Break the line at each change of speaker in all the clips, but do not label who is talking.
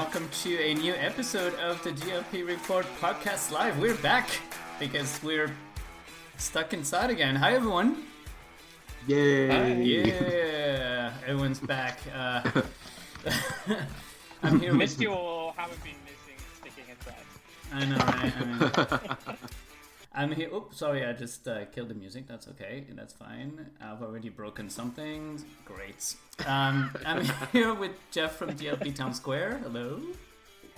welcome to a new episode of the GLP Report Podcast Live. We're back because we're stuck inside again. Hi, everyone.
Yay!
Yeah, everyone's back. I'm here.
Missed you all. Haven't been missing sticking inside.
I know, right? I'm here. Oops, sorry, I just killed the music. That's okay. That's fine. I've already broken something. Great. I'm here with Jeff from GLP Town Square. Hello.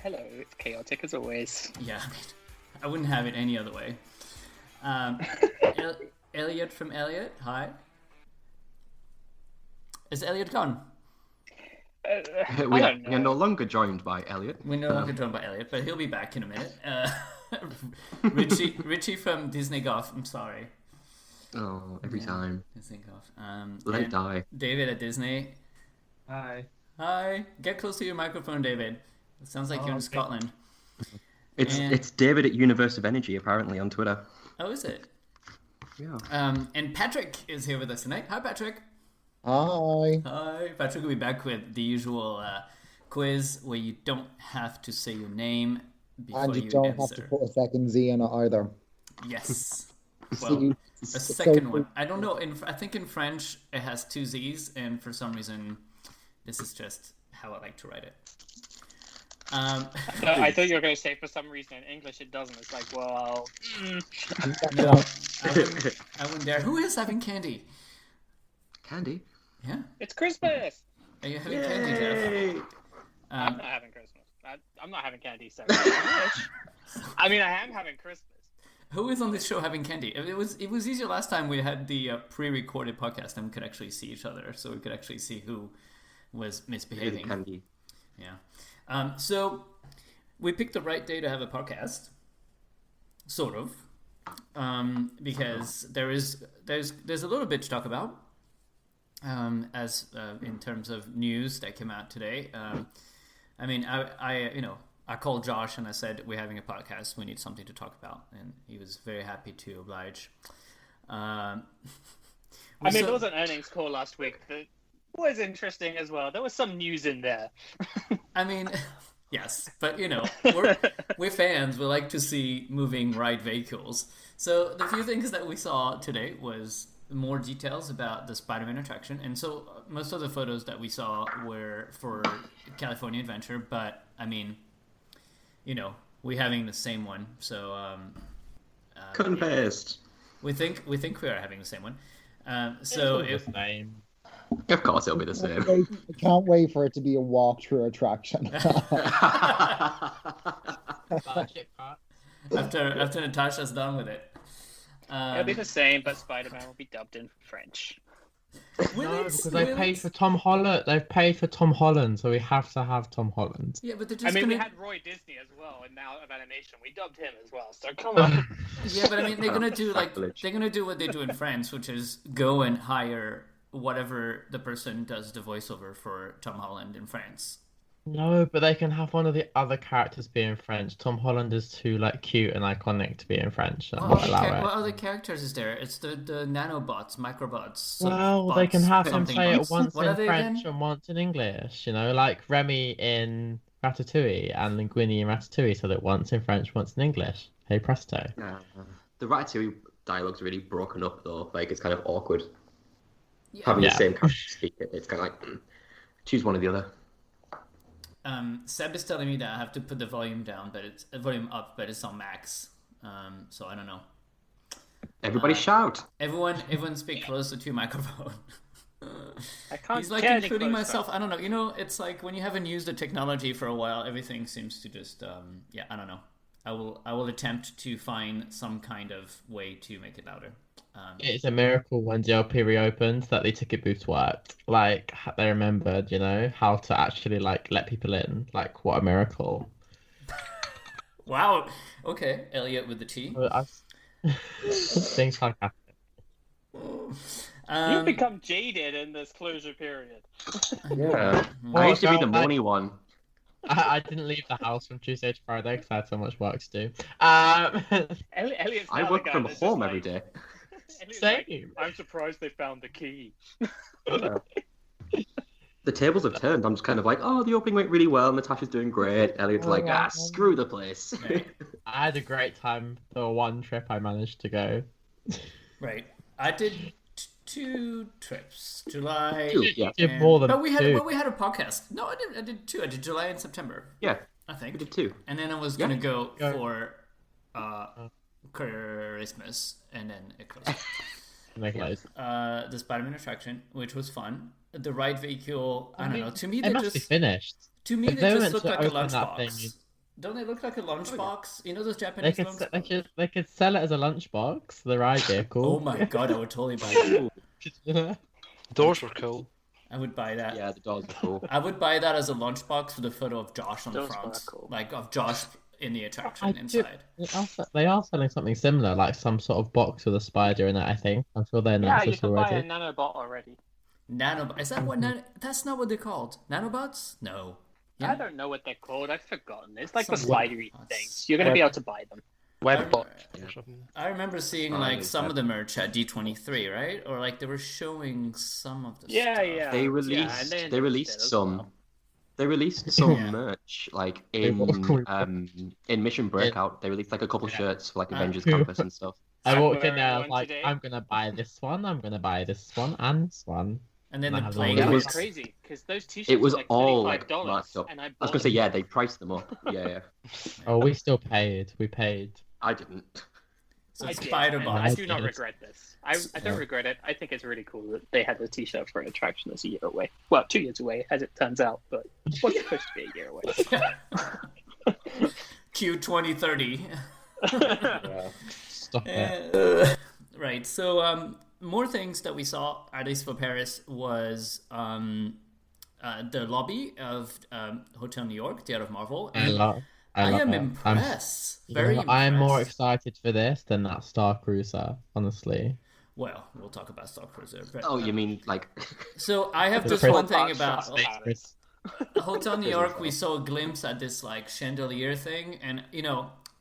Hello. It's chaotic as always.
Yeah, I wouldn't have it any other way. Elliot from Elliot. Hi. Is Elliot gone?
We are no longer joined by Elliot.
We're no longer joined by Elliot, but he'll be back in a minute. Richie from Disney Golf. I'm sorry.
Oh, every time.
Disney Golf.
Let it die.
David at Disney.
Hi.
Hi. Get close to your microphone, David. It sounds like you're in Scotland.
It's David at Universe of Energy, apparently, on Twitter.
Oh, is it?
Yeah.
And Patrick is here with us tonight. Hi, Patrick.
Hi.
Hi. Patrick will be back with the usual quiz where you don't have to say your name before
And you
you
don't
answer.
have to put a second Z in it either.
Yes. Well, a second one. I don't know. I think in French it has two Z's, and for some reason, this is just how I like to write it.
No, I thought you were going to say for some reason in English it doesn't. It's like, well,
No, I wouldn't dare. Who is having candy?
Candy?
Yeah.
it's Christmas.
Are you having candy, Jeff?
I'm not having Christmas. I'm not having candy. So I mean, I am having Christmas.
Who is on this show having candy? It was easier last time. We had the pre-recorded podcast and we could actually see each other, so we could actually see who was misbehaving.
Candy.
Yeah. So we picked the right day to have a podcast, sort of, because there's a little bit to talk about, as in terms of news that came out today. I mean, I called Josh and I said, we're having a podcast. We need something to talk about. And he was very happy to oblige.
I mean, there was an earnings call last week that was interesting as well. There was some news in there.
I mean, yes, but we're fans. We like to see moving ride vehicles. So the few things that we saw today was more details about the Spider-Man attraction. And so most of the photos that we saw were for California Adventure. But, I mean, we're having the same one, so
Cut and paste.
we think we are having the same one. So if
name.
Of course, it'll be the same.
I can't wait for it to be a walkthrough attraction.
after Natasha's done with it,
It'll be the same, but Spider-Man will be dubbed in French.
No, because they paid for Tom Holland. They've paid for Tom Holland, so we have to have Tom Holland.
Yeah, but they're
I
just
mean, we
gonna...
had Roy Disney as well, and now of animation, we dubbed him as well. So come on.
Yeah, but I mean, they're gonna do
Sacrilege.
they're gonna do what they do in France, which is go and hire whatever the person does the voiceover for Tom Holland in France.
No, but they can have one of the other characters be in French. Tom Holland is too cute and iconic to be in French. And
What
allow it.
other characters is there? It's the nanobots, microbots.
Well, they can have him
something
say it
bots.
once
What are
in
they
French
again?
and once in English. Like Remy in Ratatouille and Linguini in Ratatouille said it once in French, once in English. Hey presto.
The Ratatouille dialogue's really broken up, though. Like, it's kind of awkward.
Yeah.
Having
Yeah.
the same character speak it, it's kind of like, choose one or the other.
Seb is telling me that I have to put the volume down, but it's volume up, but it's on max. So I don't know.
Everybody shout!
Everyone speak closer to your microphone.
I can't
He's like
get any
including
closer.
myself. I don't know. It's like when you haven't used the technology for a while, everything seems to just I don't know. I will attempt to find some kind of way to make it louder.
It's a miracle when GLP reopened that the ticket booths worked. Like, they remembered, how to actually, let people in. Like, what a miracle.
Wow. Okay, Elliot with the T.
Things like that.
You've become jaded in this closure period.
Yeah.
Well,
I used to be the
girl,
money one.
I didn't leave the house from Tuesday to Friday because I had so much work to do.
Elliot's
I
now
work
the guy
from
that's
home
just
every
like-
day.
Elliot's
Same.
like, I'm surprised they found the key.
Yeah. the tables have turned. I'm just kind of like, oh, the opening went really well. Natasha's doing great. Elliot's like, screw the place.
Right.
I had a great time the one trip I managed to go.
Right. I did 2 trips. July.
2, yeah.
You did more than
But we had
2.
a podcast. No, I did 2. I did July and September.
Yeah,
I think.
we did 2.
And then I was
Yeah.
gonna go for Christmas, and then it closed. The Spider-Man attraction, which was fun. The ride vehicle, I don't know. To me,
It
they
must be
just
finished.
to me
If
they
they were
just
meant
look
to
like a
open that
lunchbox.
thing,
Don't they look like a lunchbox? You know those
They
Japanese
could
lunchboxes?
they could sell it as a lunchbox, the ride vehicle.
Oh my god, I would totally buy that.
Yeah.
Doors were cool.
I would buy that.
Yeah, the dogs are cool.
I would buy that as a lunchbox with a photo of Josh on the
Those
front,
were cool.
like of Josh in the
I
attraction
do-
inside.
They are selling something similar, like some sort of box with a spider in it, I think. I'm sure they
Yeah,
announced
you
this
can buy a
already.
nanobot already.
Is that what? That's not what they're called. Nanobots? No.
I
Yeah.
don't know what they're called. I've forgotten. It's like
Some
the spidery
robots.
things. You're going to be able to buy them.
Webbot
Yeah.
or something.
I remember seeing like some of the merch at D23, right? Or like they were showing some of the
Yeah,
stuff.
yeah.
They
and
released
then
they
it
released
did as
some
well.
they released some
Yeah.
merch like
were-
in Mission Breakout. They released like a couple shirts for like Avengers
Yeah.
Campus and stuff.
I
I'm
walked in
wearing
there, I was
one
like,
today.
I'm gonna buy this one, I'm gonna buy this one, and this one.
And then
And I
the
have
playing
That
It
was
was-
crazy because those t-shirts
It was
were like
all like
$35,
marked up.
and I
I was
bought
gonna say,
them.
yeah, they priced them up. Yeah.
Oh, we still paid. We paid.
I didn't.
So
I
it's
did,
Spider
and
Bot.
I do not
Yes.
regret this. I don't regret it. I think it's really cool that they had a t-shirt for an attraction that's a year away. Well, 2 years away, as it turns out, but it was supposed to be a year away.
Q 2030.
Yeah.
Stop it.
Right. So more things that we saw, at least for Paris, was the lobby of Hotel New York, the Art of Marvel.
I
And
love
I am
it.
impressed.
You
Very
know,
impressed.
I'm more excited for this than that Star Cruiser, honestly.
Well, we'll talk about Star Cruiser. But,
Oh, you mean like?
So I have
The
this
Prince-
one thing
Star
about
Paris.
Hotel New York. We saw a glimpse at this like chandelier thing, and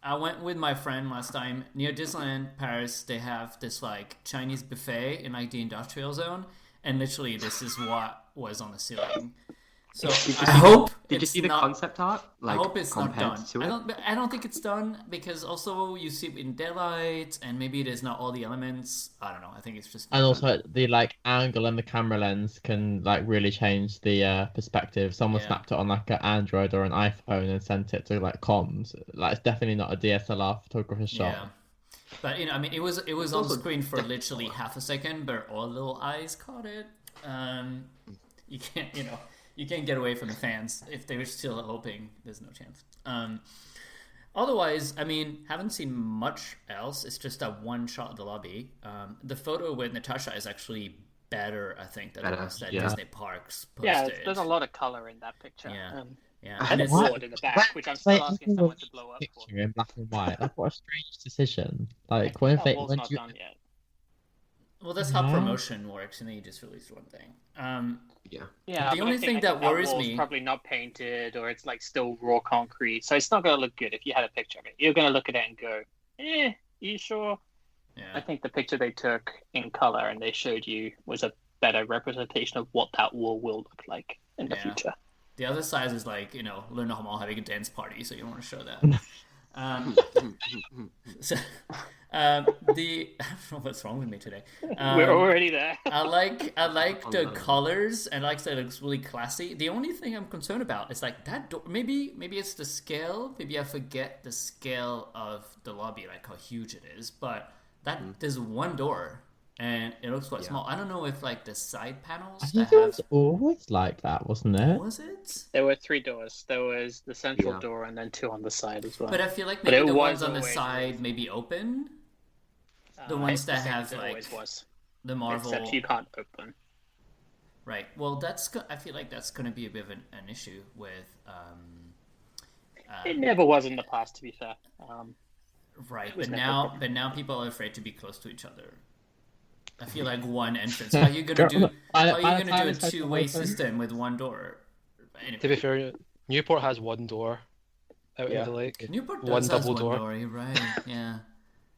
I went with my friend last time near Disneyland Paris. They have this like Chinese buffet in like the industrial zone, and literally this is what was on the ceiling. So I hope
Did you
it's
see the
not-
concept art? Like,
I hope it's not
compared
done.
to it?
I don't think it's done because also you see it in daylight, and maybe it is not all the elements. I don't know. I think it's just.
And also the like angle and the camera lens can like really change the perspective. Someone
Yeah.
snapped it on like an Android or an iPhone and sent it to like comms. Like it's definitely not a DSLR photographer's shot.
Yeah. But I mean, it was on
also
screen for literally half a second, but all little eyes caught it. You can't, you can't get away from the fans if they were still hoping. There's no chance. Otherwise, I mean, haven't seen much else. It's just that one shot of the lobby. The photo with Natasha is actually better, I think, than the
Better,
ones that
yeah.
Disney Parks posted.
Yeah, there's a lot of color in that picture.
Yeah. Yeah,
And
and
a
it's,
What?
board in the back, which I'm still asking someone to blow up for.
Picture in black and white. Like what a strange decision. Like when
That
they
wall's
when
not
you
done yet.
well, that's how
Yeah.
promotion works, and then you just release one thing.
Yeah.
Yeah,
The
but
only
I think-
thing
I
that
think
worries
wall's
me-
probably not painted, or it's like still raw concrete, so it's not going to look good if you had a picture of it. You're going to look at it and go, you sure? I
Yeah,
think the picture they took in color and they showed you was a better representation of what that wall will look like in the
Yeah.
future.
the other side is like Luna Hamal having a dance party, so you don't want to show that. So, I don't know what's wrong with me today.
We're already there.
I like the
Online.
colors, and I like that it looks really classy. The only thing I'm concerned about is like that door. Maybe it's the scale. Maybe I forget the scale of the lobby, like how huge it is. But there's one door, and it looks quite
Yeah.
small. I don't know if like the side panels
I
that
think it
have.
was always like that, wasn't it?
Was it?
There were 3 doors. There was the central
Yeah.
door and then 2 on the side as well.
But I feel like
But
maybe
it
the
was
ones on the
always-
side maybe open. The ones that
It's the same
have,
as it
like,
always was,
The Marvel.
except you can't open.
Right. Well, I feel like that's going to be a bit of an issue with.
It never was in the past, to be fair.
Right,
was
but
never a
now,
problem.
people are afraid to be close to each other. I feel like one entrance. How are you gonna do?
By-
How are you
by the
gonna
time
do a
it's open-
two-way system with one door? Anyway,
To be fair, Newport has one door out
Yeah.
into the lake.
Newport
one
does has
double
one
door.
door. You're right. Yeah,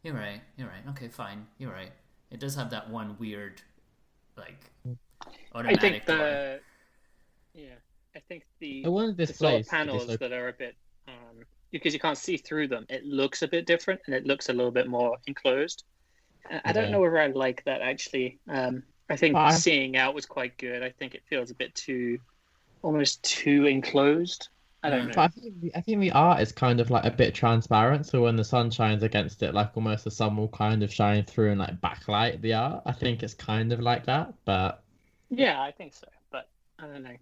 you're right. You're right. Okay, fine. You're right. It does have that one weird, like,
I
automatic
think
door.
Yeah, I think the
I wanted this
sort of
place to be
panels
so.
that are a bit because you can't see through them, it looks a bit different and it looks a little bit more enclosed. I don't
Yeah.
know whether I like that actually. I think
But I,
seeing out was quite good. I think it feels a bit too almost too enclosed. I don't
but
know.
I think the art is kind of like a bit transparent. So when the sun shines against it, like almost the sun will kind of shine through and like backlight the art. I think it's kind of like that. But
Yeah, I think so, but I don't know.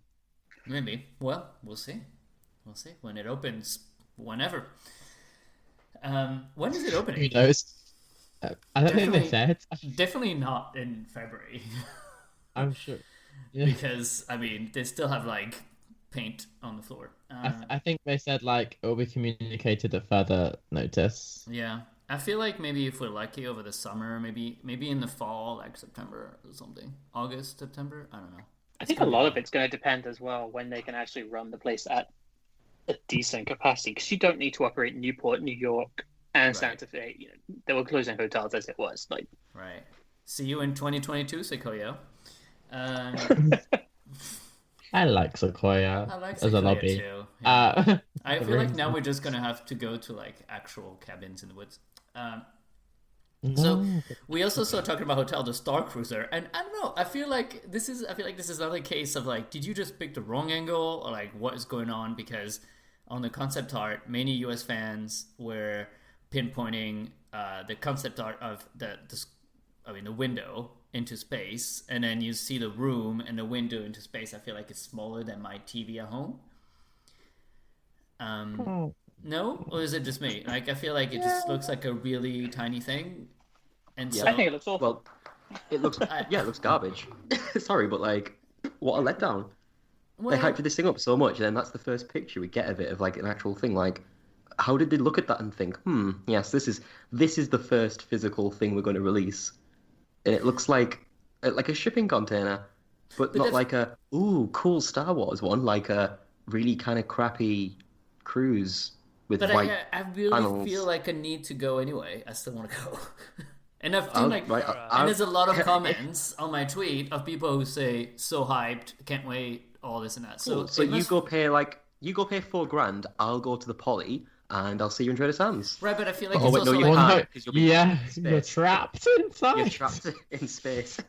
Maybe. Well, we'll see. We'll see when it opens. Whenever. When is it
who
opening?
knows? I don't think they
Definitely,
said.
definitely not in February,
I'm sure. Yeah.
because I mean they still have like paint on the floor.
I think they said like it will be communicated at further notice.
Yeah, I feel like maybe if we're lucky over the summer, maybe in the fall, like September or something, August, September. I don't know.
I think a lot of it's going to depend as well when they can actually run the place at a decent capacity because you don't need to operate Newport, New York, and
Right.
Santa Fe. You know, they were closing hotels as it was. Like,
Right. See you in 2022, Sequoia. Um,
I like Sequoia
I like
as a
Sequoia
lobby.
too. Yeah. I
the
feel like
rooms
now
are-
we're just gonna have to go to like actual cabins in the woods.
No,
So we also saw talking about Hotel the Star Cruiser, and I don't know. I feel like this is another case of like, did you just pick the wrong angle, or like what is going on? Because on the concept art, many U.S. fans were pinpointing the concept art of the window into space, and then you see the room and the window into space. I feel like it's smaller than my TV at home. No, or is it just me? Like I feel like it just looks like a really tiny thing, and
Yeah.
so
I think it looks awful.
Well, it looks yeah, it looks garbage. Sorry, but like, what a letdown. They
well,
hyped this thing up so much, and then that's the first picture we get of it, of like an actual thing. Like, how did they look at that and think, yes, this is the first physical thing we're going to release, and it looks like a shipping container, but not
if-
like a cool Star Wars one, like a really kind of crappy cruise with
But
white.
I really
panels.
feel like a need to go anyway. I still want to go. And I've seen like,
Right,
and there's a lot of comments on my tweet of people who say, so hyped, can't wait, all this and that.
So
it
you
must-
go pay $4,000. I'll go to the Poly, and I'll see you in Trader Sam's.
Right, but I feel like
Oh,
it's
wait, no,
also
you
like,
can't.
no,
'cause you'll be
yeah,
in
you're
space.
trapped inside.
You're trapped in space.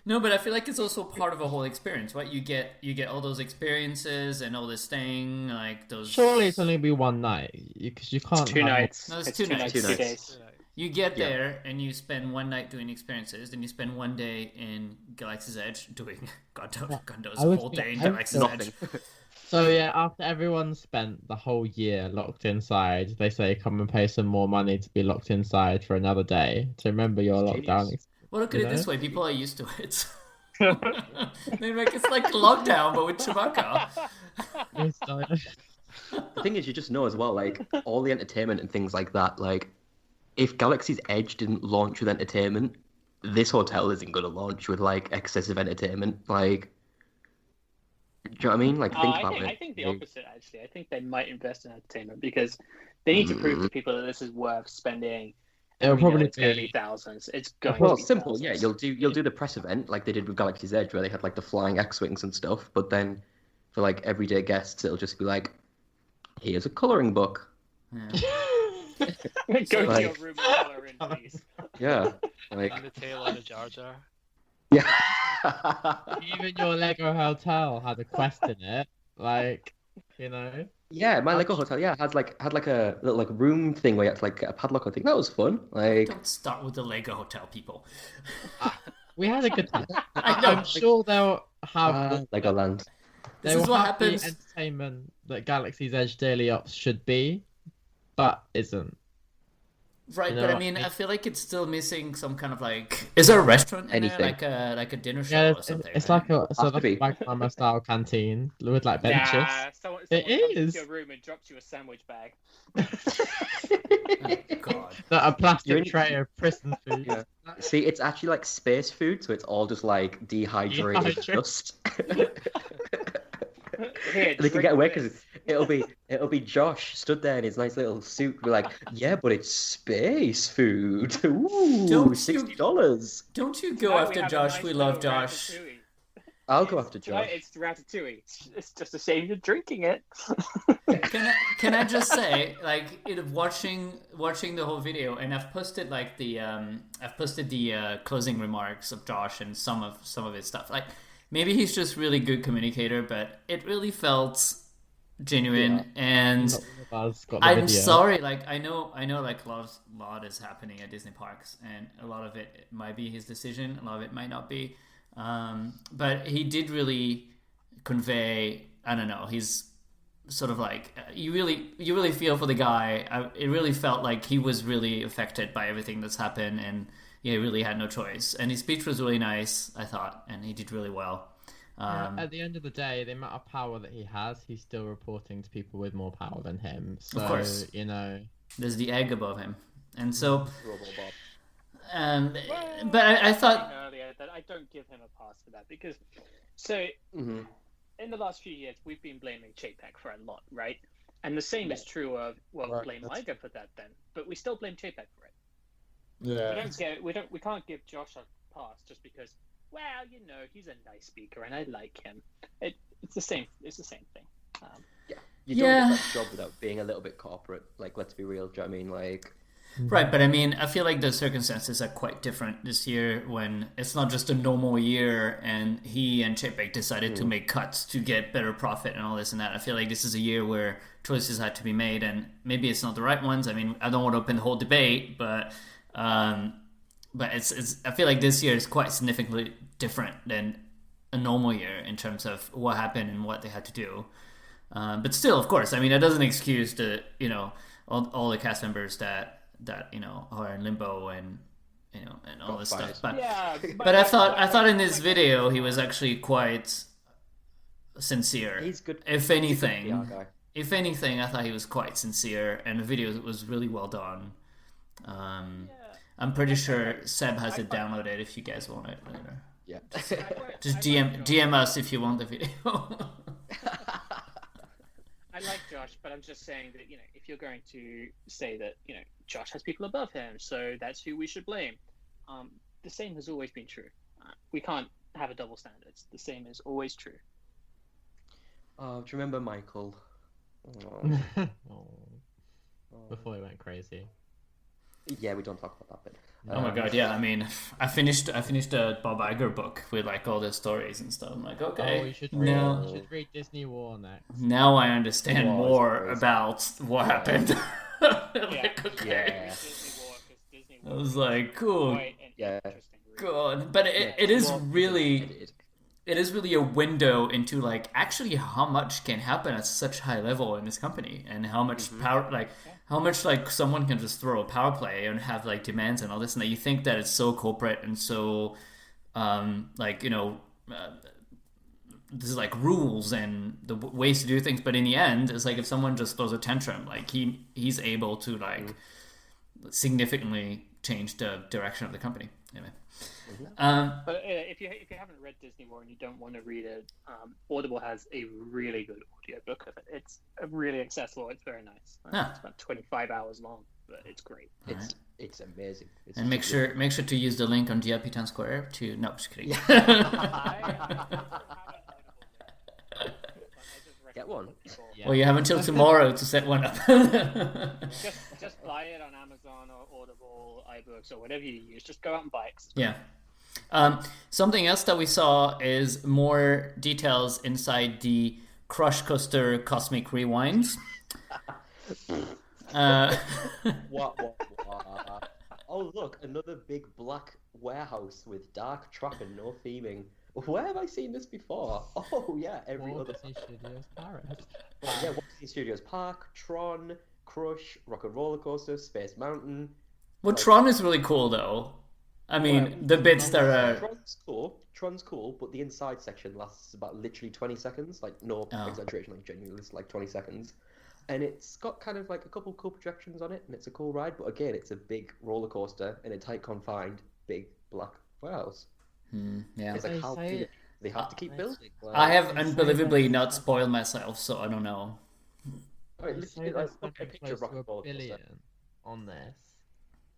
no, but I feel like it's also part of a whole experience, right? You get all those experiences and all this thing, like those.
Surely it's only be one night because you can't.
It's 2
have-
nights.
No, it's
It's
2
2 nights,
nights.
2
2 nights.
days.
You get
Yeah.
there and you spend one night doing experiences, then you spend one day in Galaxy's Edge doing God knows
I was
whole
gonna-
day in
I was
Galaxy's
gonna-
Edge.
Nothing.
So yeah, after everyone's spent the whole year locked inside, they say come and pay some more money to be locked inside for another day to remember your
It's
lockdown.
genius.
Well, look at
You
it this
know?
way: people are used to it. They make it's like lockdown, but with Chewbacca.
experience.
The thing is, you just know as well, like, all the entertainment and things like that, like, if Galaxy's Edge didn't launch with entertainment, this hotel isn't going to launch with, like, excessive entertainment. Like, do you know what I mean? Like, think about it.
I think the opposite, actually. I think they might invest in entertainment because they need to prove to people that this is worth spending.
It'll
We know
probably
it's going to
be-
be thousands. It's going
Well,
to
it's
be
simple,
thousands.
yeah. You'll do the press event like they did with Galaxy's Edge, where they had like the flying X-wings and stuff. But then for like everyday guests, it'll just be like, here's a coloring book.
Go to
like-
your room and color in, please.
Yeah, like
And the tail on the Jar Jar.
yeah.
Even your Lego hotel had a quest in it, like you know.
Yeah, my Lego hotel, had like a little like room thing where you had to like get a padlock. I think that was fun. Like,
Don't start with the Lego Hotel, people.
We had a good time.
I know.
I'm sure they'll have.
Legoland.
This
They
is
will
what
have the
happens.
entertainment that Galaxy's Edge Daily Ops should be, but isn't.
Right,
You
but
know,
I mean,
I-
I feel like it's still missing some kind of like. Is there a restaurant in there,
Anything.
like a dinner show
Yeah,
or something?
it's
right?
like a sort
Has to
of
be.
like a style canteen with like benches.
Nah, someone
It
comes
is.
into your room and drops you a sandwich bag.
Oh, God.
Not a plastic
You're in-
tray of prison food.
Yeah. See, it's actually like space food, so it's all just like dehydrated
Dehydrated.
dust.
Here,
They can
drink
get away
this.
because it'll be Josh stood there in his nice little suit, be like, yeah, but it's space food. Ooh,
Don't you-
$60.
Don't you go
Now we
after
have a
Josh?
nice
We love
little
Josh.
ratatouille.
I'll go after
Tonight
Josh.
it's Ratatouille. It's just a shame you're drinking it.
Can I just say, like, watching the whole video, and I've posted like the closing remarks of Josh and some of his stuff. Like, maybe he's just really good communicator, but it really felt genuine. And
Not all of us got the
I'm
video.
sorry, like I know, like a lot is happening at Disney parks, and a lot of it might be his decision, a lot of it might not be. But he did really convey. I don't know. He's sort of like you really feel for the guy. It really felt like he was really affected by everything that's happened, and he really had no choice. And his speech was really nice, I thought, and he did really well.
At the end of the day, the amount of power that he has, he's still reporting to people with more power than him. So,
Of course.
you know.
There's the egg above him, and so.
Robo-Bob.
But I thought.
Earlier that I don't give him a pass for that because, so
Mm-hmm.
in the last few years we've been blaming Chapek for a lot, right? And the same is true of
Right,
blame
that's-
Liger for that then, but we still blame Chapek for it.
Yeah.
We can't give Josh a pass just because. Well, you know, he's a nice speaker and I like him. It's the same. It's the same thing.
You don't
Yeah.
get that job without being a little bit corporate. Like, let's be real. Do you know what I mean? Like,
Right, but I mean, I feel like the circumstances are quite different this year when it's not just a normal year and he and Chapek decided to make cuts to get better profit and all this and that. I feel like this is a year where choices had to be made, and maybe it's not the right ones. I mean, I don't want to open the whole debate, but it's I feel like this year is quite significantly different than a normal year in terms of what happened and what they had to do. But still, of course, I mean, that doesn't excuse the all the cast members that are in limbo and and all
Got
this
fired.
stuff. But
Yeah,
but I thought in this video he was actually quite sincere.
he's good.
If
He's a good
anything,
PR guy.
if anything, I thought he was quite sincere, and the video was really well done. I'm pretty sure Seb has it downloaded if you guys want it later.
Yeah.
Just DM us if you want the video.
I like Josh, but I'm just saying that if you're going to say that Josh has people above him, so that's who we should blame. The same has always been true. We can't have a double standards. The same is always true.
Oh, do you remember Michael? Oh.
Before he went crazy.
Yeah, we don't talk about that bit.
Oh my god, yeah. I mean, I finished a Bob Iger book with like all the stories and stuff. I'm like, okay,
You should read,
now
you should read Disney War next.
now I understand
Oh,
more
it's
about what happened. Like, okay.
Yeah.
I was like, cool,
Yeah.
good. But it is
Well,
really.
edited.
It is really a window into like actually how much can happen at such high level in this company, and how much power, like how much like someone can just throw a power play and have like demands and all this, and that you think that it's so corporate and so like this is like rules and the ways to do things, but in the end it's like if someone just throws a tantrum, like he's able to like significantly change the direction of the company. Anyway.
But if you haven't read Disney War and you don't want to read it, Audible has a really good audio book of it. It's really accessible. It's very nice. It's about 25 hours long, but it's great.
It's amazing. It's
And make
just
sure to use the link on GIP Town Square to no, just kidding.
Get one.
Well, you have until tomorrow to set one up.
Just buy it on Amazon or Audible, iBooks, or whatever you use. Just go out and buy it.
Yeah. Something else that we saw is more details inside the Crush Coaster Cosmic Rewinds.
What? Oh, look, another big black warehouse with dark track and no theming. Where have I seen this before? Oh, yeah, every
Walt
other.
Disney Studios Paris.
Yeah, Walt Disney Studios Park, Tron, Crush, Rock and Roller Coaster, Space Mountain.
Well, Tron is really cool, though. I mean, the bits that are...
Tron's cool, but the inside section lasts about literally 20 seconds. Like, no exaggeration, like genuinely, it's like 20 seconds. And it's got kind of like a couple cool projections on it, and it's a cool ride. But again, it's a big roller coaster in a tight, confined, big black warehouse.
yeah.
It's like
They
how
say it-
they have to keep building. Like,
I have unbelievably not spoiled myself, so I don't know.
Alright,
They
literally,
say they're
like, look at a
spending
picture of
close
Rock
to
and
$1
Roller Coaster.
billion on this.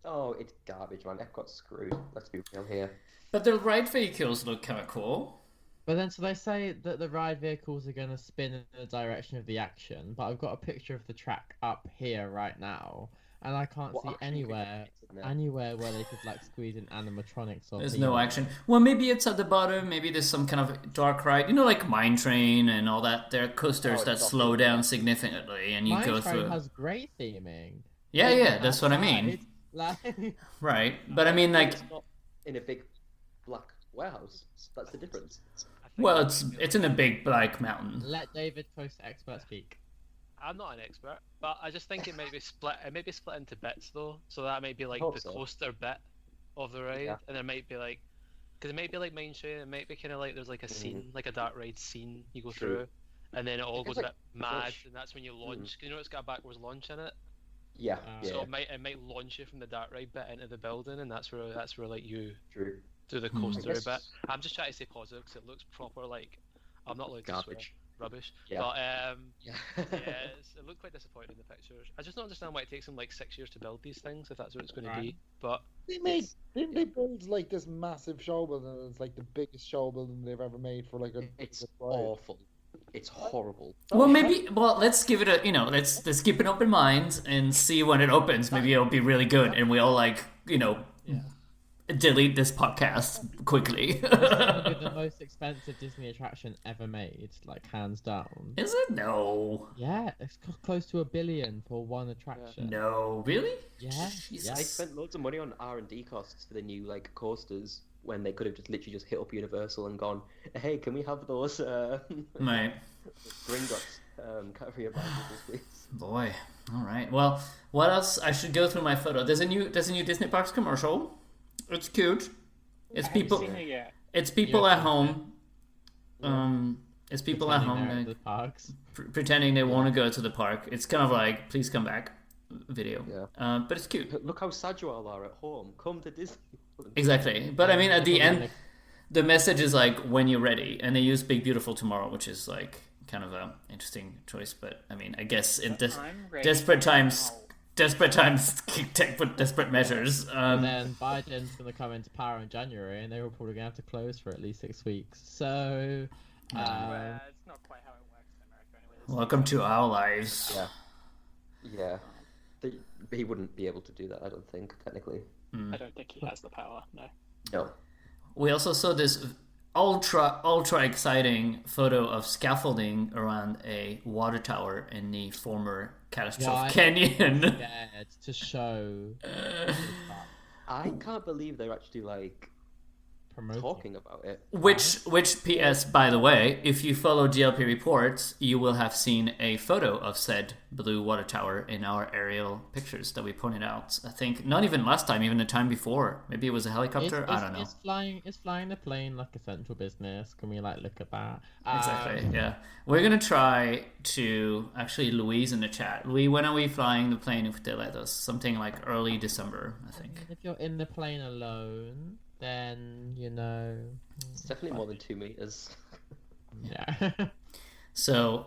Oh, it's garbage, man. Epcot's screwed. Let's be real here.
But the ride vehicles look kind of cool.
But then, so they say that the ride vehicles are going to spin in the direction of the action, but I've got a picture of the track up here right now, and I can't
What
see
action could you
anywhere,
get in there?
anywhere where they could like squeeze in animatronics or
There's
people.
no action. Well, maybe it's at the bottom. Maybe there's some kind of dark ride. You know, like Mine Train and all that. There are coasters
Oh,
that
it's
slow
not-
down significantly, and you
Mine
go
Train
through.
has great theming.
Yeah,
Even
yeah, that's what I mean.
outside, Like,
Right, but I mean, like,
It's not in a big black warehouse. That's the difference.
I think
well,
that
it's
might be
it's in a big black mountain.
let David Post expert speak.
I'm not an expert, but I just think it might be split. It may be split into bits though, so that might be like
hope
the
so.
coaster bit of the ride,
Yeah.
and there might be like, because it might be like Mine Train. It might be kind of like there's like a scene, like a dark ride scene you go
True.
through, and then it all
It's
goes a
like
bit mad,
Rush.
and that's when you launch. 'Cause you know it's got a backwards launch in it,
Yeah,
Ah.
yeah,
so it might launch you from the dark ride bit into the building, and that's where like you
true.
do the
Hmm.
coaster
guess-
bit. I'm just trying to say positive because it looks proper like I'm not allowed to swear.
Garbage.
Rubbish.
Yeah.
But
Yeah.
it looked quite disappointing in the pictures. I just don't understand why it takes them like 6 years to build these things if that's what it's going to
Right.
be. But
Didn't they build like this massive show building? It's like the biggest show building they've ever made for like a.
It's
ride.
awful. It's horrible.
Well, maybe. Well, let's give it a. Let's keep an open mind and see when it opens. Maybe it'll be really good, and we all like
Yeah.
delete this podcast quickly.
It's gonna be the most expensive Disney attraction ever made, like hands down.
Is it? No.
Yeah, it's close to $1 billion for one attraction.
No. Really?
Yeah,
Jesus.
yeah.
They spent loads of money on R&D costs for the new like coasters when they could have just literally just hit up Universal and gone, hey, can we have those
Right.
Gringotts category of packages, please?
Boy. All right. Well, what else? I should go through my photo. There's a new Disney Parks commercial. It's cute. It's
I haven't
people.
seen it yet.
It's people
Yeah.
at home. It's people at
Pretending they're
home
in the parks.
pretending they want to go to the park. It's kind of like please come back video.
Yeah.
But it's cute.
Look how sad you all are at home. Come to Disney.
Exactly. But I mean, at the
Probably
end,
gonna-
the message is like when you're ready, and they use Big Beautiful Tomorrow, which is like kind of a interesting choice. But I mean, I guess in this
I'm ready
desperate times,
now.
desperate times take desperate measures.
And then Biden's going to come into power in January, and they're probably going to have to close for at least 6 weeks. So,
Well, it's not quite how it works in America anyway. There's
Welcome to our lives.
Yeah. Yeah. He wouldn't be able to do that, I don't think, technically.
I don't think he has the power. No.
No.
We also saw this ultra exciting photo of scaffolding around a water tower in the former catastrophe
Why?
canyon.
yeah, to show
I can't believe they're actually like
promoting.
talking about it.
Which PS, by the way, if you follow GLP reports, you will have seen a photo of said blue water tower in our aerial pictures that we pointed out. I think not even last time, even the time before. Maybe it was a helicopter. I don't know.
It's flying the plane like essential business. Can we like look at that?
Exactly. Yeah, we're gonna try to actually Louise in the chat. Louise, when are we flying the plane if they let us? Something like early December, I think.
If you're in the plane alone, then
It's definitely more than 2 meters.
yeah.
So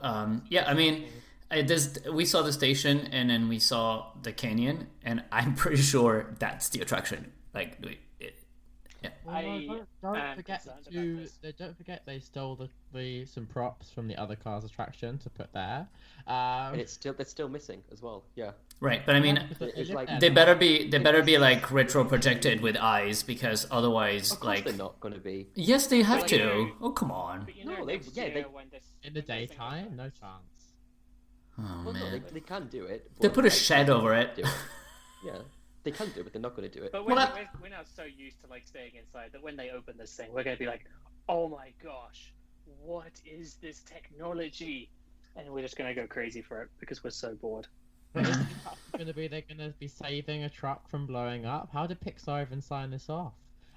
yeah, I mean, we saw the station and then we saw the canyon, and I'm pretty sure that's the attraction. Like,
Well, no, don't
am
forget
concerned
to.
about this.
Don't forget they stole some props from the other Cars attraction to put there.
And it's still missing as well. Yeah.
right, but I mean,
It's like
they better be like retro projected with eyes, because otherwise,
Of course
like,
they're not going to be.
yes, they have
But
to.
you know-
Oh, come on.
But you know,
No, they-
next
yeah,
year
they-
when this,
in the
when this thing
daytime,
opens-
no chance.
Oh
Well, no,
man,
they can do it.
they
but,
put a
like,
shed
they're
over
not
it.
gonna do Yeah, they can do it, but they're not going to do it.
But
Well,
we're now so used to like staying inside that when they open this thing, we're going to be like, oh my gosh, what is this technology? And we're just going to go crazy for it because we're so bored.
But is the impact going to be they're going to be saving a truck from blowing up? How did Pixar even sign this off?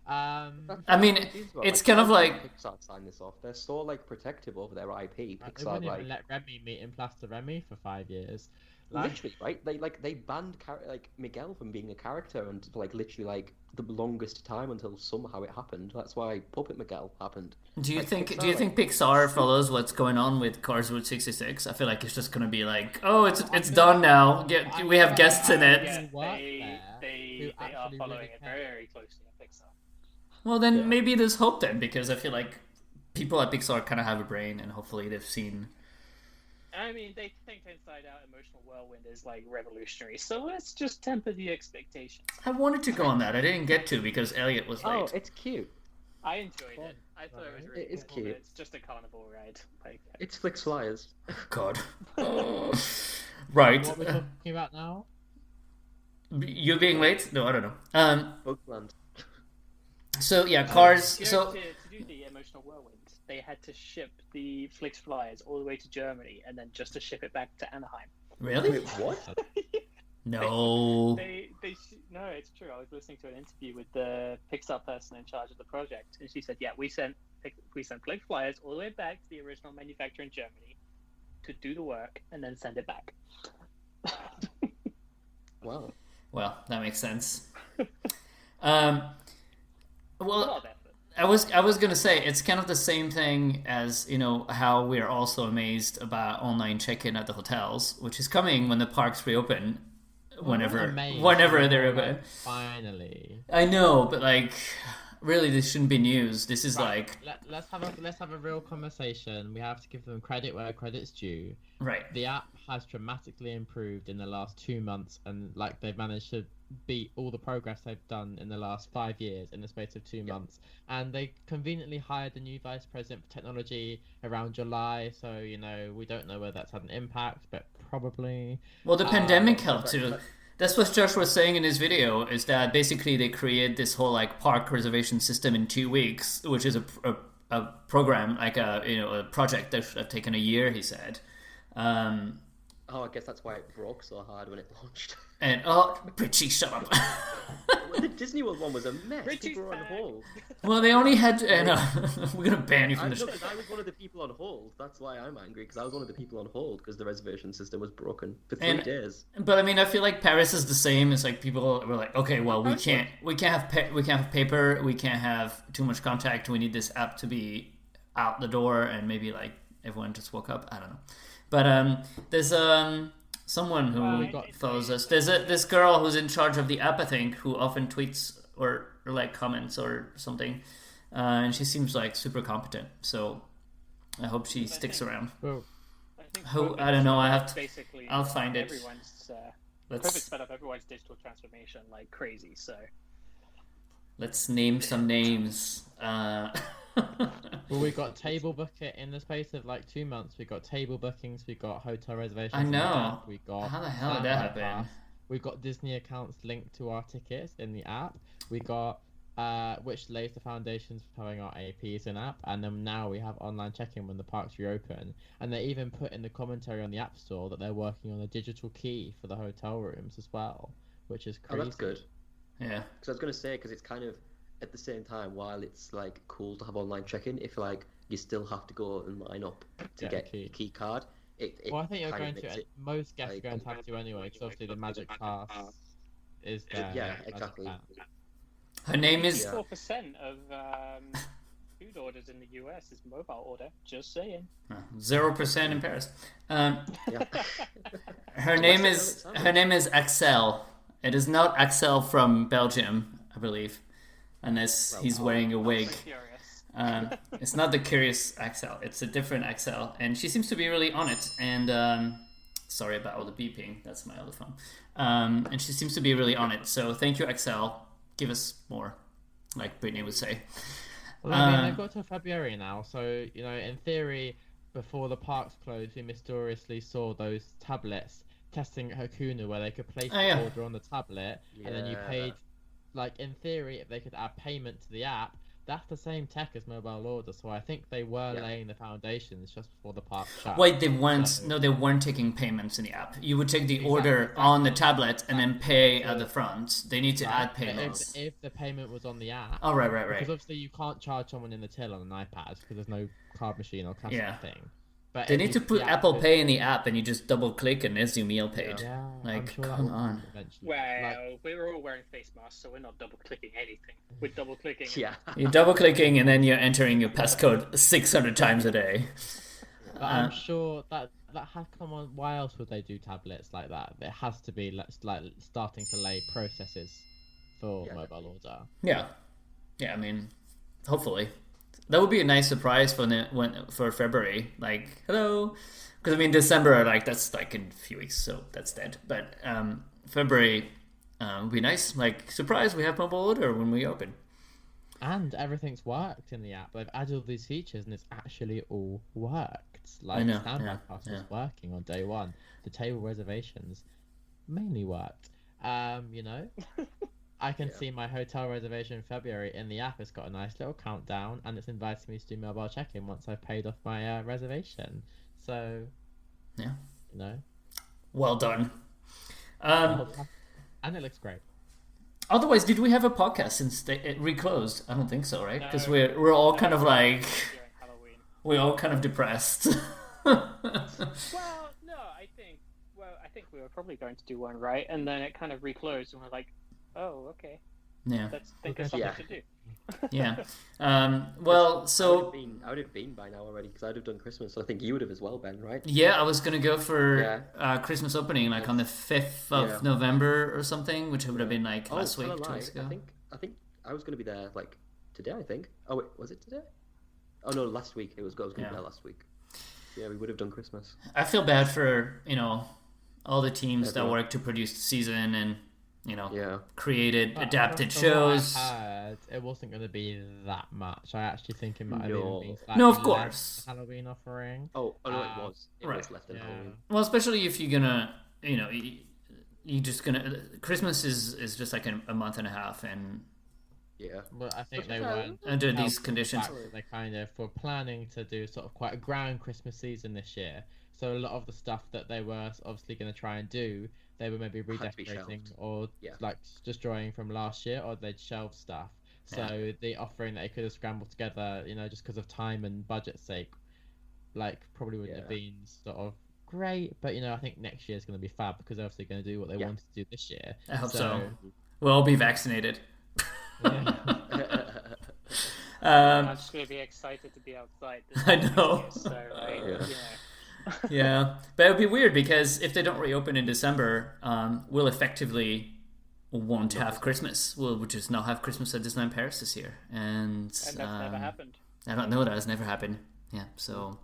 I mean, it's kind of like
Pixar signed this off. They're so like protective over their IP.
They
Pixar
wouldn't
like
even let Remy meet in Plaster Remy for 5 years.
literally right. They banned like Miguel from being a character and like literally like the longest time until somehow it happened. That's why Puppet Miguel happened.
Do you
Like,
think
Pixar,
do you think Pixar follows what's going on with Cars Route 66? I feel like it's just gonna be like, oh, it's done now. We have guests in it.
Yeah,
work
they
there who
are
actually
following
really
it
care.
very, very closely at Pixar.
Well, then
Yeah.
maybe there's hope then, because I feel like people at Pixar kind of have a brain, and hopefully they've seen.
I mean, they think Inside Out Emotional Whirlwind is like revolutionary, so let's just temper the expectations.
I wanted to go on that. I didn't get to because Elliot was late.
Oh, it's cute.
I enjoyed it. I thought it was really
It is
cool,
cute.
but it's just a carnival ride. Like,
It's Flicks Flyers.
God. Right.
What we're talking about now?
You being late? No, I don't know.
Oakland.
So yeah, Cars.
you know,
So
to do the Emotional Whirlwind, they had to ship the Flix Flyers all the way to Germany, and then just to ship it back to Anaheim.
really?
Wait, what?
No.
No, it's true. I was listening to an interview with the Pixar person in charge of the project, and she said, "Yeah, we sent Flix Flyers all the way back to the original manufacturer in Germany to do the work, and then send it back."
Wow.
Well, that makes sense.
A
Well,
lot of effort.
I was gonna say it's kind of the same thing as how we're also amazed about online check-in at the hotels, which is coming when the parks reopen, whenever
Amazing.
they're open.
Finally.
I know, but like, really, this shouldn't be news. This is like
Let's have a real conversation. We have to give them credit where credit's due.
right.
The app has dramatically improved in the last 2 months, and like they've managed to beat all the progress they've done in the last 5 years in the space of 2 months. And they conveniently hired the new vice president for technology around July, so we don't know whether that's had an impact, but probably.
Well, the pandemic helped too. That's what Josh was saying in his video. Is that basically they create this whole like park reservation system in 2 weeks, which is a program like a project that should have taken a year. He said.
Oh, I guess that's why it broke so hard when it launched.
And Richie, shut up.
The Disney World one was a mess.
Richie's
People were on
back.
hold.
Well, they only had. We're gonna ban you from
I
the
know,
show.
because I was one of the people on hold. That's why I'm angry, because I was one of the people on hold because the reservation system was broken for 3
And-
days.
But I mean, I feel like Paris is the same. It's like people were like, okay, well, we can't have paper, we can't have too much contact. We need this app to be out the door, and maybe like everyone just woke up. I don't know. But there's someone who follows us. There's this girl who's in charge of the app, I think, who often tweets or like comments or something, and she seems like super competent. So I hope she sticks around.
Well,
I think
Who-
COVID
I don't know, I have to-
basically
I'll find it.
Everyone's COVID
Let's
sped up everyone's digital transformation like crazy. So
name some names.
well, we got table booking in the space of like 2 months. We got table bookings. We got hotel reservations.
I
in the
know.
app, We got
How the hell did that
standby
happen?
pass. We got Disney accounts linked to our tickets in the app. We got which lays the foundations for having our APs in app, and then now we have online check-in when the parks reopen. And they even put in the commentary on the App Store that they're working on a digital key for the hotel rooms as well, which is
Oh,
crazy.
that's good.
Yeah.
Because I was going to say, because it's kind of, at the same time, while it's like cool to have online check-in, if like you still have to go and line up to
Get a
get
key.
a key card, it
Well, I think you're
kind
going
of makes
to.
it.
Most guests
like-
are going to have to anyway, because obviously the Magic Pass is there.
Yeah,
Magic
exactly.
Pass.
Her name is
4% of food orders in the US is mobile order. Just saying.
0% in Paris.
Yeah.
Her name is Axel. It is not Axel from Belgium, I believe, unless he's wearing a wig.
So curious.
It's not the curious Axel. It's a different Axel, and she seems to be really on it. And sorry about all the beeping. That's my other phone. And she seems to be really on it. So thank you, Axel. Give us more, like Brittany would say.
Well, I mean, they've got till February now, so in theory, before the parks closed, we mysteriously saw those tablets testing at Hakuna, where they could place
Oh,
the
yeah.
order on the tablet, and then you
Yeah.
paid. Like in theory, if they could add payment to the app, that's the same tech as mobile order. So I think they were
Yeah.
laying the foundations just before the park shut.
Wait, they weren't.
So-
No, they weren't taking payments in the app. You would take the
Exactly,
order on the tablet and then pay at
So-
the front. They need to add
But
payments.
if the payment was on the app,
Oh, right.
because obviously you can't charge someone in the till on an iPad because there's no card machine or cash
Yeah.
thing. But
They
if
need to
you-
put
the app
Apple
could-
Pay in the app, and you just double click, and there's your meal paid.
Yeah, I'm
Like,
sure that
come
will
on.
eventually.
Well, we're all wearing face masks, so we're not double clicking anything. We're double clicking.
Yeah.
You're double clicking, and then you're entering your passcode 600 times a day.
But I'm sure that has come on. Why else would they do tablets like that? It has to be like starting to lay processes for
Yeah,
mobile order.
Yeah. I mean, hopefully. That would be a nice surprise for February. Like, hello, because I mean December, like that's like in a few weeks, so that's dead. But February would be nice. Like, surprise, we have mobile order when we open.
And everything's worked in the app. They've added all these features, and it's actually all worked. Like,
I know,
standby pass was working on day one. The table reservations mainly worked. You know, I can see my hotel reservation in February in the app. It's got a nice little countdown, and it's inviting me to do mobile check-in once I've paid off my reservation. So,
yeah,
you know,
well done.
And it looks great.
Otherwise, did we have a podcast since it reclosed? I don't think so, right? Because we're all kind of like we're all kind of depressed.
Well, no, I think we were probably going to do one, right? And then it kind of reclosed, and we're like, oh, okay.
Yeah.
Let's think of something to do.
Yeah. Well, so
I would have been by now already because I'd have done Christmas. So I think you would have as well, Ben, right?
yeah, I was gonna go for Christmas opening, like on the 5th of
Yeah.
November or something, which would have been like last week, 2 weeks ago.
I think I was going to be there like today. I think. Oh wait, was it today? Oh no, last week. I was going to be there last week. Yeah, we would have done Christmas.
I feel bad for all the teams that work to produce the season and created adapted
From
shows.
what I heard, it wasn't going to be that much. I actually think it might have even been slightly
No, of
less
course.
Halloween offering.
Oh no, it was. It
right.
was less than Halloween.
Well, especially if you're gonna, you just gonna Christmas is just like a month and a half, and
Yeah.
But I think they weren't
under these
helped
conditions.
with the fact that they kind of were planning to do sort of quite a grand Christmas season this year. So a lot of the stuff that they were obviously going to try and do, they were maybe
Had to be
redecorating
shelved.
or like destroying from last year, or they'd shelved stuff. So the offering that they could have scrambled together, just because of time and budget's sake, like probably wouldn't have been sort of great. But I think next year's going to be fab because they're obviously going to do what they wanted to do this year.
I hope so. We'll all be vaccinated.
I'm just going to be excited to be outside.
I know. Yeah, but it would be weird because if they don't reopen in December, we'll effectively won't have Christmas. We'll just not have Christmas at Disneyland Paris this year, and
that's never happened.
I don't know, that has never happened. Yeah, so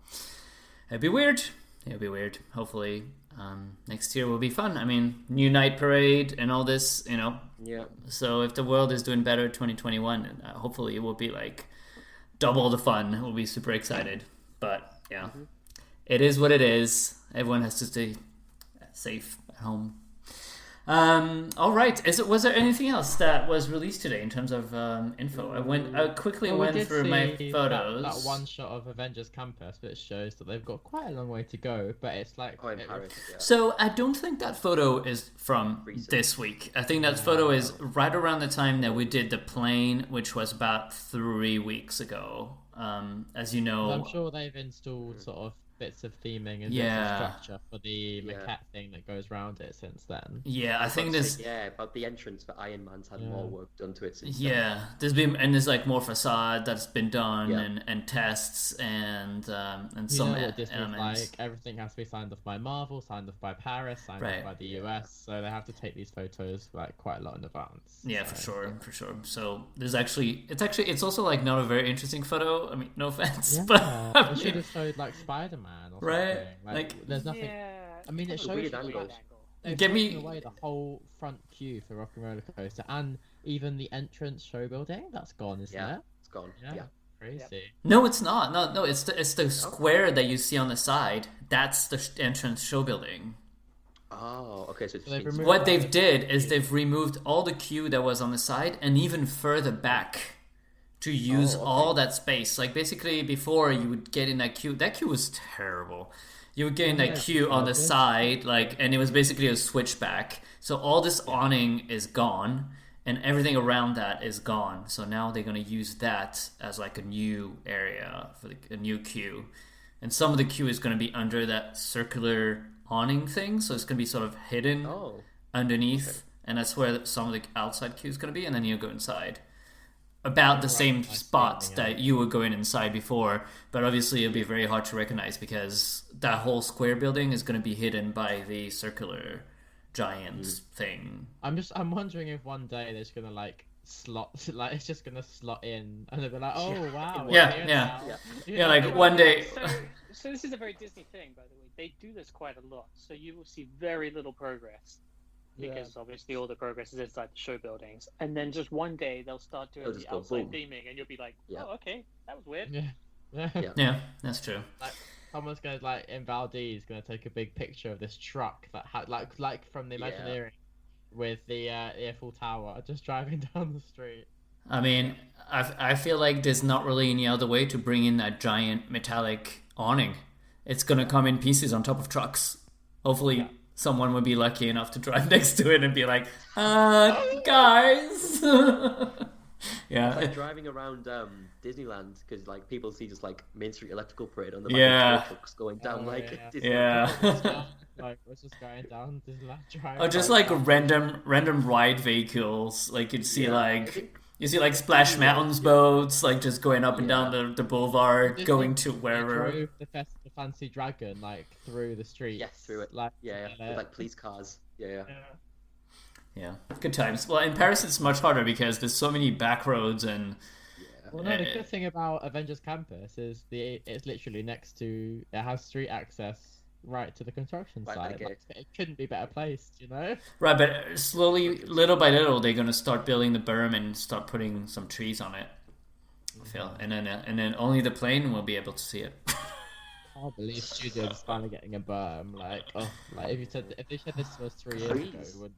it'd be weird. It'll be weird. Hopefully, next year will be fun. I mean, new night parade and all this,
Yeah.
So if the world is doing better 2021, hopefully it will be like double the fun. We'll be super excited. But yeah, it is what it is. Everyone has to stay safe at home. All right. Was there anything else that was released today in terms of info? I quickly went through my photos.
That one shot of Avengers Campus, which shows that they've got quite a long way to go, but it's like
Oh, in Paris. Yeah.
So I don't think that photo is from this week. I think that photo is right around the time that we did the plane, which was about 3 weeks ago. As you know,
I'm sure they've installed sort of bits of theming and bits of structure for the maquette thing that goes around it since then.
Yeah, I think there's
but the entrance for Iron Man's had more work done to it since
there's like more facade that's been done and tests and some
what Disney's
elements.
like everything has to be signed off by Marvel, signed off by Paris, signed off by the US, so they have to take these photos like quite a lot in advance.
Yeah, for sure. So there's it's also like not a very interesting photo. I mean, no offense, but
they should have showed like Spider-Man or
right?
something. Like there's nothing. I mean, it shows they've taken away the whole front queue for Rock and Roller Coaster, and even the entrance show building. That's gone, isn't it?
It's gone. Yeah.
Crazy.
No, it's not. No, it's the square that you see on the side. That's the entrance show building.
Oh, okay. So
what they've did is they've removed all the queue that was on the side and even further back to use all that space. Like basically before you would get in that queue. That queue was terrible. You would get in that queue on the side, and it was basically a switchback. So all this awning is gone, and everything around that is gone. So now they're going to use that as like a new area for a new queue. And some of the queue is going to be under that circular awning thing. So it's going to be sort of hidden underneath. And that's where some of the outside queue is going to be. And then you go inside. About the same spot that you were going inside before, but obviously it'll be very hard to recognize because that whole square building is going to be hidden by the circular giant thing.
I'm wondering if one day they're just gonna like slot, like it's just gonna slot in, and they'll be like, "Oh wow,
Yeah,
it's here
yeah.
now."
Yeah, like one day.
So this is a very Disney thing, by the way. They do this quite a lot. So you will see very little progress because obviously all the progress is inside the show buildings, and then just one day they'll start doing
They'll
the
just go
outside
boom.
theming, and you'll be like,
Yeah.
"Oh, okay, that was weird."
Yeah.
Yeah, that's true.
Like someone's gonna like in Valdez gonna take a big picture of this truck that had like from the Imagineering with the Eiffel Tower just driving down the street.
I mean, I feel like there's not really any other way to bring in that giant metallic awning. It's gonna come in pieces on top of trucks. Hopefully, someone will be lucky enough to drive next to it and be like, guys. Yeah.
It's like driving around Disneyland because like people see just like Main Street Electrical Parade on the
Yeah.
back of trucks going down Disneyland.
Yeah.
Like we're just going down Disneyland Drive.
Or just like random ride vehicles. Like you'd see you see like Splash Mountains boats like just going up and down the boulevard,
Disney-
going to
They
wherever.
drove the Fancy Dragon like through the streets.
Yes, through it.
Like,
With like police cars. Yeah.
Yeah, good times. Well, in Paris it's much harder because there's so many back roads and
Well, no, the good thing about Avengers Campus is it's literally next to it has street access right to the construction
Right by the
site.
gate.
Like, it couldn't be better placed, you know.
right, but slowly, little by little, they're gonna start building the berm and start putting some trees on it. I feel, and then only the plane will be able to see it.
I can't believe studios is finally getting a berm. Like, if they said this was 3 years ago,
Trees.
would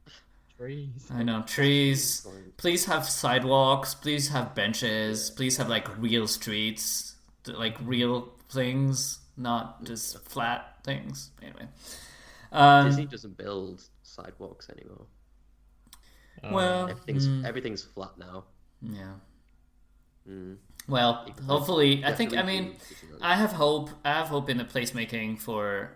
trees?
I know, trees. Please have sidewalks. Please have benches. Please have like real streets, like real things, not just flat things. Anyway,
Disney doesn't build sidewalks anymore.
well,
Everything's flat now.
yeah.
Mm.
Well, hopefully, I think. I
Definitely
mean,
Disneyland.
I have hope. I have hope in the placemaking for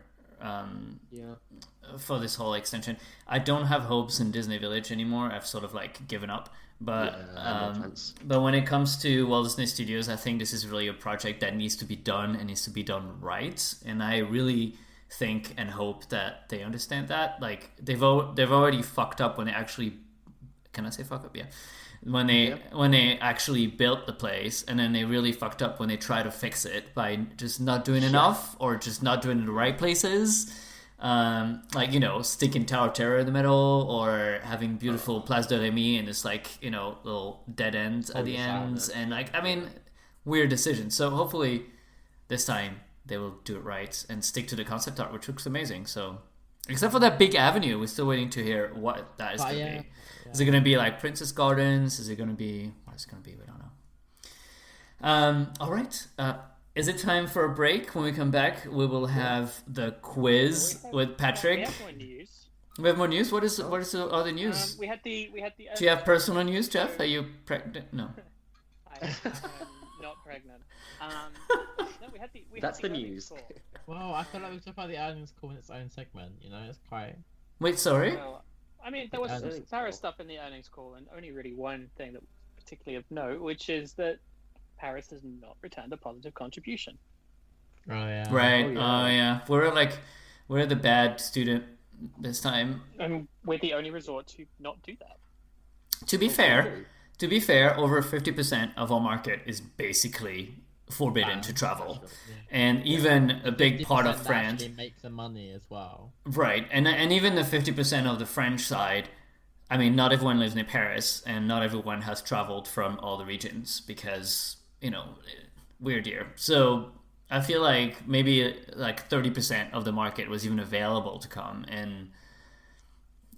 this whole extension. I don't have hopes in Disney Village anymore. I've sort of like given up. But
no chance.
but when it comes to Walt Disney Studios, I think this is really a project that needs to be done and needs to be done right. And I really think and hope that they understand that. Like they've already fucked up when they actually. Can I say fuck up? Yeah. When they actually built the place, and then they really fucked up when they try to fix it by just not doing enough or just not doing it in the right places. Like, you know, sticking Tower of Terror in the middle or having beautiful Place de Remy and it's like, you know, little dead ends at the ends. And like, I mean, weird decisions. So hopefully this time they will do it right and stick to the concept art, which looks amazing. So except for that big avenue, we're still waiting to hear what that is going to be. Is it going to be like Princess Gardens? Is it going to be... What is it going to be? We don't know. All right. Is it time for a break? When we come back, we will have the quiz with Patrick.
We have more news.
We have more news? What is the other news?
We had the.
Do you have personal news, Jeff? Are you pregnant? No.
I'm not pregnant. No, we had the.
That's the
earnings
news.
call.
Well, I feel like we talk about the earnings call in its own segment. You know, it's quite.
Wait, sorry?
Well, I mean, there was some
Earnings
thorough
call.
stuff in the earnings call, and only really one thing that was particularly of note, which is that Paris has not returned a positive contribution.
Oh yeah.
Right.
Oh,
Oh,
yeah.
yeah. We're the bad student this time.
And we're the only resort to not do that.
To be fair, over 50% of our market is basically forbidden to travel. And even a big part of
50%
France,
actually make some money as well.
right? And even the 50% of the French side, I mean, not everyone lives near Paris, and not everyone has traveled from all the regions because, you know, weird year. So I feel like maybe like 30% of the market was even available to come, and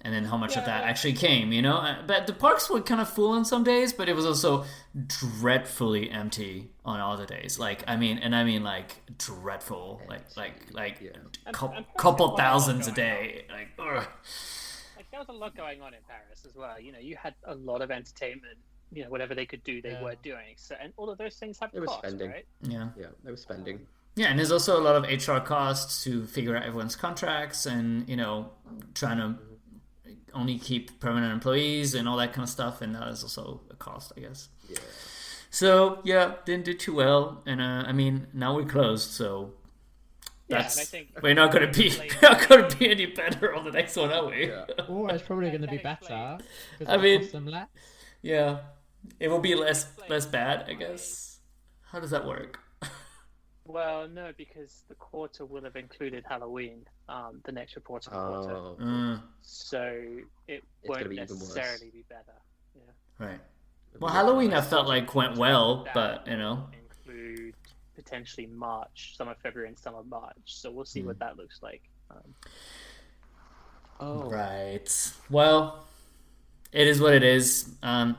then how much of that actually came, you know? But the parks were kind of full on some days, but it was also dreadfully empty on other days. Like, I mean like dreadful, like couple thousands a day. Like, ugh.
Like, there was a lot going on in Paris as well. You know, you had a lot of entertainment. You know, whatever they could do, they were doing. So, and all of those things have
They were
costs,
spending.
right?
Yeah.
Yeah, they were spending.
Yeah, and there's also a lot of HR costs to figure out everyone's contracts and, you know, trying to only keep permanent employees and all that kind of stuff, and that is also a cost, I guess.
Yeah.
So yeah, didn't do too well, and I mean now we're closed, so that's
and I think
we're not gonna be any better on the next one, are we?
Yeah.
Oh, it's probably going to be
That explains-
better.
I mean-
Cost them less.
Yeah, It will be less bad, I guess. How does that work?
Well, no, because the quarter will have included Halloween, the next reporting quarter.
Oh,
So it
gonna
won't
be even worse.
necessarily be better. Yeah.
Right. Well, Halloween I felt like went well,
That
but
will include potentially March, some of February and some of March. So we'll see what that looks like.
Right. Well, it is what it is.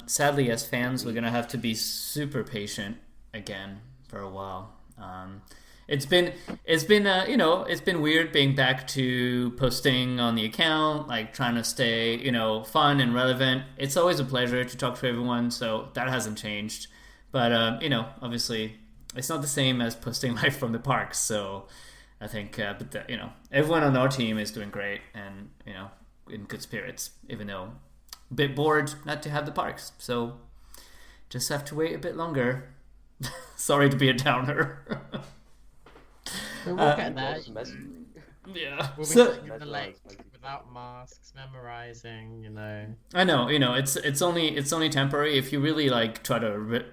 Sadly, as fans, we're gonna have to be super patient again for a while. It's been it's been weird being back to posting on the account, like trying to stay fun and relevant. It's always a pleasure to talk to everyone, so that hasn't changed. But obviously, it's not the same as posting live from the parks. So I think, everyone on our team is doing great and in good spirits, even though a bit bored not to have the parks. So just have to wait a bit longer. Sorry to be a downer.
But we'll get there.
Yeah.
We'll be
So,
sitting in the lake without masks, memorizing.
I know, it's only temporary. If you really like try to,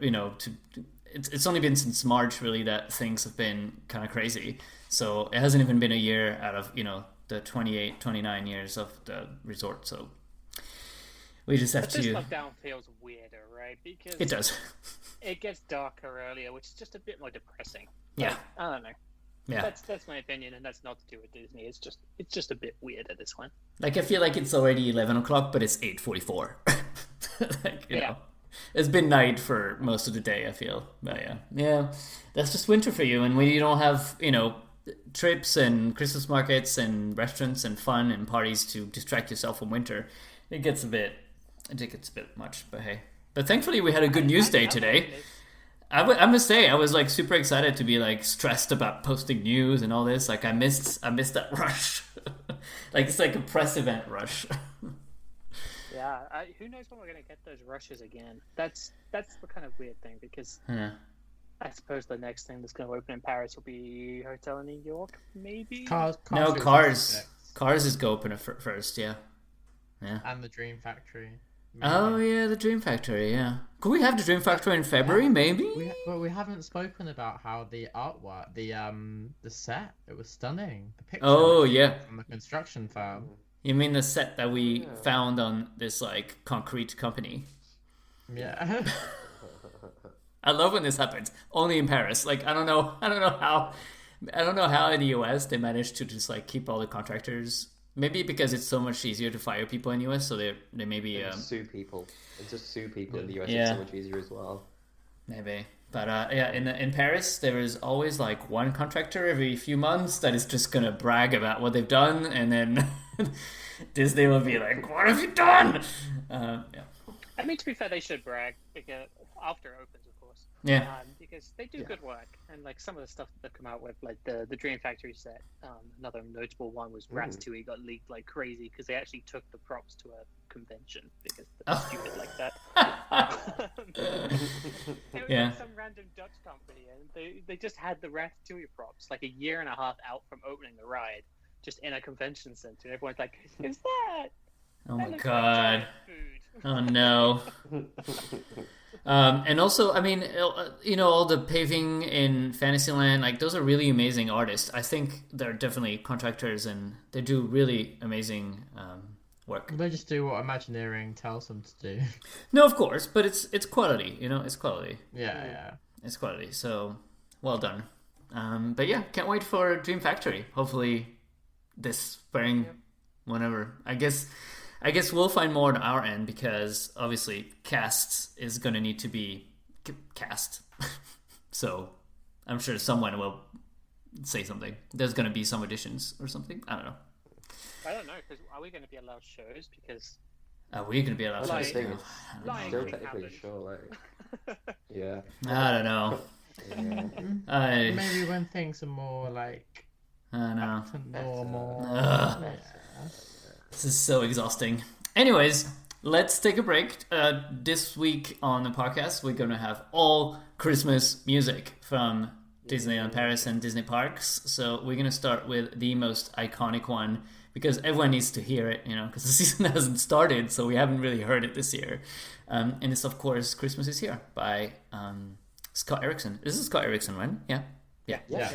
it's only been since March really that things have been kind of crazy. So it hasn't even been a year out of the 28, 29 years of the resort. So we just have
But this lockdown feels weirder, right? Because
It does.
it gets darker earlier, which is just a bit more depressing.
Yeah.
Like, I don't know.
Yeah.
That's my opinion, and that's not to do with Disney. It's just a bit weird at this one.
Like I feel like it's already 11 o'clock, but it's 8:44. It's been night for most of the day. I feel, but yeah, that's just winter for you. And when you don't have trips and Christmas markets and restaurants and fun and parties to distract yourself from winter, it gets a bit much. But hey, but thankfully we had a good news day today. I must say I was like super excited to be like stressed about posting news and all this. Like I missed that rush. Like it's like a press event rush.
Yeah, who knows when we're gonna get those rushes again? That's the kind of weird thing because I suppose the next thing that's gonna open in Paris will be hotel in New York, maybe.
Cars is go open first. Yeah.
And the Dream Factory. Maybe.
Oh yeah, the Dream Factory. Yeah, could we have the Dream Factory in February? Maybe.
We haven't spoken about how the artwork, the set, it was stunning. The picture.
Oh yeah.
From the construction firm.
You mean the set that we found on this like concrete company?
Yeah.
I love when this happens. Only in Paris. Like I don't know how in the US they managed to just like keep all the contractors. Maybe because it's so much easier to fire people in the US, so they maybe
sue people. And just sue people in the US. It's so much easier as well.
Maybe, but in Paris there is always like one contractor every few months that is just gonna brag about what they've done, and then Disney will be like, "What have you done?" Yeah.
I mean, to be fair, they should brag because after it opens, of course.
Yeah.
Because they do good work, and like some of the stuff that they've come out with, like the Dream Factory set. Another notable one was Ratatouille got leaked like crazy because they actually took the props to a convention because they're stupid like that. It was like some random Dutch company, and they just had the Ratatouille props like a year and a half out from opening the ride, just in a convention center. And everyone's like, "Is that?"
Oh
That
my
looks
god.
like food.
Oh no. And also, I mean, all the paving in Fantasyland, like those are really amazing artists. I think they're definitely contractors, and they do really amazing work.
They just do what Imagineering tells them to do.
No, of course, but it's quality. It's quality.
Yeah.
It's quality. So well done. But yeah, can't wait for Dream Factory. Hopefully this spring, whenever. I guess we'll find more on our end because obviously cast is going to need to be cast. So I'm sure someone will say something. There's going to be some additions or something. I don't know.
I don't know, because are we going to be allowed shows? Because
Are we going to be allowed to
Like,
say?
Still technically sure, like yeah.
I don't know.
Yeah.
Maybe when things are more like
I don't know.
back to normal.
Ugh. This is so exhausting. Anyways, let's take a break. This week on the podcast, we're going to have all Christmas music from Disneyland Paris and Disney parks. So we're going to start with the most iconic one, because everyone needs to hear it, because the season hasn't started, so we haven't really heard it this year. And it's, of course, Christmas is Here by Scott Erickson. This is Scott Erickson, right? Yeah.
Yeah. This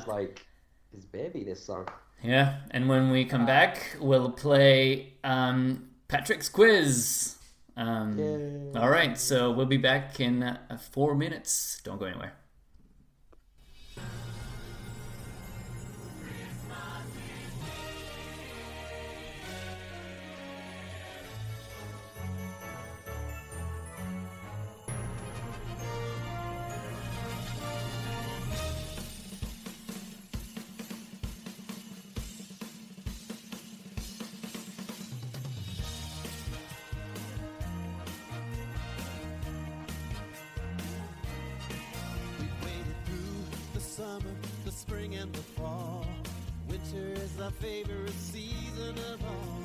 is like his baby, this song.
Yeah, and when we come back, we'll play Patrick's quiz. All right, so we'll be back in 4 minutes. Don't go anywhere.
Summer, the spring and the fall. Winter is our favorite season of all.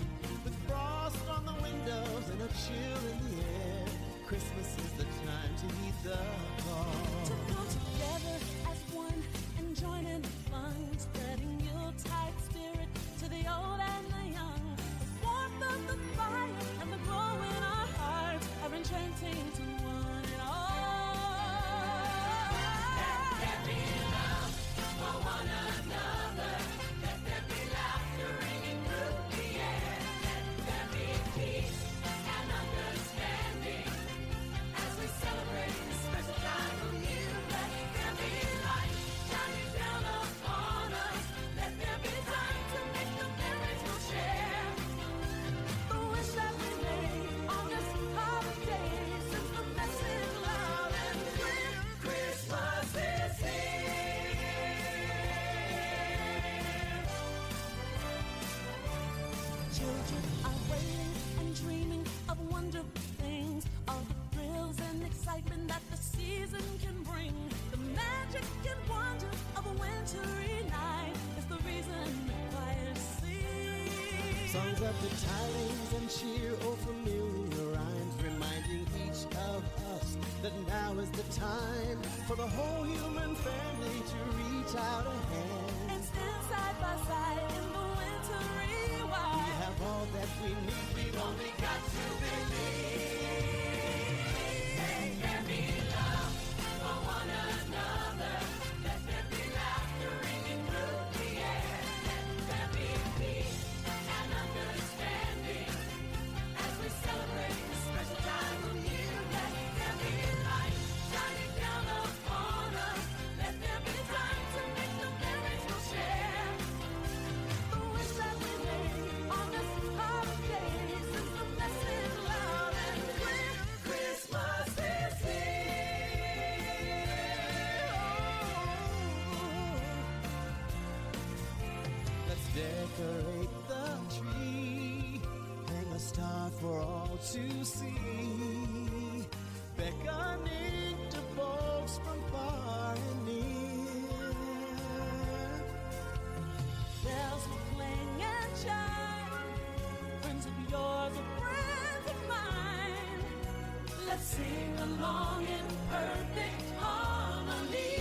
With frost on the windows and a chill in the air, Christmas is the time to heed the call.
To come together as one and join in the fun, spreading Yuletide spirit to the old and the young. The warmth of the fire and the glow in our hearts are enchanting to one and all. Children are waiting and dreaming of wonderful things, all the thrills and excitement that the season can bring. The magic and wonder of a wintry night is the reason the choirs sing.
Songs of the tidings and cheer, oh familiar rhymes, reminding each of us that now is the time for the whole human family to reach out a hand
and stand side by side in the wintry wild.
We have all that we need, we've only got to believe. Let there be love for one another. Let there be laughter ringing through the air. Let there be peace and understanding as we celebrate this special time of year. Let there be light shining down upon us. Let there be time to make the memories we'll share.
The wish that we made on this holiday is the message loud and clear.
Christmas is here. Let's decorate the tree, hang a star for all to see, beckoning to folks from far and near.
Bells will cling and chime, friends of yours are friends of mine. Let's sing along in perfect harmony.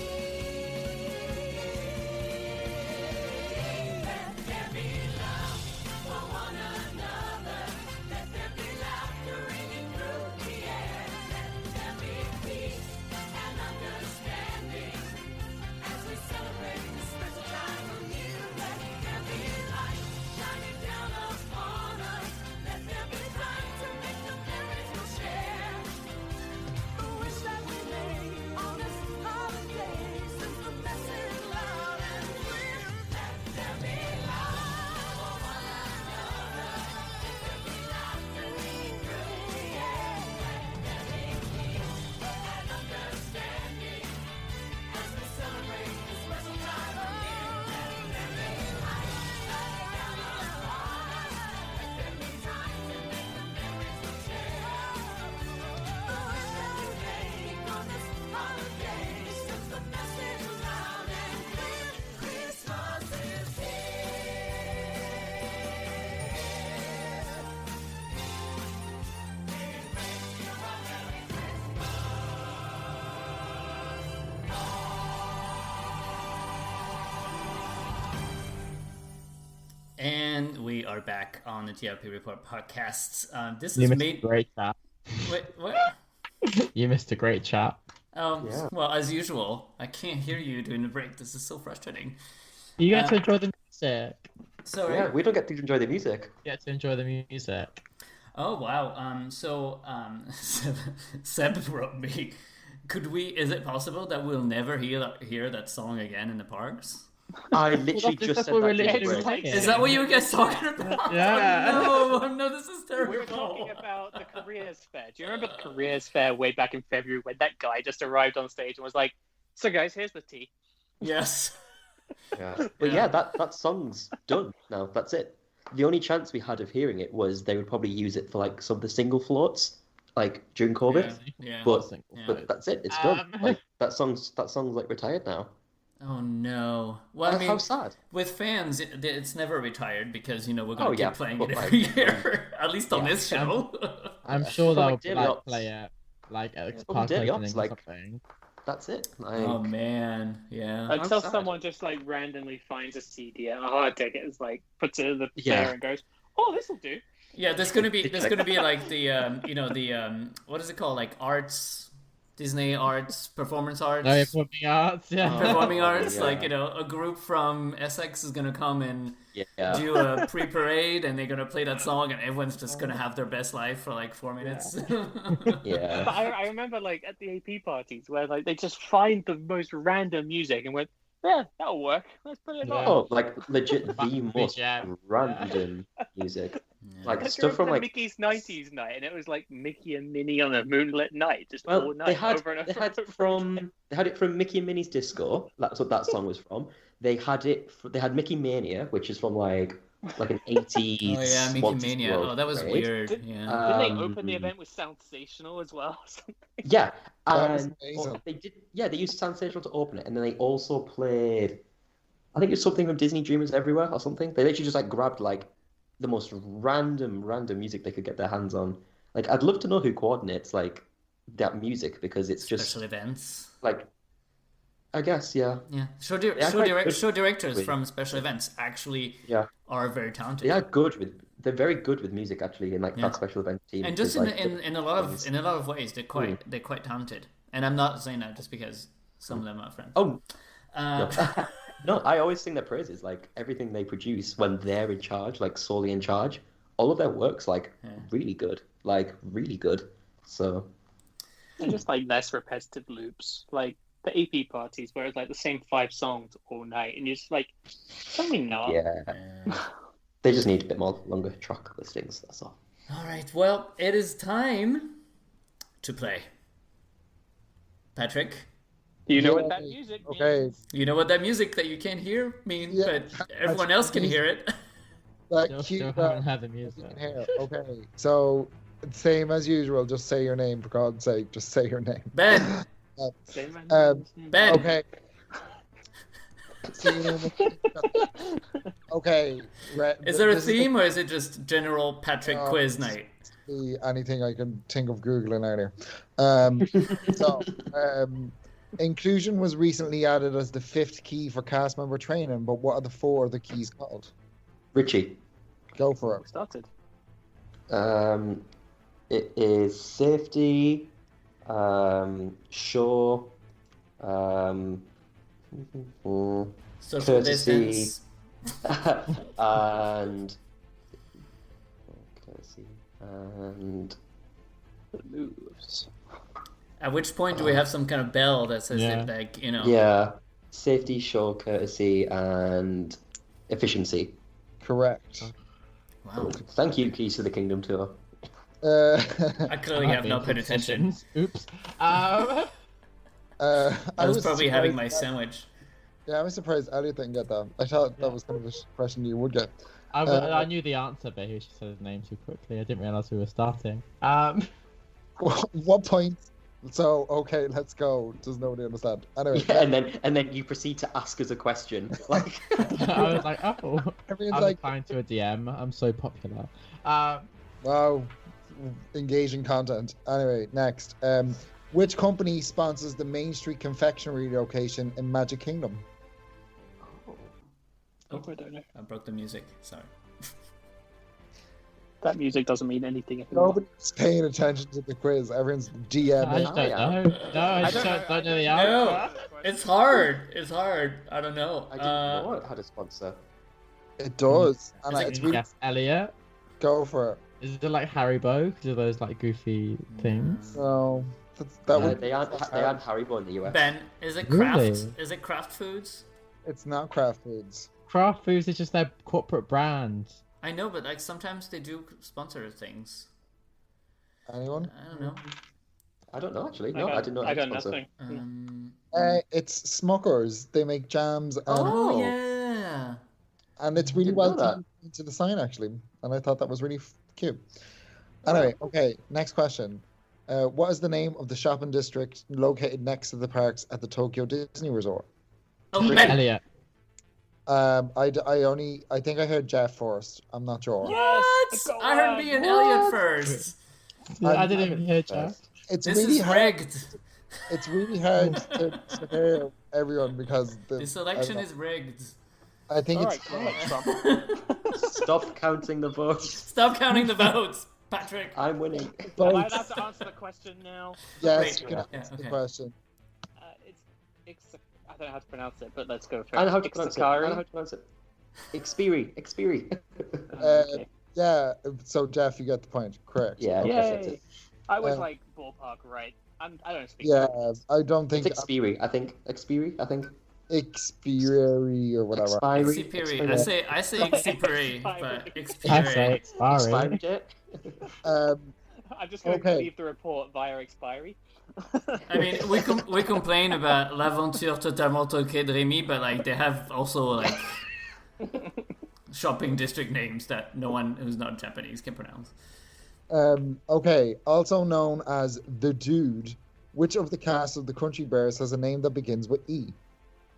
Let there be love for one another. Let there be laughter ringing through the air. Let there be peace and understanding as we celebrate this special time of year. Let there be light shining down upon us. Let there be time to make the memories we'll share. The wish that we made on this holiday
are back on the TRP Report podcasts. This
You
is
missed
made.
a great chat.
Wait, what?
You missed a great chat.
Yeah.
Well, as usual, I can't hear you during the break. This is so frustrating.
You get to enjoy the music.
Sorry.
Yeah, we don't get to enjoy the music.
You get to enjoy the music.
Oh wow. Seb wrote me. Is it possible that we'll never hear that song again in the parks?
I literally
that's
just said
what we're
that.
literally
during
saying.
break.
Is that what you were guys talking about?
Yeah.
Oh, no, this is terrible.
We were talking about the careers fair. Do you remember the careers fair way back in February when that guy just arrived on stage and was like, "So guys, here's the tea."
Yes.
Yeah. But yeah, that song's done now. That's it. The only chance we had of hearing it was they would probably use it for like some of the single floats, like during COVID.
Yeah.
But
Yeah.
but that's it. It's done. Like that song's like retired now.
Oh no. Well, I mean,
How sad.
with fans, it's never retired because we're gonna
Oh, yeah,
keep playing
but,
it
like,
every year, at least on this show.
I'm sure
But,
they'll
like, Daily Ops-
play it like at
but
park
Daily
opening
Ops,
or
like-
something.
That's it. Like,
Oh man, yeah.
Until
sad.
someone just like randomly finds a CD and a hard ticket, is like puts it in the
Yeah.
fair and goes, "Oh, this will do."
Yeah, there's gonna be like the what is it called, like arts, Disney arts, performance arts.
No, performing arts, yeah.
Performing arts,
Yeah.
like a group from Essex is gonna come and
yeah.
do a pre-parade, and they're gonna play that song, and everyone's just gonna have their best life for like 4 minutes.
Yeah.
But I remember like at the AP parties where like they just find the most random music and went, "Yeah, that'll work. Let's put it
Yeah.
on."
Oh, like legit
Back
the
to
most
Jam.
random music. Like
I
stuff from
remember
like
Mickey's 90s night, and it was like Mickey and Minnie on a moonlit night, just all
well,
night
they had
over and over.
they had
and over
from they had it from Mickey and Minnie's Disco. That's what that song was from. They had they had Mickey Mania, which is from like an 80s.
Oh yeah, Mickey
Walt Disney
Mania.
World
Oh, that was
parade.
weird.
Did-
Yeah.
Didn't they open
Um,
the event with Soundsational as well? or something?
Yeah,
That was
and
amazing.
they did. Yeah, they used Sensational to open it, and then they also played. I think it's something from Disney Dreamers Everywhere or something. They literally just like grabbed like the most random music they could get their hands on. Like, I'd love to know who coordinates like that music because it's just
Special events.
like, I guess, yeah,
Yeah, show
Yeah, quite good.
directors
With-
from special events actually
yeah.
are very talented.
They are good with. They're very good with music actually in like
Yeah.
that special event team.
And just
because,
in,
like,
in a lot of ways, they're quite talented. And I'm not saying that just because some of them are friends.
Oh
Uh,
no. No, I always sing their praises. Like everything they produce when they're in charge, like solely in charge, all of their work's like really good, like really good. So
They're just like less repetitive loops, like the AP parties, where it's like the same 5 songs all night, and you're just like, "Can we not?"
yeah, they just need a bit more longer track listings. That's all.
all right. Well, it is time to play. Patrick,
Do you know
Yeah,
what that music means?
Okay,
you know what that music that you can't hear means,
Yeah,
but everyone else can hear it.
that
Still
cute.
haven't had the
You
music.
can hear. Okay, so same as usual. Just say your name for God's sake. Just say your name.
Ben,
Same
Ben.
Okay. Okay.
Is there a
this
theme or is it just general Patrick
No,
quiz
it's-
night?
anything I can think of googling earlier. So, inclusion was recently added as the 5th key for cast member training, but what are the 4 other keys called?
Richie,
Go for it.
Started.
it is safety, show,
Social
Courtesy.
distance.
and courtesy and
The moves.
At which point do we have some kind of bell that says
Yeah.
it, like,
yeah, safety, show, courtesy, and efficiency.
Correct.
Wow.
Thank you, Keys to the Kingdom tour.
I clearly have
I've
not
been
paid
to
attention.
sessions. Oops.
I
I was probably having my
surprised-
sandwich.
Yeah, I was surprised Elliot didn't get that. I thought that was kind of a question you would get.
I knew the answer, but he just said his name too quickly. I didn't realize we were starting.
What point? So okay, let's go. Does nobody understand? Anyway,
Yeah, and then you proceed to ask us a question. Like,
I was like, oh,
everyone's
I'm
like,
applying to a DM. I'm so popular.
wow, engaging content. Anyway, next. Which company sponsors the Main Street confectionery location in Magic Kingdom?
Oh, I don't know.
I broke the music. Sorry.
That music doesn't mean anything anymore.
Nobody's paying attention to the quiz. Everyone's
I
DMing.
just don't know. No, I just don't know the
No,
answer.
it's hard. It's hard. I don't know.
I didn't know it had a sponsor.
It does, and
Is it-
it's really
Yes, Elliot.
go for it.
Is it like Haribo? Because of those like goofy things.
So that would.
They aren't Haribo in the US.
Ben, is it craft?
Really?
Is it craft foods?
It's not Kraft Foods.
Kraft Foods is just their corporate brand.
I know, but like sometimes they do sponsor things.
Anyone?
I don't know.
I don't know actually. No, I didn't know it
I
had a
got
sponsor.
nothing.
It's Smuckers. They make jams, and,
Oh
Oh.
yeah.
and it's really
Didn't
well
know that.
done into the sign actually, and I thought that was really cute. Anyway, okay, next question. What is the name of the shopping district located next to the parks at the Tokyo Disney Resort?
Oh, Ben.
Elliot.
I think I heard Jeff first. I'm not sure.
What?
Go
I heard
on.
me and Elliot first.
I didn't even hear Jeff.
It's
This
really
is
hard.
rigged.
It's really hard to hear everyone because
The selection is rigged.
I think
All
it's
right, Trump.
Stop counting the votes.
Stop counting the votes, Patrick.
I'm winning.
Am I
both.
allowed to answer the question now?
Yes,
Wait,
you can
yeah,
answer the
okay.
question.
I don't know how to pronounce it, but let's go for it.
I know how to pronounce it. I know how
Ixakari?
to pronounce it. Expiri.
Okay.
Yeah, so Jeff, you get the point. Correct.
Yeah, okay, that's
Yay!
it.
I was
Um,
like ballpark right. I don't speak.
Yeah,
Japanese.
I don't think
It's Expiri, I think. Expiri, I think.
Xperi or whatever.
Expiry.
Xipiri. I say Xipiri, but
I say
Xipiri.
expiry.
Expiry jet.
Um,
I'm just going
Okay.
to leave the report via expiry.
I mean, we complain about l'aventure totalement toquée de Rémi, but like they have also like shopping district names that no one who's not Japanese can pronounce.
okay, also known as the Dude, which of the cast of the Country Bears has a name that begins with E?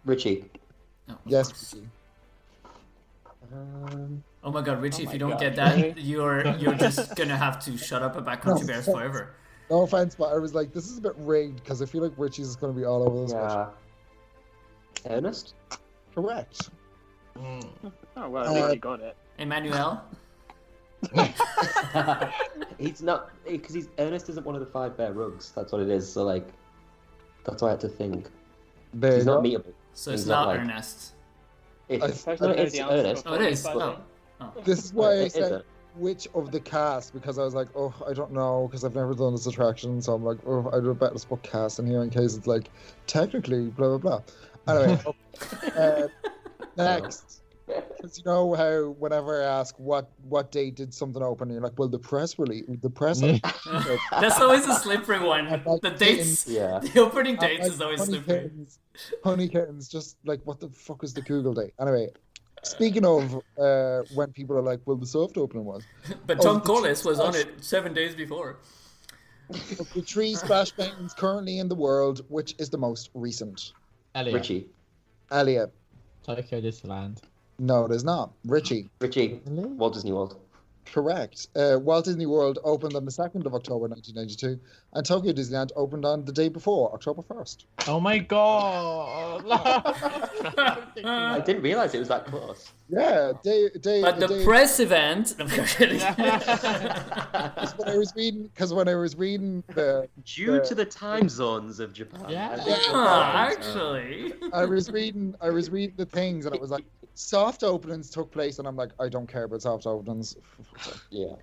Richie.
Oh, of
Yes,
course.
Richie.
Oh my God, Richie!
Oh
if
my
you don't
God,
get that,
really?
you're just gonna have to shut up about Country Bears forever.
No offense, but I was like, this is a bit rigged because I feel like Richie's going to be all over this question.
Yeah. Ernest?
Correct.
Oh well, at least you got it.
Emmanuel.
He's not, because Ernest isn't one of the 5 bear rugs. That's what it is. So like, that's why I had to think.
There
He's
you
not
go.
meetable.
So it's
He's not
not
like-
Ernest.
It's,
Supposed
no,
to know
it's
the answer
Ernest.
Oh, it is.
before
Oh.
you
This is why I
Is
said
it?
which of the cast because I was like, oh, I don't know because I've never done this attraction, so I'm like, oh, I'd have better put cast in here in case it's like technically blah blah blah. Anyway, next, because you know how whenever I ask what date did something open, you're like, well, the press release, the press.
That's always a slippery one. The dates,
Yeah.
the opening
I'm
dates
like,
is always
Honey
slippery.
Kittens, Honey Kittens, just like what the fuck is the Google date? Anyway, speaking of when people are like, well, the soft opening was.
But
Oh,
Tom
the
Collis was on
Splash-
it 7 days before.
The 3 splash mountains currently in the world, which is the most recent?
Elliot.
Richie.
Elliot.
Tokyo Disneyland.
No, it is not. Richie.
Richie.
Really?
Walt Disney World.
Correct. Walt Disney World opened on the 2nd of October 1992, and Tokyo Disneyland opened on the day before, October 1st.
Oh my god!
I didn't realize it was that close.
Yeah,
But the press event. I'm kidding.
when I was reading the,
Due to the time zones of Japan.
Yeah.
I think
Ah,
it's-
actually.
I was reading the things, and it was like soft openings took place, and I'm like, I don't care about soft openings.
Yeah.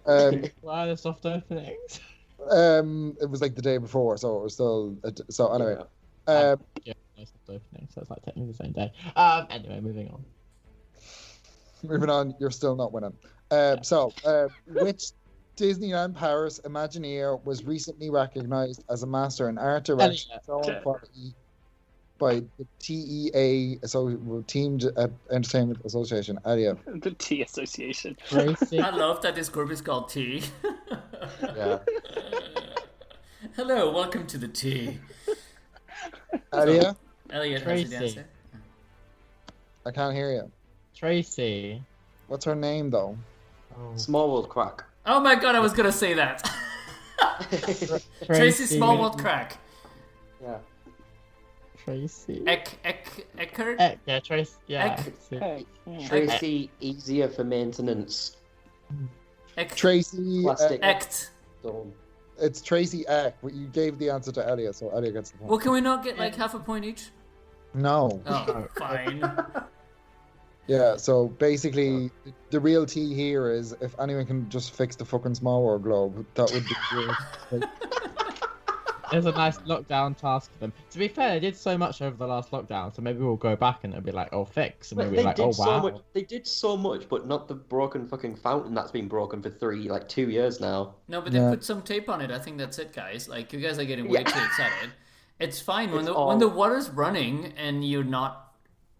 Why are the soft openings?
It was like the day before, so it was still. So anyway,
Yeah, no soft openings, so it's like technically the same day. Anyway, moving on.
moving on, you're still not winning. Which Disneyland Paris Imagineer was recently recognized as a master in art direction and film
Okay.
quality by the TEA, so Teamed Entertainment Association? Elliot.
The Tea Association.
Tracy.
I love that this group is called T.
Yeah.
Hello, welcome to the T.
Elliot,
Elliot has the
Tracy.
answer.
I can't hear you.
Tracy.
What's her name though?
Oh.
Small World Crack.
Oh my God, I was gonna say that. Tracy Smallwood Crack.
Yeah.
Tracy.
Eckert?
Yeah, Tracy. Yeah.
Eck.
Hey.
Tracy, easier for maintenance.
Tracy.
Plastic.
Act.
Stone.
It's Tracy Eck, but you gave the answer to Elliot, so Elliot gets the point.
Well, can we not get like half a point each?
No.
Oh, fine.
Yeah, so basically, the real tea here is if anyone can just fix the fucking small world globe, that would be great.
It's a nice lockdown task for them. To be fair, they did so much over the last lockdown, so maybe we'll go back and it'll be like, oh, fix. And we'll be
They
like,
did
oh,
so
wow.
much. They did so much, but not the broken fucking fountain that's been broken for 2 years now.
No, but they
Yeah.
put some tape on it. I think that's it, guys. Like, you guys are getting way
Yeah.
too excited. It's fine when
It's
the
all-
when the water's running and you're not,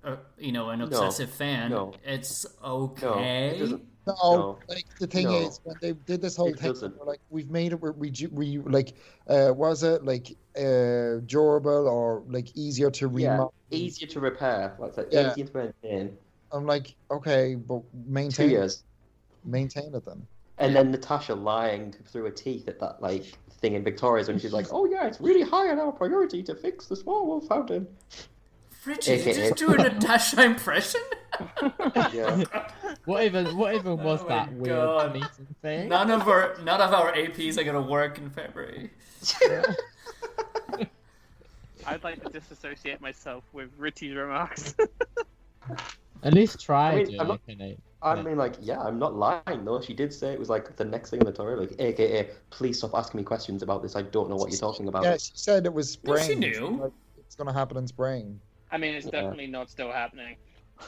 an obsessive fan.
no.
it's
No,
okay.
it doesn't.
No,
No.
like the thing
No.
is, when they did this whole
It
thing,
doesn't.
they were like we've made it was it like durable or like easier to
Yeah,
remodel?
easier to repair. Like that,
Yeah.
easier to maintain.
I'm like, okay, but
2
maintain
years.
it then.
And then Natasha lying through her teeth at that like thing in Victoria's when she's like, "Oh yeah, it's really high on our priority to fix the small world fountain."
Richie, you
AKA.
just do a Natasha impression?
Yeah.
What even was
Oh my
that weird
God.
meeting thing?
None of our APs are gonna work in February.
I'd like to disassociate myself with Richie's remarks.
At least try
I mean,
doing
I'm not-
it, Nate.
I mean, like, yeah, I'm not lying though. She did say it was like the next thing in the Torah, like, AKA, please stop asking me questions about this. I don't know what you're talking about.
Yeah, she said it was
No,
spring.
she knew.
Like, it's gonna happen in spring.
I mean, it's
Yeah.
definitely not still happening.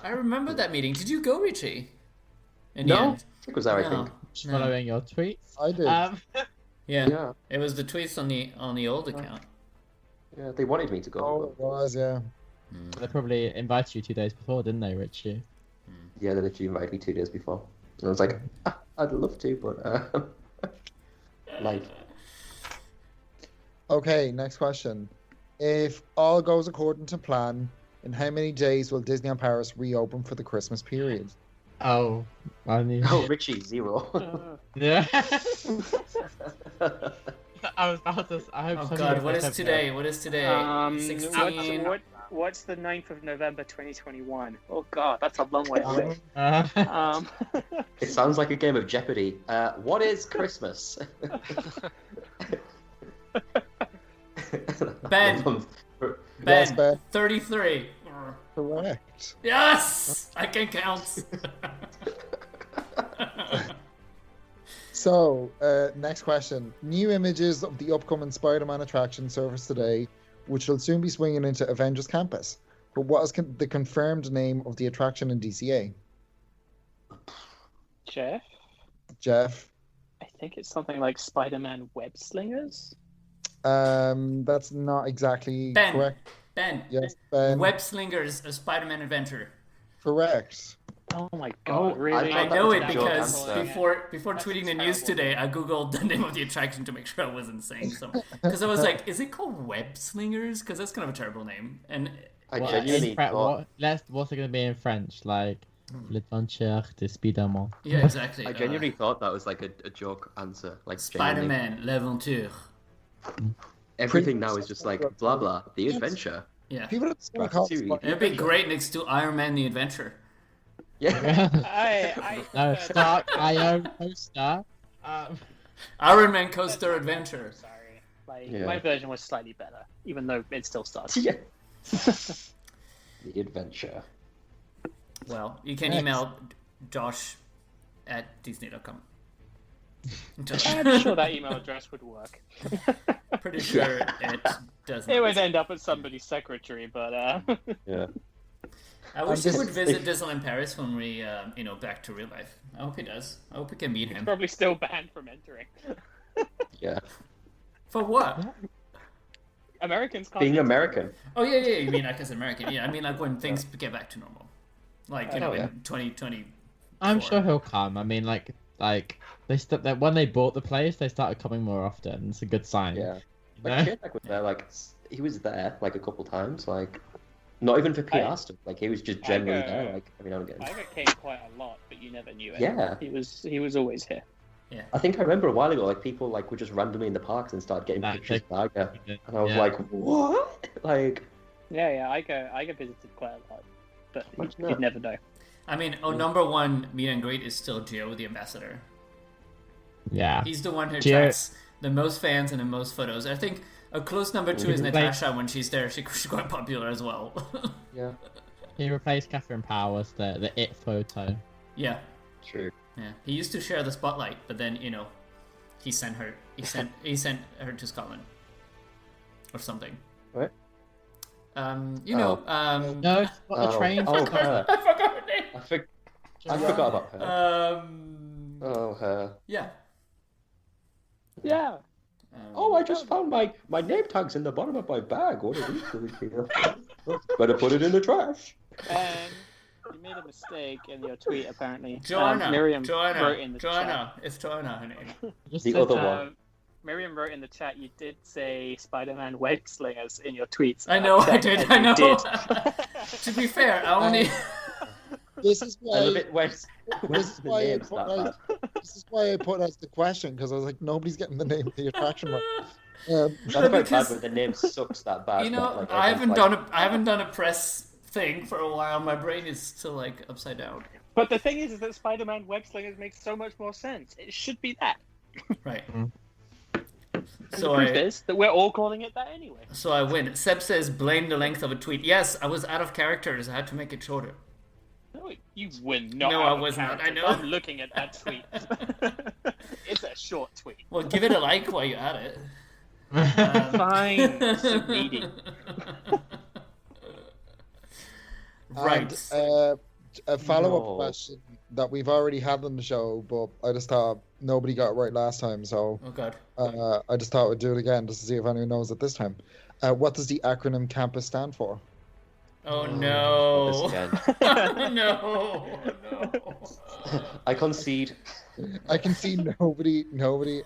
I remember that meeting. Did you go, Richie? In the
No,
end?
it was there, I
No.
think.
Just
No.
following your tweets.
I did.
Yeah.
Yeah,
It was the tweets on the old account.
yeah, they wanted me to go.
Oh, it was, yeah.
They probably invited you 2 days before, didn't they, Richie?
Yeah, they literally invited me 2 days before. And I was like, I'd love to, but life.
Okay, next question. If all goes according to plan, in how many days will Disney on Paris reopen for the Christmas period?
Oh, I knew.
Oh, Richie, 0.
Yeah. I was about to. I hope.
Oh
somebody
god, what
said
is today? What is today? 16.
What's the 9th of November 2021? Oh god, that's a long way away.
Uh,
It sounds like a game of Jeopardy. What is Christmas?
Ben.
Yes,
Ben.
Ben.
33.
Correct.
Yes! I can count.
So, next question. New images of the upcoming Spider-Man attraction surface today, which will soon be swinging into Avengers Campus. But what is the confirmed name of the attraction in DCA?
Jeff,
Jeff?
I think it's something like Spider-Man Web Slingers.
That's not exactly
Ben.
correct.
Ben.
Yes, Ben.
Web Slingers, a Spider-Man adventure.
Correct.
Oh my god,
Oh,
really?
I
thought
know
that
it
was a joke
because
answer.
before
That's
tweeting the
terrible.
news today, I googled the name of the attraction to make sure I wasn't saying something. Because I was like, is it called Web Slingers? Because that's kind of a terrible name. And
I
what,
genuinely thought.
what's it gonna be in French? Like l'adventure de Spider-Man.
yeah, exactly.
I genuinely thought that was like a joke answer. Like genuinely.
Spider-Man, l'aventure.
Everything now is just like blah blah. The adventure.
Yeah.
People are still called
Ratatouille.
Spider-
It'd be great next to Iron Man the Adventure.
Yeah.
I
No, start IO poster.
Iron Man Coaster Adventure.
Sorry, like
Yeah.
my version was slightly better, even though it still starts.
Yeah. The adventure.
Well, you can
Next.
email Josh at Disney.com.
I'm sure that email address would work.
Pretty sure it doesn't.
It would end up at somebody's secretary, but
Yeah.
I wish he
just-
would visit Disneyland Paris when we, back to real life. I hope he does. I hope we can meet him.
probably still banned from entering.
Yeah.
For what?
Americans can't
Being
enter.
American.
Oh, yeah, you mean like as American. Yeah, I mean like when things get back to normal. Like,
Oh, yeah.
in 2020.
I'm sure he'll come. I mean, like that when they bought the place, they started coming more often. It's a good sign.
Yeah.
You
Like
know?
Shane was there. Like he was there like a couple times. Like not even for PR stuff. Like he was just generally
I,
there. Like every now and again.
Ivor came quite a lot, but you never knew it.
Yeah.
he was always here.
I think I remember a while ago, like people like were just randomly in the parks and started getting
That
pictures
big-
of Iger, and I was
Yeah.
like, what? Like,
Yeah, I go visited quite a lot, but
Imagine
you'd
that.
never know.
I mean, number one meet and greet is still Gio, the ambassador.
Yeah.
He's the one who
Do you-
attracts the most fans and the most photos. I think a close number 2 is
Like-
Natasha. When she's there, she's quite popular as well.
Yeah,
He replaced Catherine Powers, the it photo.
Yeah,
true.
yeah. He used to share the spotlight, but then he sent her. He sent her to Scotland, or something.
What?
No, it's not the train.
Oh, her.
I forgot her name.
I forgot about her. Oh, her.
Yeah.
Yeah.
Oh, I just found my name tags in the bottom of my bag. What are these doing here? Better put it in the trash.
And you made a mistake in your tweet, apparently.
Joanna.
Miriam wrote in the
Joanna. It's Joanna, her name.
Just
The
said,
other one.
Miriam wrote in the chat you did say Spider-Man web slingers in your tweets.
I know, I
checked,
did.
and
I
you
know.
did.
To be fair, I only.
This is
I love
why.
it when
This is
the
why I
name's
put
that bad.
this is why I put as the question, because I was like, nobody's getting the name of the attraction right.
That's quite
Because-
bad when the name sucks that bad.
You
that,
know,
like,
I
everyone's
haven't
like,
I haven't done a press thing for a while. My brain is still like upside down.
But the thing is that Spider-Man web slingers makes so much more sense. It should be that.
Right.
Mm.
And
So
the proof
I
is that we're all calling it that anyway.
so I win. Seb says blame the length of a tweet. Yes, I was out of characters. I had to make it shorter.
No, you were not.
No,
out
I
of
was not. I
character.
know.
I'm looking at that tweet. It's a short tweet.
Well, give it a like while you're at it.
Fine. So needy.
Right.
And, a follow-up
No.
question that we've already had on the show, but I just thought nobody got it right last time, so
Oh god.
I just thought we'd do it again just to see if anyone knows it this time. What does the acronym CAMPUS stand for?
Oh
this
no.
again.
Oh no. No.
I concede.
I can see nobody.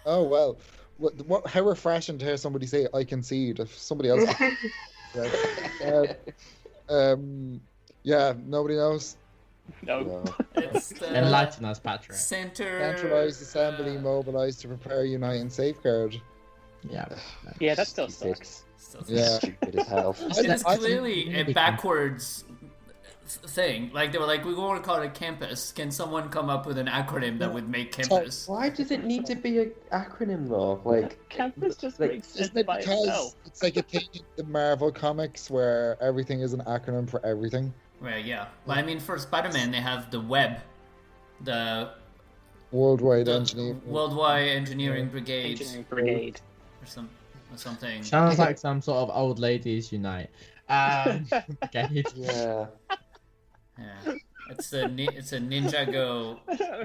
Oh well, what? How refreshing to hear somebody say "I concede" if somebody else. Yeah, nobody knows.
No.
No.
It's the
Enlighten us, Patrick.
center.
Centralized assembly, mobilized to prepare, unite, and safeguard.
Yeah.
Yeah, that still
Stupid.
sucks.
Yeah.
Stupid as hell.
It is
I-
clearly a backwards thing. Like they were like, we want to call it campus. Can someone come up with an acronym that would make campus?
Why does it need to be an acronym though? Like,
Campus just
like,
makes sense
Isn't it
by
because
itself.
it's like a thing in the Marvel comics where everything is an acronym for everything?
Right, yeah. Well, I mean, for Spider-Man, they have the web, the
Worldwide engineering.
Worldwide Engineering Brigade,
Engineering Brigade.
or something.
Sounds like some sort of old ladies unite. Okay.
yeah.
Yeah, it's a Ninjago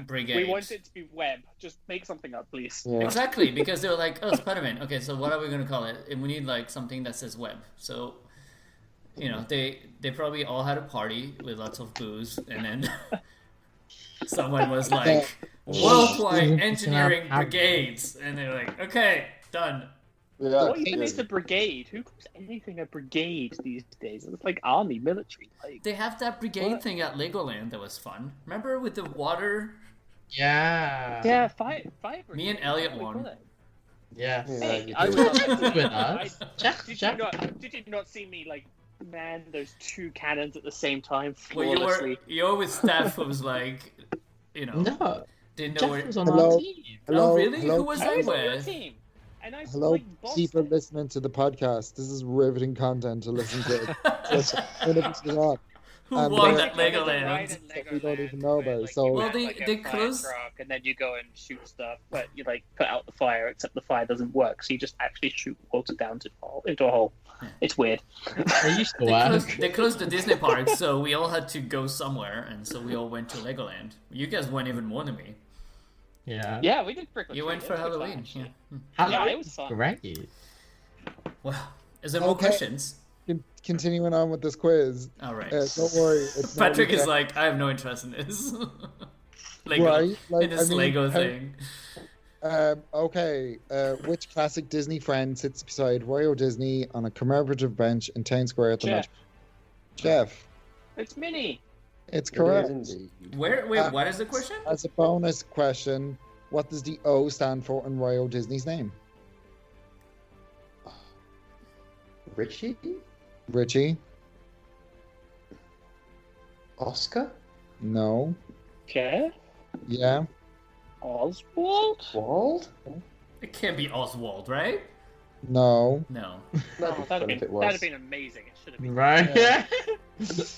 Brigade.
We want it to be web. Just make something up, please.
Yeah.
Exactly, because they were like, oh, Spider-Man. Okay, so what are we gonna call it? And we need like something that says web. So, you know, they probably all had a party with lots of booze, and then someone was like, Worldwide Engineering Brigades, and they're like, okay, done.
Yeah.
What even is a brigade? Who calls anything a brigade these days? It's like army, military. Like,
They have that brigade
What?
thing at Legoland that was fun. Remember with the water?
Yeah.
yeah, fire brigade.
Me and Elliot
What do we
won.
call it?
Yes.
Yeah,
Hey,
you
I
did.
was on
With
that.
us.
Did you not see me like man those two cannons at the same time
Well, you
flawlessly?
were with Steph, who was like, you know,
No.
didn't know
Jeff
where.
was on
Hello?
our team.
Hello,
Oh, really?
hello,
Who was
I
I
was on your
with?
team, and I
Hello,
like bossed
people
it.
listening to the podcast. This is riveting content to listen to. Just minutes is on.
Who
And
won
we're-
at Legoland?
That we don't even know about,
Like,
so-
you
Well,
have,
they-
like, a
they
fire
closed-
truck, and then you go and shoot stuff, but you like put out the fire, except the fire doesn't work, so you just actually shoot water down into a hole.
Yeah.
It's weird.
They used to
They
work.
closed the Disney park, so we all had to go somewhere, and so we all went to Legoland. You guys went even more than me.
Yeah.
Yeah, we did trick or
You
treat.
went
It
for
was good fun,
Halloween.
actually.
Yeah.
Halloween
it was fun.
Great.
Well, is there more
Okay.
questions?
Continuing on with this quiz.
All right.
Don't worry. It's
Patrick
nobody
is like, I have no interest in this. Lego,
Right, like,
in this
I mean,
Lego
how-
thing.
Okay. Which classic Disney friend sits beside Royo Disney on a commemorative bench in Town Square at the
Jeff.
Met? Jeff.
It's Minnie.
It's
It
correct.
is indeed.
Wait,
Uh,
what is the question?
As a bonus question, what does the O stand for in Royo Disney's name?
Richie?
Richie?
Oscar?
No.
Okay.
Yeah.
Oswald?
Wald?
It can't be Oswald, right?
No.
No.
That'd be
Oh,
fun if it was.
that'd have been amazing. It should have been.
Right?
Yeah.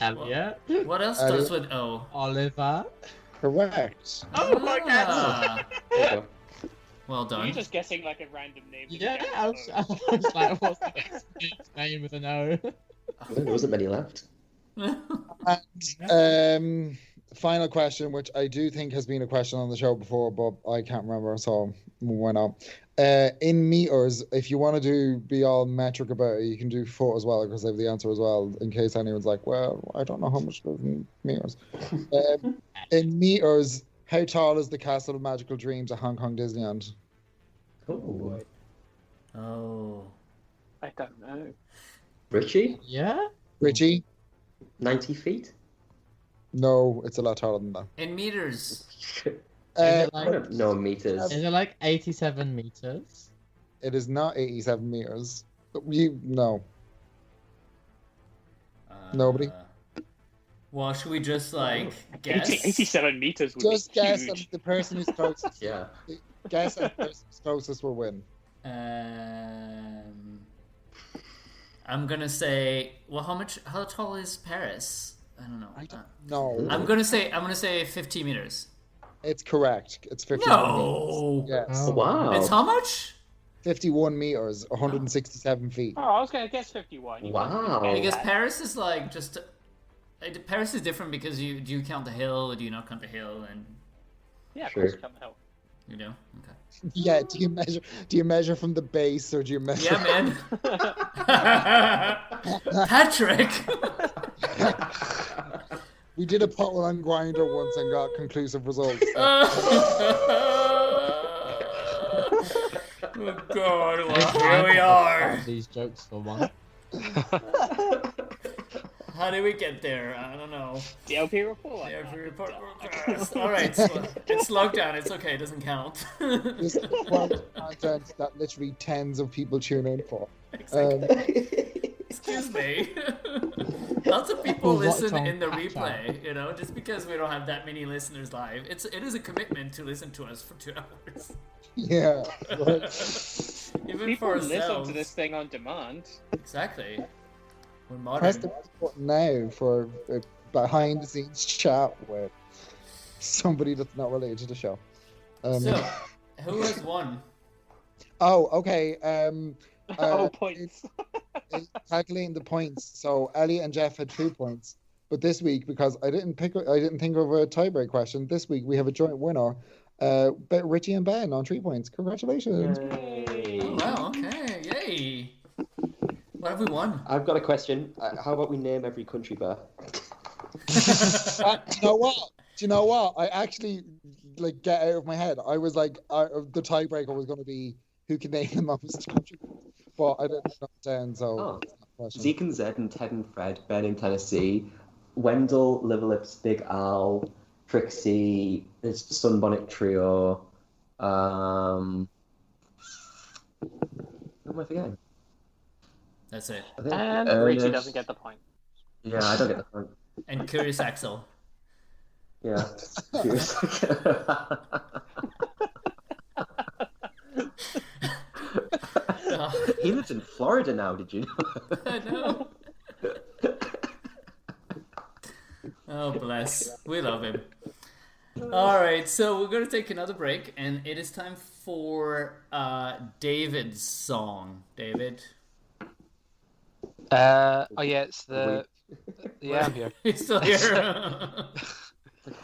Elliot.
What else
Elliot.
starts with O?
Oliver.
Correct.
Oh my god!
Ah,
There you go.
well
You're
done.
just guessing like a random name. that you
Yeah,
don't
I
know.
was like, what's the next dude's name with an O?
There wasn't many left.
And final question, which I do think has been a question on the show before, but I can't remember, so why not? In meters, if you want to be all metric about it, you can do foot as well, because I have the answer as well, in case anyone's like, well, I don't know how much it is in meters. In meters, how tall is the Castle of Magical Dreams at Hong Kong Disneyland?
Oh.
Oh.
I don't know.
Richie?
Yeah?
Richie?
90 feet?
No, it's a lot taller than that.
In meters.
Is it
I
like,
don't know meters.
is it like 87 meters?
It is not 87 meters. No. Nobody?
Well, should we just like guess?
87 meters would
Just
be
guess,
huge.
and the person who's closest.
Yeah.
Guess, and the person who's closest will win.
I'm gonna say. Well, how tall is Paris? I don't know.
I don't know.
I'm gonna say 50 meters.
It's correct. It's 51
No.
meters. Yes.
Oh.
Wow.
It's how much?
51 meters, 167 feet.
Oh, I was gonna guess 51. You
Wow.
can't do
Because
that.
Paris is like just. Paris is different because do you count the hill or do you not count the hill and
Yeah, of
Sure.
course, come help.
you know? Okay.
Yeah, do you measure from the base or do you measure?
Yeah, man. Patrick.
We did a poll on Grindr once and got conclusive results.
Oh God! Well, here we are.
These jokes for one.
How did we get there? I don't know.
DLP report.
Yeah, for report. All right, so it's lockdown. It's okay. It doesn't count.
This is content that literally tens of people tune in for.
Excuse me. Lots of people
People watch
listen
on
in the
catch
replay. You know, just because we don't have that many listeners live, it is a commitment to listen to us for 2 hours,
Yeah. Right.
even
People
for
listen
ourselves.
to this thing on demand.
Exactly. We're
Press
modern.
the button now for a behind the scenes chat with somebody that's not related to the show.
So, who has won?
Oh, okay.
Points.
Calculating the points. So Elliot and Jeff had 2 points, but this week, because I didn't think of a tiebreak question, this week we have a joint winner. Richie and Ben on 3 points. Congratulations.
Oh wow! Okay, yay! What have we won?
I've got a question. How about we name every country bear?
Do you know what? I actually get out of my head. I was like, the tiebreaker was going to be who can name the most country, but I didn't know it down. So
Oh.
it's not a question.
Zeke and Zed and Ted and Fred, Ben in Tennessee, Wendell, Liverlips, Big Al, Trixie, there's Sunbonnet Trio. Who am I forgetting?
That's it.
I think
And
Ernest.
Richie doesn't get the point.
Yeah, I don't get the point.
And Curious Axel.
Yeah. Curious.
Oh,
He lives in Florida now, did you know?
I know. Oh, bless. We love him. All right, so we're going to take another break, and it is time for David's song. David?
Oh yeah, it's the. Yeah, I'm here.
He's still here.
I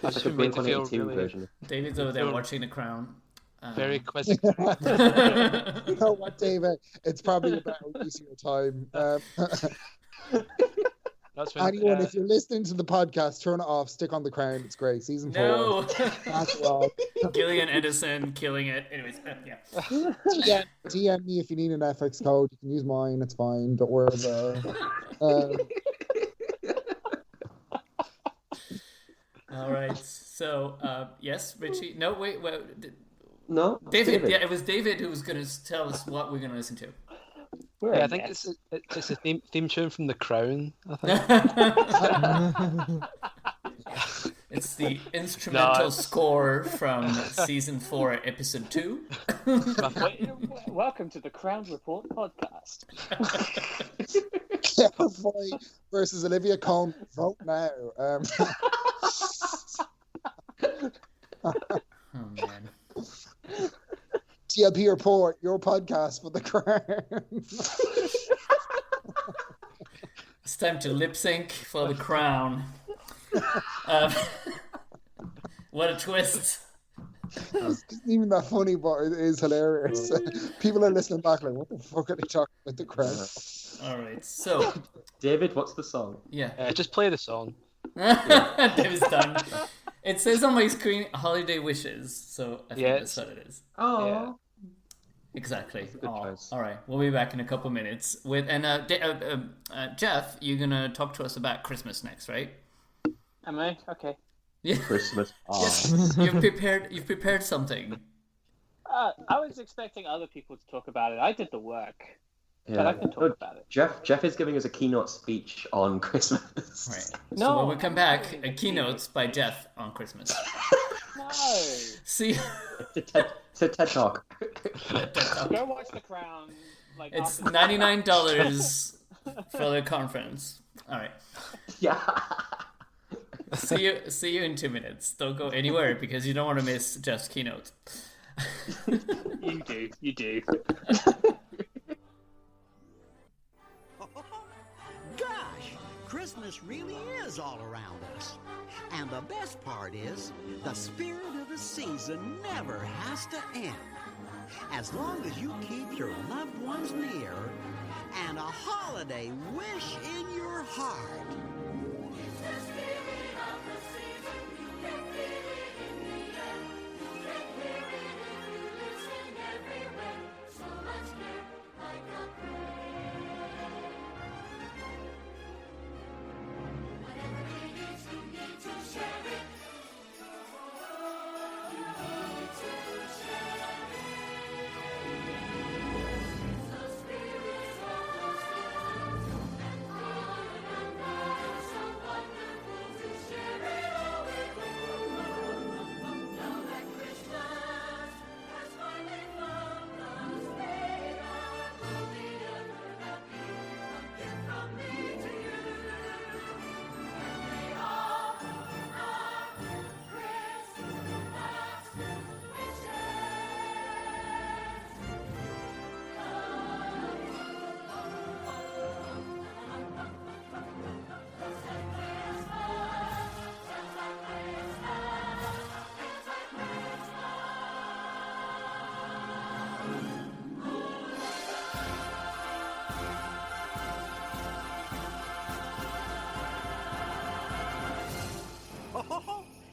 It's
just
like a
been made to feel
Blink-182
really,
version.
David's over there watching The Crown.
very quizzical.
You know what, David? It's probably a better use of your time.
That's when,
Anyone, if you're listening to the podcast, turn it off. Stick on The Crown. It's great. Season 4.
No!
That's wrong.
Gillian Edison killing it. Anyways, yeah.
DM me if you need an FX code. You can use mine. It's fine. Don't worry about it.
All right. So, yes, Richie. No, wait.
No?
David. Yeah, it was David who was going to tell us what we're going to listen to.
We're
yeah,
a
I think
mess.
it's a theme tune from The Crown. I think.
It's the instrumental score from season 4, episode 2.
Welcome to the Crown Report podcast.
Kevin Foy versus Olivia Colman. Vote now.
Oh man.
TLP Report, your podcast for the Crown.
It's time to lip sync for the crown. What a twist.
It's not even that funny, but it is hilarious. People are listening back like, what the fuck are they talking about the Crown?
Alright, so
David, what's the song?
yeah.
Just play the song.
David's done. It says on my screen Holiday Wishes, so I think that's what it is.
Oh.
Yeah.
Exactly.
That's a good choice.
All right, we'll be back in a couple minutes with Jeff. You're gonna talk to us about Christmas next, right?
Am I? Okay.
Yeah.
Christmas.
Yes. You've prepared something.
I was expecting other people to talk about it. I did the work,
Yeah.
but I can talk about it.
Jeff is giving us a keynote speech on Christmas.
Right.
No,
So when we come back,
I'm
a keynote by Jeff on Christmas.
No.
See.
It's a TED Talk.
Go watch The Crown. Like
It's
after-
$99 for the conference. All right.
Yeah.
See you in 2 minutes. Don't go anywhere because you don't want to miss Jeff's keynote.
You do.
Gosh, Christmas really is all around us. And the best part is, the spirit of the season never has to end. As long as you keep your loved ones near and a holiday wish in your heart.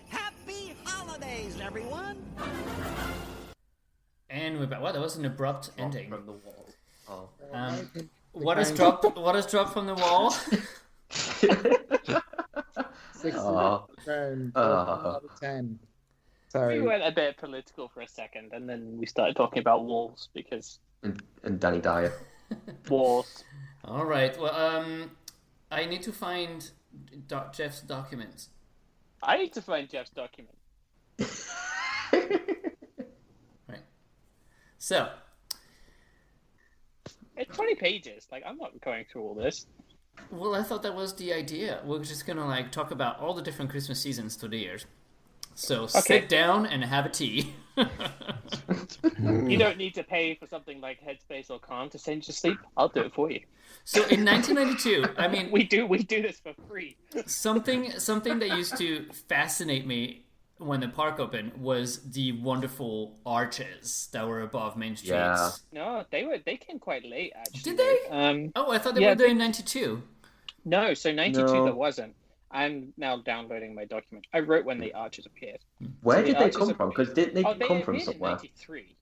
Happy holidays, everyone!
And we're back. Wow, that was an abrupt ending.
From the wall. Oh.
What has dropped from the wall?
60
Aw.
Crown,
Aw.
out of 10.
We
Sorry.
went a bit political for a second, and then we started talking about walls because
And Danny Dyer.
walls.
All right. Well, I need to find Jeff's documents.
I need to find Jeff's document.
Right. So,
It's 20 pages. Like, I'm not going through all this.
well, I thought that was the idea. We're just gonna like talk about all the different Christmas seasons through the years. So sit down and have a tea.
You don't need to pay for something like Headspace or Calm to send you to sleep. I'll do it for you.
So in 1992, I mean,
We do this for free.
something that used to fascinate me when the park opened was the wonderful arches that were above Main Street.
Yeah.
No, they came quite late actually.
Did they? Oh, I thought they
Yeah,
were there in 92.
No, so 92
No.
there wasn't. I'm now downloading my document. I wrote when the arches appeared.
Where
So the
did they
arches
come
are-
from? Because didn't they
Oh, they
come from
appeared in
somewhere?
93.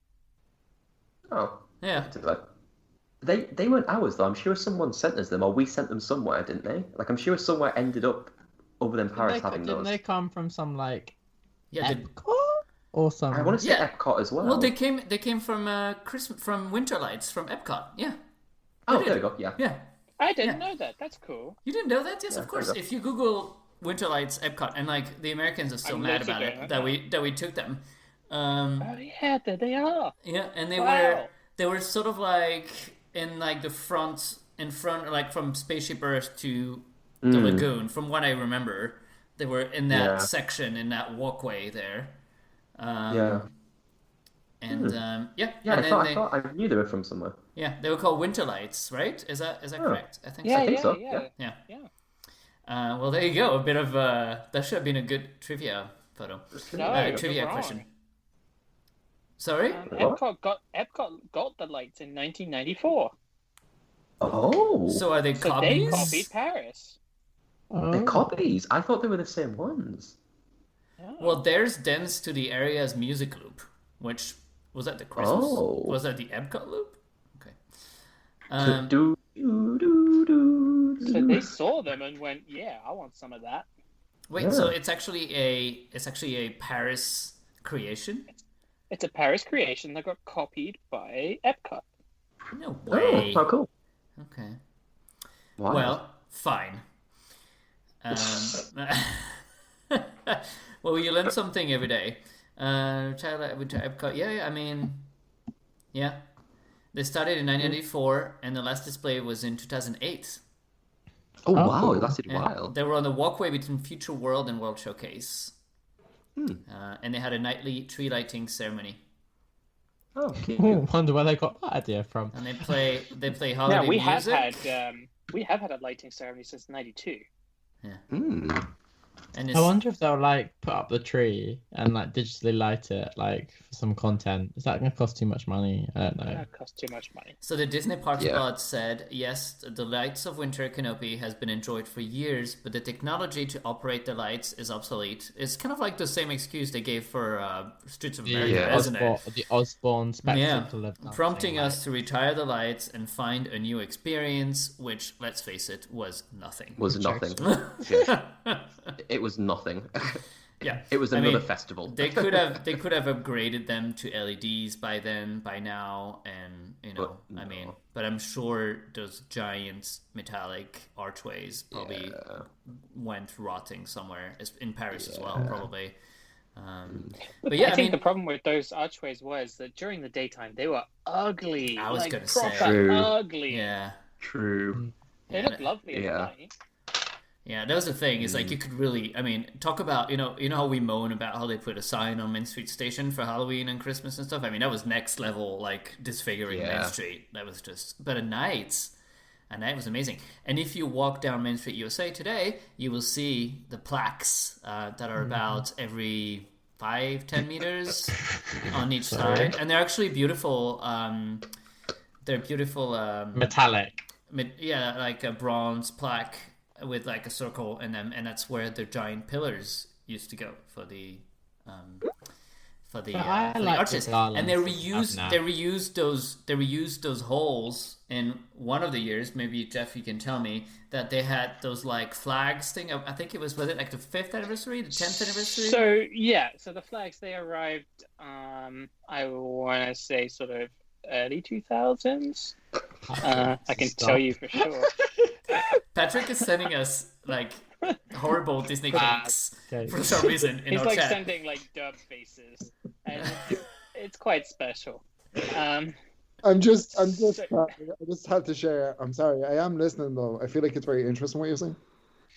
Oh.
Yeah.
I didn't know. They weren't ours though. I'm sure someone sent us them, or we sent them somewhere, didn't they? Like I'm sure somewhere ended up other than Paris having
Didn't
those.
they come from some like
Yeah.
Epcot or some?
I want to say
Yeah.
Epcot as well.
Well, they came from Christmas from Winter Lights from Epcot. Yeah.
Oh,
they
there
did.
we go. Yeah.
Yeah.
I didn't
Yeah.
know that. That's cool.
You didn't know that? Yes,
Yeah,
of course.
there you
If you Google Winter Lights Epcot, and like the Americans are still
I'm
mad
literally
about
going
it
right
that we took them.
Oh yeah, there they are.
Yeah, and
Wow.
they were sort of like in like the front in front like from Spaceship Earth to the lagoon. From what I remember, they were in that
Yeah.
section in that walkway there.
Yeah.
And yeah,
Yeah,
and
I
then
thought I knew they were from somewhere.
they were called Winter Lights, right? Is that correct? I think
Yeah,
so.
think
yeah,
so,
yeah,
Yeah.
yeah.
Well, there you go. A bit of that should have been a good trivia photo.
No, you're
Trivia
wrong.
question. Sorry.
Epcot got the lights in 1994,
Oh,
So are they
so
copies?
they copied Paris.
they're copies. I thought they were the same ones.
Well, there's Dance to the Area's music loop, which was that the Christmas?
Oh.
Was that the Epcot loop? Okay.
Do, do, do, do,
So
do.
they saw them and went, "Yeah, I want some of that."
Wait, so it's actually a Paris creation?
It's a Paris creation that got copied by Epcot.
No
Oh,
way.
how cool.
Okay.
Wow.
Well, fine. Well, you learn something every day. Epcot, yeah, I mean, yeah. They started in 1984, and the last display was in 2008.
Oh, wow,
Oh.
it lasted a
Yeah.
while.
They were on the walkway between Future World and World Showcase. And they had a nightly tree lighting ceremony.
Oh, cute.
Wonder where they got that idea from.
And they play holiday
Yeah, we
music.
have had a lighting ceremony since '92.
Hmm.
And
I
it's,
wonder if they'll like put up the tree and like digitally light it like for some content. Is that gonna cost too much money? I don't know.
That costs too much money.
so the Disney Parks
Yeah.
Blog said, yes, the Lights of Winter canopy has been enjoyed for years, but the technology to operate the lights is obsolete. It's kind of like the same excuse they gave for Streets of America,
Yeah.
isn't it?
The Osborne
Yeah,
spectacle of
prompting
dancing
us to retire the lights and find a new experience, which, let's face it, was nothing.
Was nothing. Yeah. It was nothing.
Yeah,
It was
I
another
mean,
festival.
They could have upgraded them to LEDs by now, and
But
I mean,
no.
but I'm sure those giant metallic archways probably went rotting somewhere in Paris as well, probably. But yeah,
I
I
think
mean,
the problem with those archways was that during the daytime they were ugly.
I was
like,
gonna say.
proper
True.
ugly.
yeah.
True.
They look lovely at
Yeah.
night.
Yeah, that was the thing. It's like you could really, I mean, talk about you know how we moan about how they put a sign on Main Street Station for Halloween and Christmas and stuff. I mean, that was next level, like disfiguring Main
Yeah.
Street. That was just, but at night was amazing. And if you walk down Main Street USA today, you will see the plaques that are about every 5-10 meters on each side, and they're actually beautiful. They're beautiful.
metallic.
Yeah, like a bronze plaque with like a circle in them, and that's where the giant pillars used to go for the
But I
for the
like the
arches.
garlands
And they
that
reused
they have
they reused those holes in one of the years. Maybe Jeff, you can tell me that they had those like flags thing. I think was it like the 5th anniversary, the 10th anniversary?
So yeah, so the flags they arrived. I want to say sort of early 2000s. I can
Stop.
tell you for sure.
Patrick is sending us like horrible Disney clips
Okay.
for some reason in
He's
our
like
chat.
sending like dub faces, and it's quite special.
I just had to share. I'm sorry. I am listening though. I feel like it's very interesting what you're saying.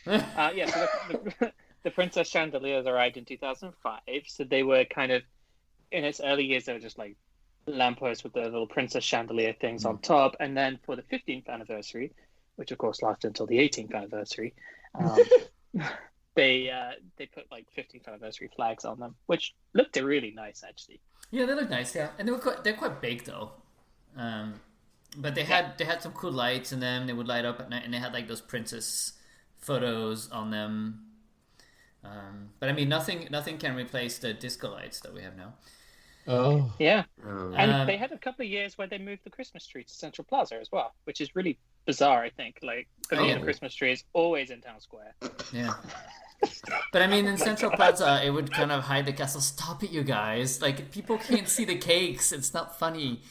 Yeah, so the Princess Chandeliers arrived in 2005, so they were kind of in its early years. They were just like lampposts with the little Princess Chandelier things on top, and then for the 15th anniversary, which of course lasted until the 18th anniversary, they put like 15th anniversary flags on them, which looked really nice actually.
Yeah, they look nice. Yeah, and they're quite big though. But they had some cool lights in them. They would light up at night, and they had like those princess photos on them. But I mean, nothing can replace the disco lights that we have now.
Oh,
Yeah, and
Um,
they had a couple of years where they moved the Christmas tree to Central Plaza as well, which is really bizarre. I think like the
Oh.
Christmas tree is always in Town Square.
Yeah. But I mean, in Central Plaza, it would kind of hide the castle. Stop it, you guys! Like people can't see the cakes. It's not funny.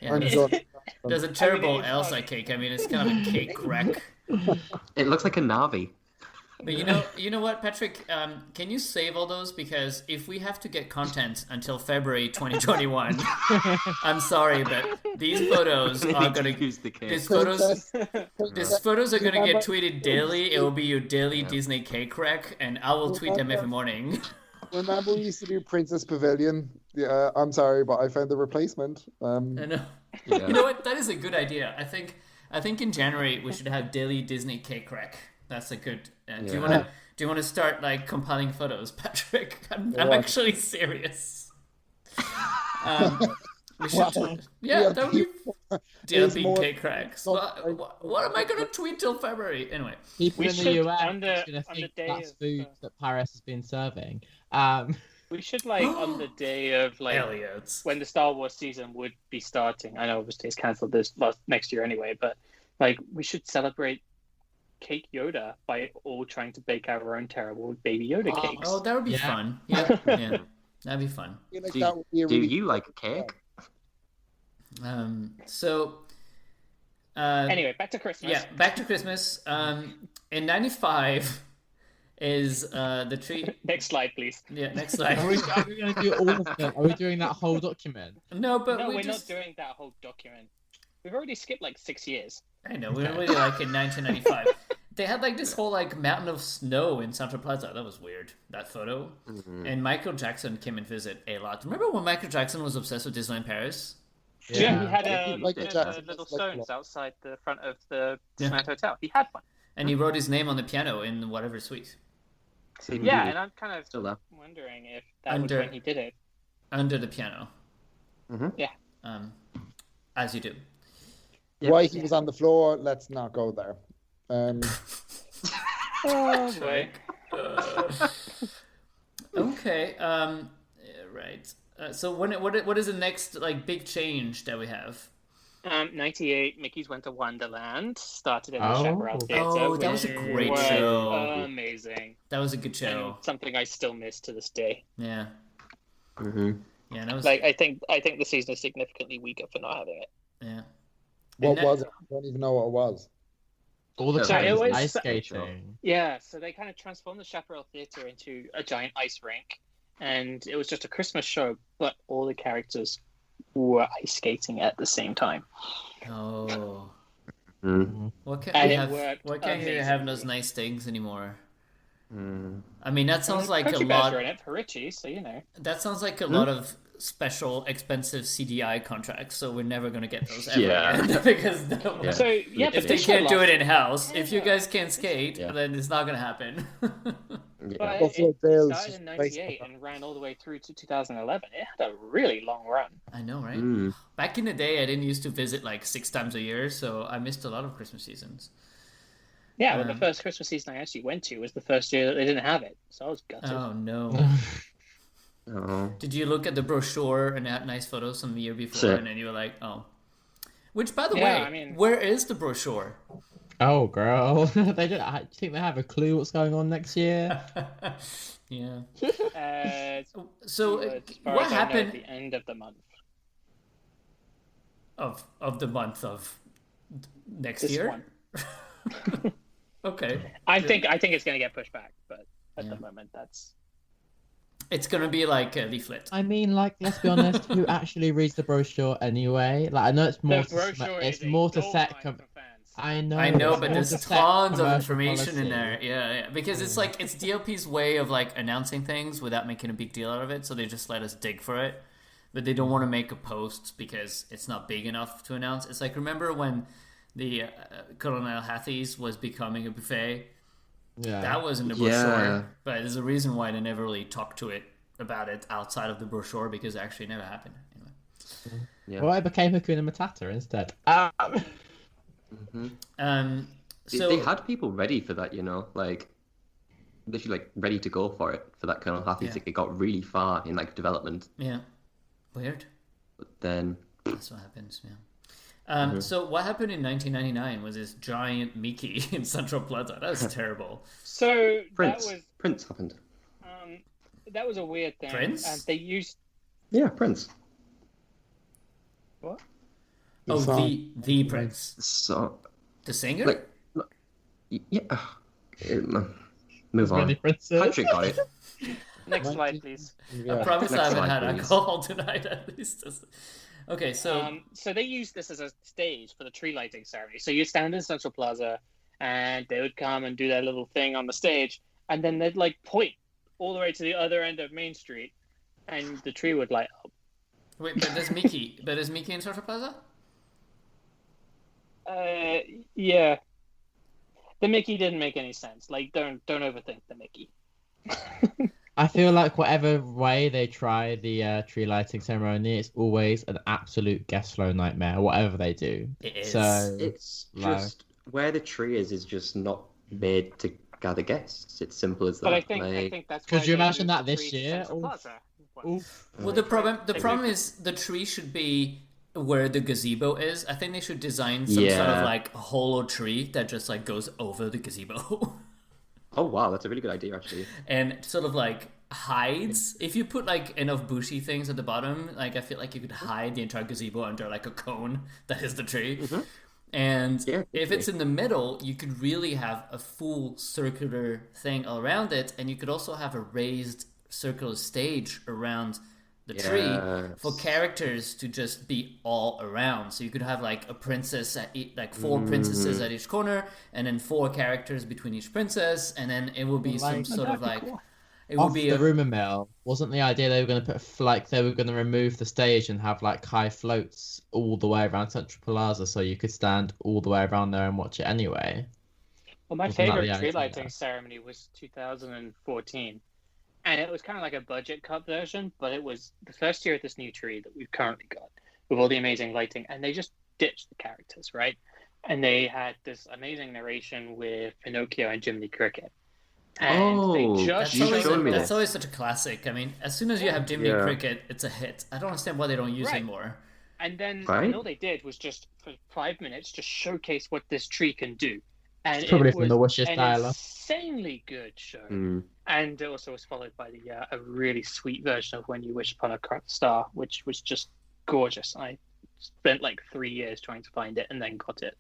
Yeah,
I'm
there's,
done.
there's a terrible
it's
Elsa
funny.
cake. I mean, it's kind of a cake wreck.
It looks like a Navi.
But you know what, Patrick? Can you save all those? Because if we have to get content until February 2021, I'm sorry, but these photos are gonna
use the cake.
these photos these photos are gonna get
Remember-
tweeted daily. It will be your daily Disney cake wreck, and I will tweet them every morning.
Remember we used to do Princess Pavilion? Yeah, I'm sorry, but I found the replacement.
I know.
Yeah.
You know what? That is a good idea. I think in January we should have daily Disney cake wreck. That's a good. Do you
Yeah.
want to start like compiling photos, Patrick? I'm
Yeah.
actually serious. We should.
Well,
Yeah, that would be
is
DLP
more-
cake cracks. What am I gonna tweet till February? Anyway,
People
We
in the
should,
US
on the-
are going to
on the
think
day
that's
of,
food that Paris has been serving.
We should on the day of
Elliot.
when the Star Wars season would be starting. I know obviously it's cancelled next year anyway, but we should celebrate Cake Yoda by all trying to bake our own terrible Baby Yoda cakes.
Oh, that would be
Yeah.
fun. Yeah, that'd be fun.
I feel like
Do,
that would be a
do
really
you like a cake?
So.
Anyway, back to Christmas.
Yeah, back to Christmas. In '95 is the tree.
Next slide, please.
Yeah, next slide.
are we going to do all of them? Are we doing that whole document?
No, but
No,
we
we're
just.
not doing that whole document. We've already skipped 6 years.
I know we're really like in 1995. They had this whole mountain of snow in Central Plaza. That was weird. That photo. And Michael Jackson came and visit a lot. Remember when Michael Jackson was obsessed with Disneyland Paris?
Yeah, he had
Like
the
Jackson,
little
like
stones outside the front of the
Yeah.
Disneyland Hotel. He had one.
And he wrote his name on the piano in whatever suite.
Same
Yeah,
duty.
and I'm kind of
Still there.
wondering if that
Under-
was when he did it.
Under the piano.
Yeah.
As you do.
Why he was on the floor, let's not go there.
Oh, boy.
Okay. Right. So what is the next big change that we have?
98, Mickey's Winter Wonderland started in the
Oh.
Chaparral Theatre.
Oh, that was a
which
great
was
show.
Amazing.
That was a good show.
And something I still miss to this day.
Yeah.
Mm-hmm.
Yeah. That was.
I think the season is significantly weaker for not having it.
Yeah.
What
And
was it? I don't even know what it was.
All the
So
time
it was-
ice skating.
Yeah, so they kind of transformed the Chaparral Theatre into a giant ice rink, and it was just a Christmas show, but all the characters were ice skating at the same time.
Oh.
Mm.
What can't
And
we
it
have?
worked
Why can't we have those
amazingly.
nice things anymore?
Mm.
I mean, that sounds like a
Country
lot.
Bears are in it for Richie, so you know.
That sounds like a lot of special, expensive CDI contracts. So we're never gonna get those ever
Yeah.
again because
Yeah.
So yeah, but
if they
this show
can't do it
lasted-
in house, if you guys can't skate,
Yeah.
then it's not gonna happen.
Yeah.
But
Buffalo
it
Bills
started in
just
98 and ran all the way through to 2011. It had a really long run.
I know, right?
Mm.
Back in the day, I didn't used to visit 6 times a year, so I missed a lot of Christmas seasons.
Yeah, well, the
Um,
first Christmas season I actually went to was the first year that they didn't have it, so I was gutted.
Oh no!
Oh.
Did you look at the brochure and had nice photos from the year before,
Sure.
and then you were like, oh? Which, by the
Yeah,
way,
I mean-
where is the brochure?
Oh, girl. They don't. I think they have a clue what's going on next year.
Yeah.
So,
So,
as far
what
as I know, at
happened
the end of the month?
of the month of next
This
year?
one.
Okay.
I think it's going to get pushed back, but at
Yeah.
the moment, that's
It's gonna be like a leaflet.
I mean, let's be honest. Who actually reads the brochure anyway? I know it's more.
the brochure
It's
is
more
a
to set.
goldmine for fans.
I know.
I know,
it's
but
more
there's
to set
tons of
commercial
information in
policy.
there. Yeah, because it's it's DLP's way of announcing things without making a big deal out of it. So they just let us dig for it, but they don't want to make a post because it's not big enough to announce. It's remember when the Colonel Hathis was becoming a buffet?
Yeah.
That was in the
Yeah.
brochure, but there's a reason why they never really talked about it outside of the brochure because it actually never happened. Anyway.
Yeah.
Well, it became Hakuna Matata instead.
So
They had people ready for that, literally ready to go for it for that kind of happy
Yeah.
ticket. It got really far in development,
yeah, weird.
but then
That's what happens. Yeah. So what happened in 1999 was this giant Mickey in Central Plaza. That was terrible.
So
Prince happened.
that was a weird thing.
Prince?
They used
Yeah, Prince.
what?
Oh,
song.
the Prince,
So
the singer.
like Yeah. Move on.
Princess.
Patrick got it.
Next slide, please.
I
Yeah.
promise I
Next
haven't
slide,
had
please.
alcohol tonight at least. Okay, so
So they used this as a stage for the tree lighting ceremony. So you stand in Central Plaza, and they would come and do their little thing on the stage, and then they'd like point all the way to the other end of Main Street, and the tree would light up.
wait, but there's Mickey. But is Mickey in Central Plaza?
Yeah. The Mickey didn't make any sense. Like, don't overthink the Mickey.
I feel like whatever way they try the tree lighting ceremony, it's always an absolute guest flow nightmare, whatever they do.
It is.
So
It's
like-
just where the tree is just not made to gather guests. It's simple as that.
But I think
Like,
that's
Could
why
you
they
imagine
moved
that
the
this
tree to
year?
Central
Oof.
Plaza.
Oof.
Well, the problem is the tree should be where the gazebo is. I think they should design some sort
Yeah.
of like hollow tree that just like goes over the gazebo
oh wow, that's a really good idea actually.
and sort of like hides. If you put like enough bushy things at the bottom, like I feel like you could hide the entire gazebo under like a cone that is the tree. And
Yeah,
if it's in the middle, you could really have a full circular thing around it, and you could also have a raised circular stage around the tree for
Yes.
characters to just be all around. So you could have like a princess at like four princesses at each corner, and then four characters between each princess, and then it will be some
Like-
sort of like it will
Off
be
the
a
rumor mill, wasn't the idea they were going to put like they were going to remove the stage and have like high floats all the way around Central Plaza, so you could stand all the way around there and watch it anyway.
Well, my
Wasn't that
favorite
the
tree
idea?
lighting ceremony was 2014, and it was kind of like a budget cut version, but it was the first year of this new tree that we've currently got with all the amazing lighting, and they just ditched the characters, right? And they had this amazing narration with Pinocchio and Jiminy Cricket, and
Oh,
they
that's
just
You
always,
showed me
that's
this.
always such a classic. I mean, as soon as you have Jiminy
Yeah.
Cricket, it's a hit. I don't understand why they don't use
Right.
it more.
And then
Right.
and all they did was just for 5 minutes just showcase what this tree can do. And
It's probably
it
from
was
the Wishes
an
dialogue.
insanely good show.
Mm.
And it also was followed by a really sweet version of When You Wish Upon a Star, which was just gorgeous. I spent like 3 years trying to find it and then got it.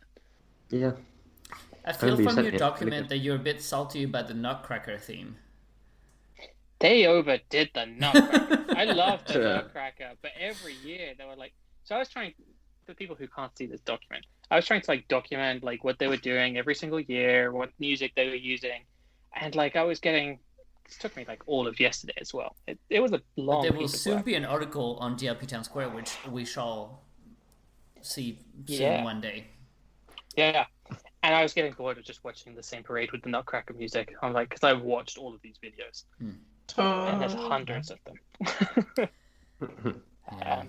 Yeah.
I feel
remember you
from
sent
your
me a
document
really good-
that you're a bit salty about the Nutcracker theme.
They overdid the Nutcracker. I love the Nutcracker, but every year they were like. So I was trying, for people who can't see this document, I was trying to like document like what they were doing every single year, what music they were using, and like I was getting. It took me like all of yesterday as well. It was a long.
There will
piece of
soon
work.
be an article on DLP Town Square, which we shall see soon
Yeah.
one day.
Yeah, and I was getting bored of just watching the same parade with the Nutcracker music. I'm like, because I've watched all of these videos, and there's hundreds of them.
Yeah.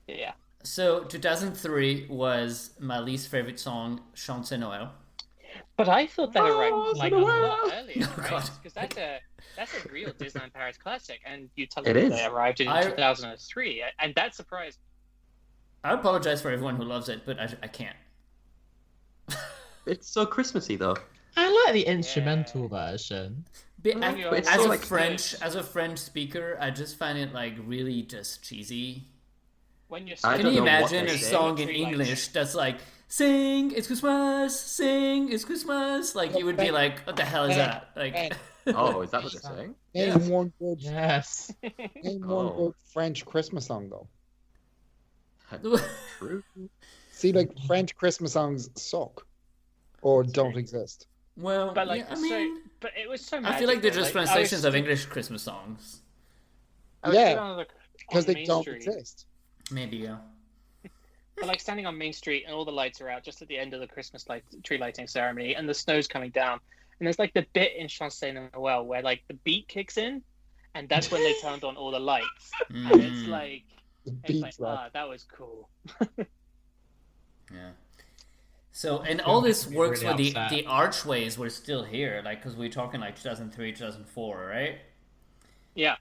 Yeah.
So 2003 was my least favorite song, Chante Noël.
But I thought that arrived like a lot
Noel!
earlier,
Oh,
right?
God.
Because that's a real Disneyland Paris classic, and you tell
It
me
is.
they arrived in
I-
2003, and that surprised.
I apologize for everyone who loves it, but I can't.
It's so Christmassy though.
I like the instrumental version.
But
Well, you
it's
as
so
a
like-
as a French speaker, I just find it like really just cheesy.
When you're
I
Can
don't
you
know what
imagine
they're
a
saying.
song in
Tree lighting.
English that's like "Sing It's Christmas, Sing It's Christmas"? Like you would be like, "What the hell is that?" Like,
Oh, is that what they're saying?
Name one good,
Yes.
name one
Oh.
good French Christmas song though.
True.
See, like French Christmas songs suck or don't exist.
well,
But like,
yeah, I mean,
but it was so.
I feel like they're
magical,
just
I was
translations of
sti-
English Christmas songs.
I was
Yeah,
stood on
Because they
Main
don't
Street,
exist.
Maybe, yeah.
But like standing on Main Street and all the lights are out just at the end of the Christmas tree lighting ceremony, and the snow's coming down, and there's like the bit in Chante Noël where like the beat kicks in, and that's when they turned on all the lights, and it's
Mm,
like.
The
It's
beat
like,
drop.
that was cool.
yeah. So, and all this
me
works
really
with the
upset.
archways were still here, like, because we're talking like 2003, 2004, right?
Yeah.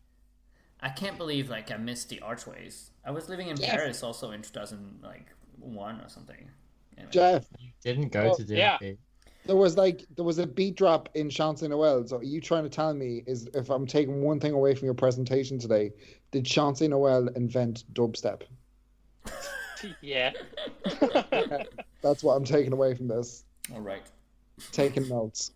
I can't believe like I missed the archways. I was living in
Yes.
Paris also in 2001 or something. Anyway.
Jeff,
Didn't go
Oh,
to
yeah.
DLP.
there was a beat drop in Chante Noël. So are you trying to tell me is if I'm taking one thing away from your presentation today, did Chante Noël invent dubstep?
Yeah.
That's what I'm taking away from this.
All right.
taking notes.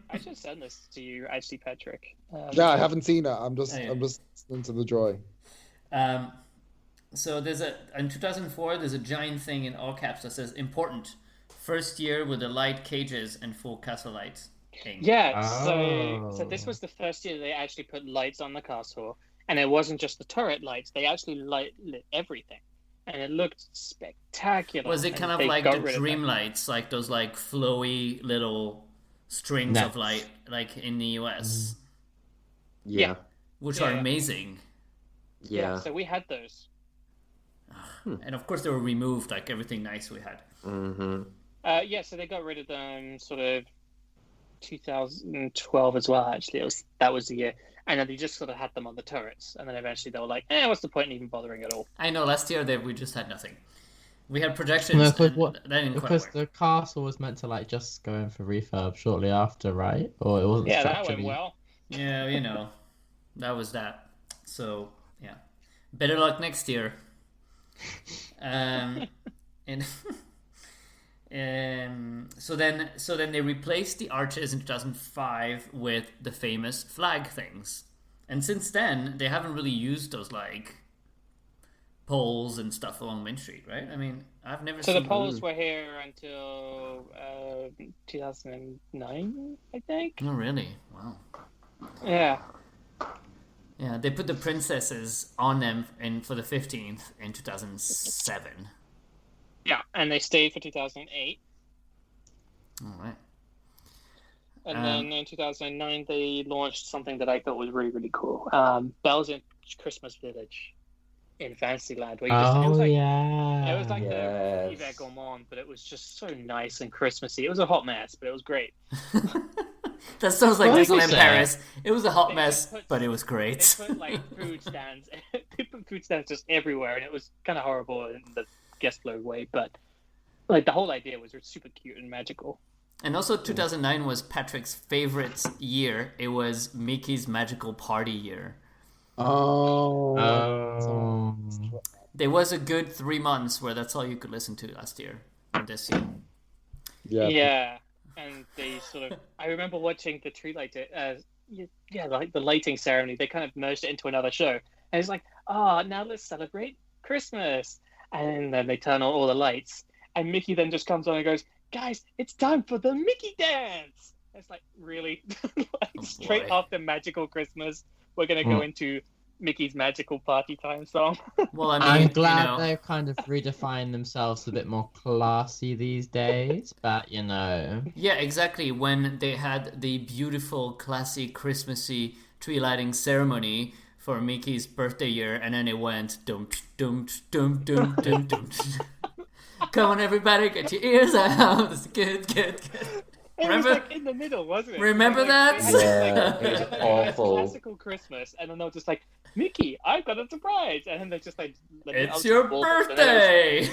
I should send this to you, actually, Patrick.
Yeah, I haven't seen it. I'm just
Oh, yeah.
listening to the joy.
So in 2004 there's a giant thing in all caps that says important. First year with the light cages and full castle lights.
Yeah,
Oh.
so this was the first year they actually put lights on the castle, and it wasn't just the turret lights; they actually lit everything, and it looked spectacular.
Was it
and
kind of
they
like
got
the
rid of
dream
that.
lights, like those like flowy little strings of
Nets.
light, like in the US,
Yeah.
which
Yeah,
are
yeah.
amazing.
Yeah.
So we had those.
And of course they were removed, like everything nice we had.
Mm-hmm.
So they got rid of them sort of 2012 as well. Actually, that was the year, and then they just sort of had them on the turrets, and then eventually they were like, what's the point in even bothering at all?
I know last year we just had nothing. We had projections.
No, because
and that didn't quite
because
work.
the castle was meant to like just go in for refurb shortly after, right? Or it wasn't
Yeah, that went
structurally.
well.
Yeah, that was that. So yeah, better luck next year. And so then they replaced the arches in 2005 with the famous flag things, and since then they haven't really used those like poles and stuff along Main Street, right? I mean, I've never
So
seen
the poles were here until 2009, I think.
Oh, really? Wow.
Yeah.
Yeah, they put the princesses on them for the 15th in 2007.
Yeah, and they stayed for 2008.
All right.
And then in 2009, they launched something that I thought was really, really cool. Bells in Christmas Village in Fantasyland. Where you just, it
Oh
was like,
yeah.
it was like the
Yes.
Yves Gourmand, but it was just so nice and Christmassy. It was a hot mess, but it was great.
That sounds like
What
Disneyland
was it?
Paris. It was a hot
They
mess,
put-
but it was great.
They put like food stands. They put food stands just everywhere, and it was kind of horrible in the guest flow way. But like the whole idea was super cute and magical.
And also 2009 was Patrick's favorite year. It was Mickey's Magical Party year.
Oh.
Oh.
There was a good 3 months where that's all you could listen to last year or this year.
Yeah, and they sort of. I remember watching the tree light. Like the lighting ceremony. They kind of merged it into another show, and it's like, now let's celebrate Christmas. And then they turn on all the lights, and Mickey then just comes on and goes, "Guys, it's time for the Mickey dance." It's like, really, like straight
boy.
after Magical Christmas, we're gonna go into Mickey's Magical Party Time song.
Well, I mean,
I'm glad
you know,
they've kind of redefined themselves a bit more classy these days, but you know.
yeah, exactly. When they had the beautiful, classy, Christmassy tree lighting ceremony for Mickey's birthday year, and then it went dum dum dum dum dum dum. Come on, everybody, get your ears out. It's good.
It
Remember-
was like in the middle, wasn't it?
Remember that?
They had,
Yeah, it
they
was
had, like,
awful.
a classical Christmas, and then they were just like, "Mickey, I've got a surprise," and then they just like,
It's your birthday.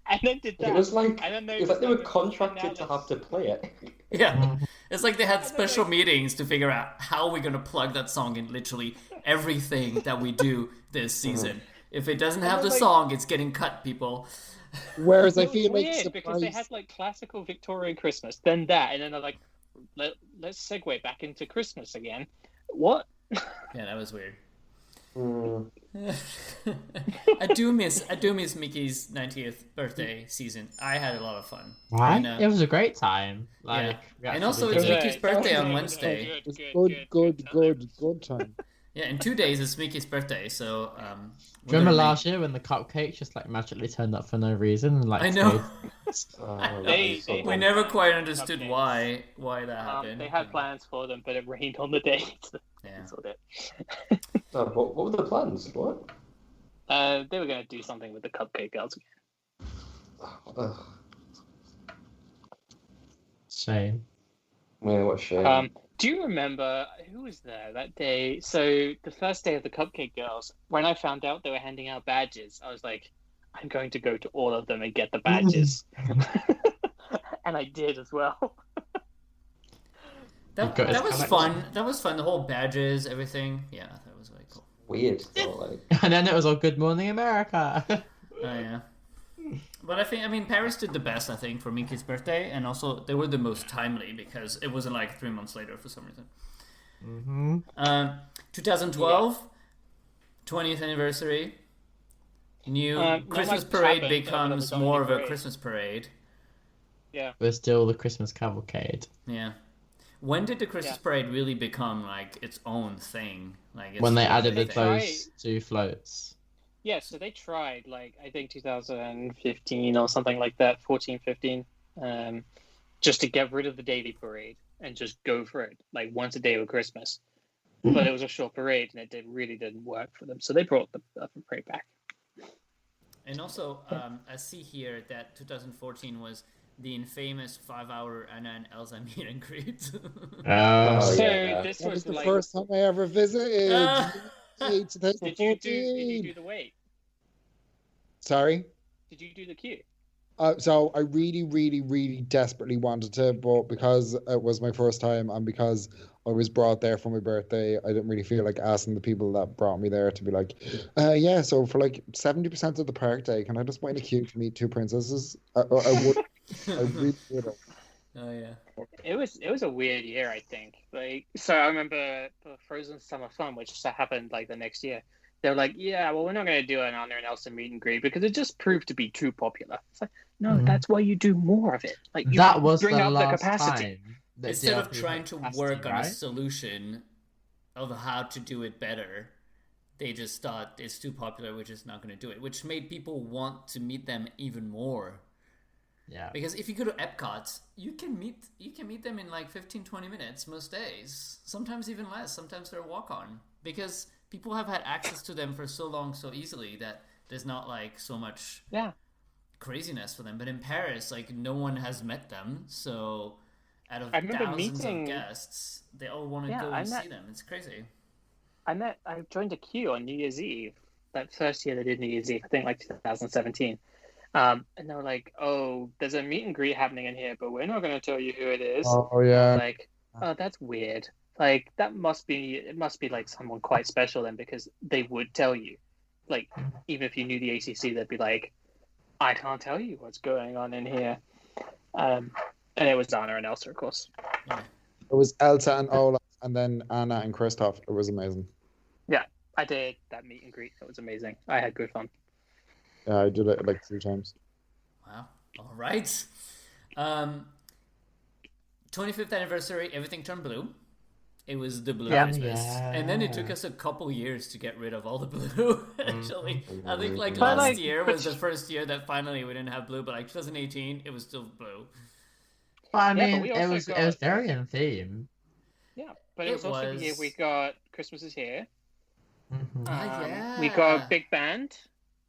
and then did that.
It was like
and then
it was like they were
decided,
contracted to
"Now
have to play it.
Yeah, it's like they had special meetings to figure out how we're gonna plug that song in literally everything that we do this season. If it doesn't have the
like-
song, it's getting cut, people.
Whereas I
It was
feel like
weird because they
surprise.
had like classical Victorian Christmas, then that, and then they're like, let's segue back into Christmas again. What?
Yeah, that was weird.
Mm.
I do miss Mickey's 90th birthday season. I had a lot of fun.
Right?
And,
It was a great time. Like, we
And
actually
also
did
it's
it.
Mickey's birthday on Wednesday.
It's
Good
good time.
Yeah, in 2 days it's Mickey's birthday, so
Do
we're
you remember
gonna
last year when the cupcakes just like magically turned up for no reason? And, like,
I know.
Oh,
They-
so
they-
We
bad.
never quite understood
Cupcakes.
why that happened.
They had plans for them, but it rained on the day. So
Yeah.
cancelled it.
Oh, what were the plans? What?
They were going to do something with the Cupcake Girls.
Ugh.
Shame.
Man, what a shame.
Do you remember who was there that day? So the first day of the Cupcake Girls, when I found out they were handing out badges, I was like, I'm going to go to all of them and get the badges. And I did as well.
That
got his
was
collection.
fun. That was fun. The whole badges, everything. Yeah, that was really cool.
Weird though, like
And then it was all Good Morning America.
Oh yeah. But I mean, Paris did the best, I think, for Mickey's birthday, and also they were the most timely because it wasn't like 3 months later for some reason. 2012, 20th anniversary. New Christmas
much
parade
happened, but it
becomes
was only
more of a
parade.
Christmas parade.
Yeah.
There's still the Christmas cavalcade.
Yeah. When did the Christmas parade really become like its own thing? Like its
When they
own
added
thing?
those 2 floats.
Yeah, so they tried, like, I think 2015 or something like that, 14, 15, just to get rid of the daily parade and just go for it, like, once a day with Christmas. But it was a short parade, and it really didn't work for them, so they brought the parade back.
And also, I see here that 2014 was the infamous 5-hour Anna and Elsa meet and greet.
So
yeah.
this
That
was
was the
like,
first time I ever visited.
Ah.
Hey,
did you
2014.
do the wait?
Sorry.
Did you do the queue?
So I really, really, really desperately wanted to, but because it was my first time and because I was brought there for my birthday, I didn't really feel like asking the people that brought me there to be like, yeah, so for like 70% of the park day, can I just wait in a queue to meet 2 princesses? I would. I really would have.
Oh yeah.
It was a weird year, I think. Like, so I remember for Frozen Summer Fun, which happened like the next year. They were like, yeah, well, we're not going to do an Anna and Elsa meet and greet because it just proved to be too popular. It's like, no, that's why you do more of it. Like, you
That was
bring
the
up
last
the capacity.
time. that
Instead of
DLP
trying
hit
to
capacity,
work on a
right?
solution of how to do it better, they just thought it's too popular, we're just not going to do it, which made people want to meet them even more.
Yeah.
Because if you go to Epcot, you can meet them in like 15-20 minutes most days. Sometimes even less. Sometimes they're walk-on. Because people have had access to them for so long, so easily, that there's not like so much craziness for them. But in Paris, like, no one has met them, so out of
I remember
thousands
meeting-
of guests, they all want to
Yeah,
go
I
and
met-
see them. It's crazy.
I joined a queue on New Year's Eve. That first year they did New Year's Eve, I think like 2017. And they were like, "Oh, there's a meet and greet happening in here, but we're not going to tell you who it is."
Oh yeah.
Like, oh, that's weird. Like, it must be like someone quite special then, because they would tell you. Like, even if you knew the ACC, they'd be like, "I can't tell you what's going on in here." And it was Anna and Elsa, of course.
Yeah.
It was Elsa and Olaf, and then Anna and Kristoff. It was amazing.
Yeah, I did that meet and greet. It was amazing. I had good fun.
Yeah, I did it like 3 times.
Wow. All right. 25th anniversary, everything turned blue. It was the blue
Yeah.
Christmas. And then it took us a couple years to get rid of all the blue, actually. I think like
But,
last
like,
year was the first year that finally we didn't have blue, but like 2018, it was still blue.
But I
Yeah, but
mean,
we
it
also
was
got-
very in theme.
Yeah, but it
It
was also the year
was-
we got Christmas is Here.
Yeah.
We got Big Band.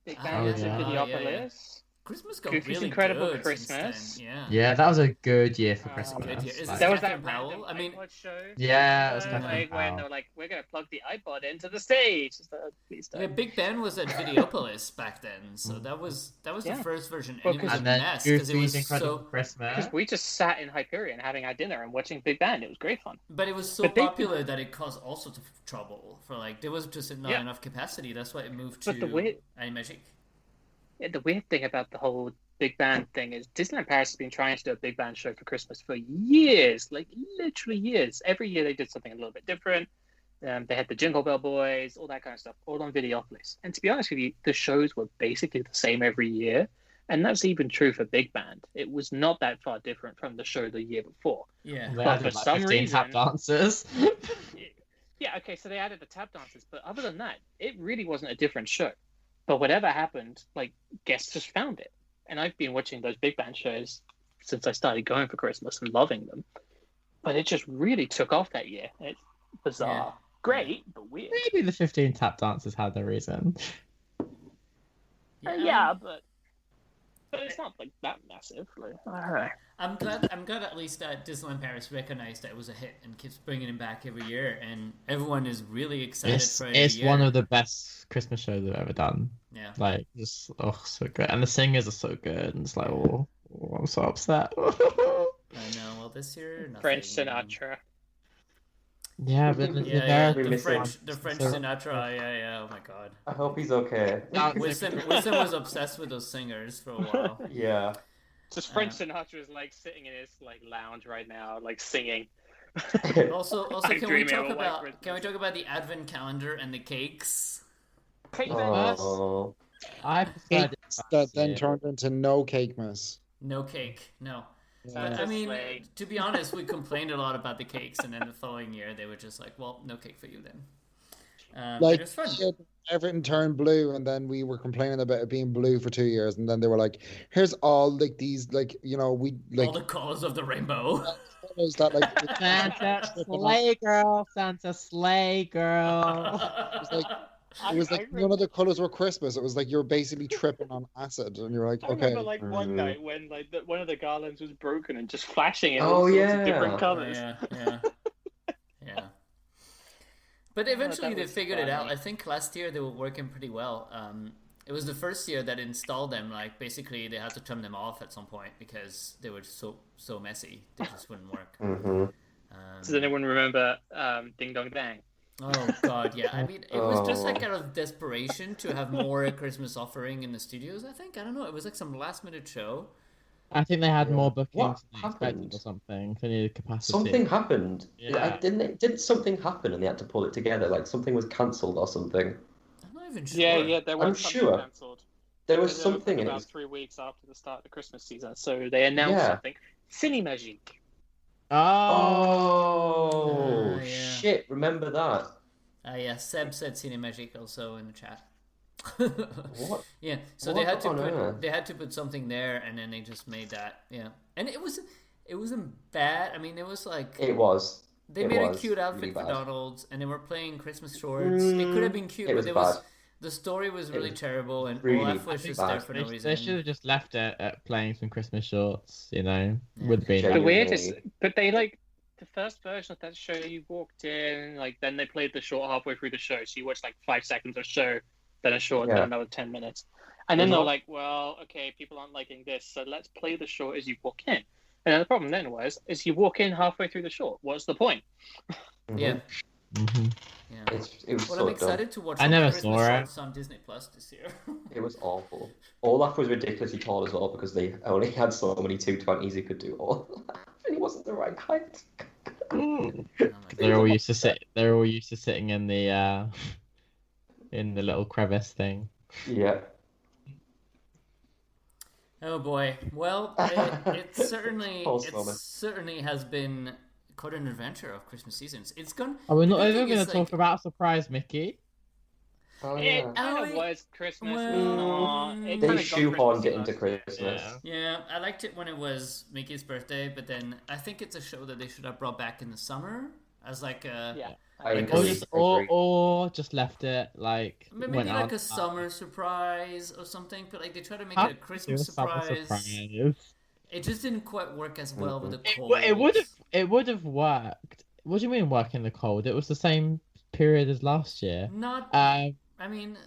Big
Oh,
Band is
yeah.
at
Yeah,
Videopolis.
Christmas got
Goofy's
really
Incredible
good since
Christmas.
then. Yeah.
Yeah, that was a good year for
Oh,
Christmas.
good year. Is
Like-
There was that
Catherine Powell?
random
I mean-
iPod show.
Yeah, it was
Like
Catherine
when
Powell.
they're like, we're gonna plug the iPod into the stage. It's like, please don't.
Yeah, Big Ben was at Videopolis back then, so that was the
Yeah.
first version,
Well,
and it was a
And then
mess because it was
Goofy's Incredible
so.
Christmas.
Because we just sat in Hyperion having our dinner and watching Big Band. It was great fun.
But it was so
But they-
popular that it caused all sorts of trouble. For like, there was just not
Yeah.
enough capacity. That's why it moved to
But the way-
Animagic.
Yeah, the weird thing about the whole Big Band thing is Disneyland Paris has been trying to do a Big Band show for Christmas for years, like literally years. Every year they did something a little bit different. They had the Jingle Bell Boys, all that kind of stuff, all on Videopolis. And to be honest with you, the shows were basically the same every year. And that's even true for Big Band. It was not that far different from the show the year before.
Yeah.
They
But
added,
for
like,
some
15 tap
reason-
dancers.
Yeah, okay, so they added the tap dances, but other than that, it really wasn't a different show. But whatever happened, like, guests just found it. And I've been watching those Big Band shows since I started going for Christmas and loving them. But it just really took off that year. It's bizarre.
Yeah.
Great, but weird.
Maybe the 15 tap dancers had their reason.
Yeah, but it's not like that massive. Like, I don't know.
I'm glad at least that Disneyland Paris recognized that it was a hit and keeps bringing it back every year, and everyone is really excited
It's,
for it. every
it's
year.
one of the best Christmas shows I've ever done.
Yeah.
Like, just, so good. And the singers are so good. And it's like, I'm so upset.
I know. Well, this year, nothing.
French Sinatra.
Yeah, but
Yeah,
We
the
miss him.
French
So-
Sinatra. Yeah. Oh my God.
I hope he's okay.
Wisdom was obsessed with those singers for a while.
Yeah.
Just French Sinatra is like sitting in his like lounge right now, like singing.
Also,
I'm
can we
dreaming
talk
of a white
about
Christmas.
the advent calendar and the cakes?
Oh.
I preferred it
Cakes
last
that then
year.
turned into no cake mess.
No cake, no.
Yeah.
But I mean,
Slay.
to be honest, we complained a lot about the cakes, and then the following year they were just like, "Well, no cake for you then."
Like
it was fun.
shit, everything turned blue, and then we were complaining about it being blue for 2 years, and then they were like, "Here's all like these like we like
All the colors of the rainbow.
photos that like
Santa slay girl, Santa slay girl.
it was like none of the colors were Christmas. It was like you're basically tripping on acid, and you're like,
I
okay,
remember like one night when like one of the garlands was broken and just flashing in
Oh,
all sorts
yeah.
of different colors.
Yeah. But eventually
that
they
was
figured it out.
funny.
I think last year they were working pretty well. It was the first year that installed them. Like basically they had to turn them off at some point because they were so messy. They just wouldn't work.
Mm-hmm.
Does anyone remember Ding Dong Dang?
Oh God, yeah. I mean, it was just like out of desperation to have more Christmas offering in the studios. I think I don't know. It was like some last minute show.
I think they had more
What
bookings than expected
happened?
or something. They needed capacity.
Something happened.
Yeah.
Didn't something happen and they had to pull it together? Like something was cancelled or something.
I'm not even sure.
Yeah, there was
I'm
something
sure.
cancelled.
There was
Because it
something
opened
and it
about
was
3 weeks after the start of the Christmas season, so they announced
Yeah.
something. Cinemagique.
Oh
yeah.
shit! Remember that?
Yeah, Seb said Cinemagic also in the chat.
What?
Yeah, so
What
they had to
on earth?
put something there, and then they just made that. Yeah, and it wasn't bad. I mean, it was like
It was.
they
it
made a
was
cute outfit
really
for
bad.
Donald's, and they were playing Christmas shorts. It could have been cute,
it
but
was
it
bad.
was the story was really
was
terrible, and
really
Olaf was just
bad.
there for no
They
reason.
should have just left it at playing some Christmas shorts,
Yeah.
would be.
The
Genuinely.
weirdest, but they like the first version of that show. You walked in, like then they played the short halfway through the show, so you watched like 5 seconds of show, then a short,
Yeah.
then another 10 minutes, and then
Mhm.
they're like, "Well, okay, people aren't liking this, so let's play the short as you walk in." And then the problem then is you walk in halfway through the short. What's the point?
Mhm.
Yeah,
hmm
yeah.
It was
Well,
so
I'm excited to watch
I
all
never
the Christmas
saw it.
shorts on Disney Plus this year.
dumb. It was awful. Olaf was ridiculously tall as well because they only had so many 220s he could do Olaf, and he wasn't the right height.
Oh my
They're all used to sitting in the little crevice thing.
Yeah.
Oh boy. Well, it certainly
False moment.
has been quite an adventure of Christmas seasons. It's gone.
Are we
the
not
good
even
thing
going
is,
to talk about Surprise Mickey?
Oh
It
yeah.
kind
Oh,
of was Christmas.
well,
it
They
kinda got
shoehorned it
Christmas
into
last year.
Christmas.
Yeah.
Yeah, I liked it when it was Mickey's birthday, but then I think it's a show that they should have brought back in the summer as like a
Yeah.
I
Or
agree.
just,
I agree.
or just left it like
maybe
went
like
out-
a summer surprise or something. But like they try to make
How
it a
do
Christmas
a summer
surprise. It just didn't quite work as well with the cold.
It would have worked. What do you mean work in the cold? It was the same period as last year.
Not.
Um,
I mean,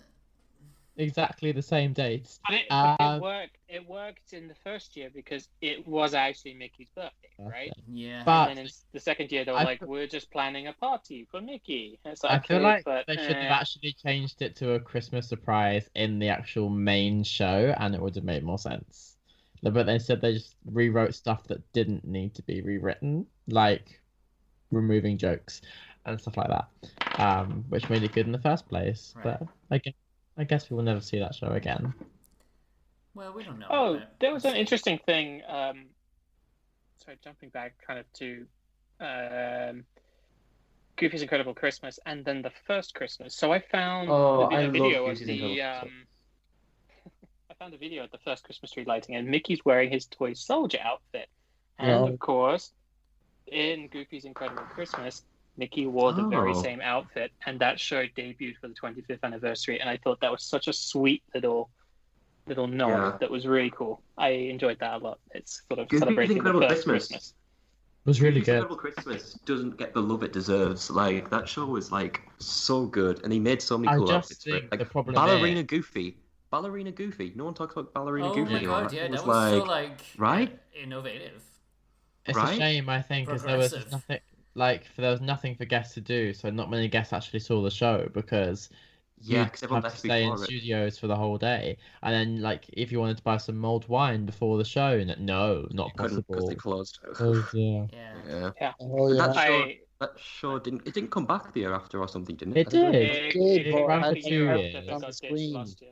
exactly the same dates.
But it
Um,
worked. It worked in the first year because it was actually Mickey's birthday, right?
yeah.
But
And then in the second year, they were
I
like,
fe-
"We're just planning a party for Mickey." And it's
I
like,
feel
okay,
like
but,
they should have actually changed it to a Christmas surprise in the actual main show, and it would have made more sense. But instead, they just rewrote stuff that didn't need to be rewritten, like removing jokes and stuff like that, which made it good in the first place.
Right.
But I guess we will never see that show again.
Well, we don't know.
Oh,
but-
there was an interesting thing. Sorry, jumping back kind of to Goofy's Incredible Christmas and then the first Christmas. So I found
Oh,
a
I
video
love
of
Goofy's
the.
Incredible Christmas.
I found a video of the first Christmas tree lighting, and Mickey's wearing his toy soldier outfit. And
Yeah.
of course, in Goofy's Incredible Christmas, Mickey wore the very
Oh.
same outfit, and that show debuted for the 25th anniversary. And I thought that was such a sweet little nod
Yeah.
that was really cool. I enjoyed that a lot. It's sort of
Goofy's
celebrating the
Incredible
first
Christmas.
Christmas.
It was really
Goofy's
good.
Incredible Christmas doesn't get the love it deserves. Like that show was like so good, and he made so many
I
cool
just
outfits for it.
think
Like
the problem
Ballerina
is-
Goofy. Ballerina Goofy. No one talks about Ballerina
Oh
Goofy
my
anymore.
god, yeah,
It
that was so like
right?
innovative.
It's
Right?
a shame, I think, because there was
Progressive.
nothing. there was nothing for guests to do, so not many guests actually saw the show because
Yeah,
you'd
because everyone
have to
left
stay in
before it.
studios for the whole day. And then, like, if you wanted to buy some mulled wine before the show, no, not
Couldn't because they
possible.
closed.
Oh, yeah.
Yeah.
Yeah.
Oh
But
yeah.
that show didn't come back the year after or something, didn't
It
it? I think
did.
It,
did,
it
but
ran
ran
for
the
2
year after,
years.
but
On the
got ditched
screen.
last year.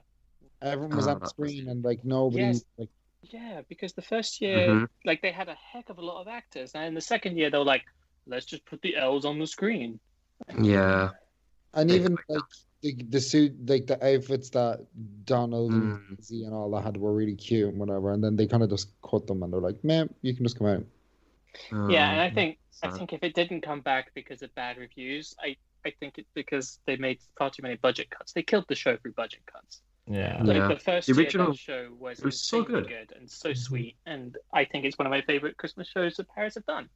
Everyone was
Oh,
on the
that was
screen and like nobody
Yes.
like
Yeah, because the first year,
Mhm.
like they had a heck of a lot of actors, and in the second year they were like, let's just put the L's on the screen.
Yeah.
and
They
even
like that.
like the suit like the outfits that Donald and
Mm.
Daisy and all that had were really cute and whatever, and then they kind of just cut them and they're like, man, you can just come out.
Yeah, and
Oh,
I think
sad.
if it didn't come back because of bad reviews, I think it's because they made far too many budget cuts. They killed the show through budget cuts.
Yeah.
Yeah.
Like the first
The
year
original-
that show was
it was so
insanely
good.
and so sweet, and I think it's one of my favorite Christmas shows that Paris have done.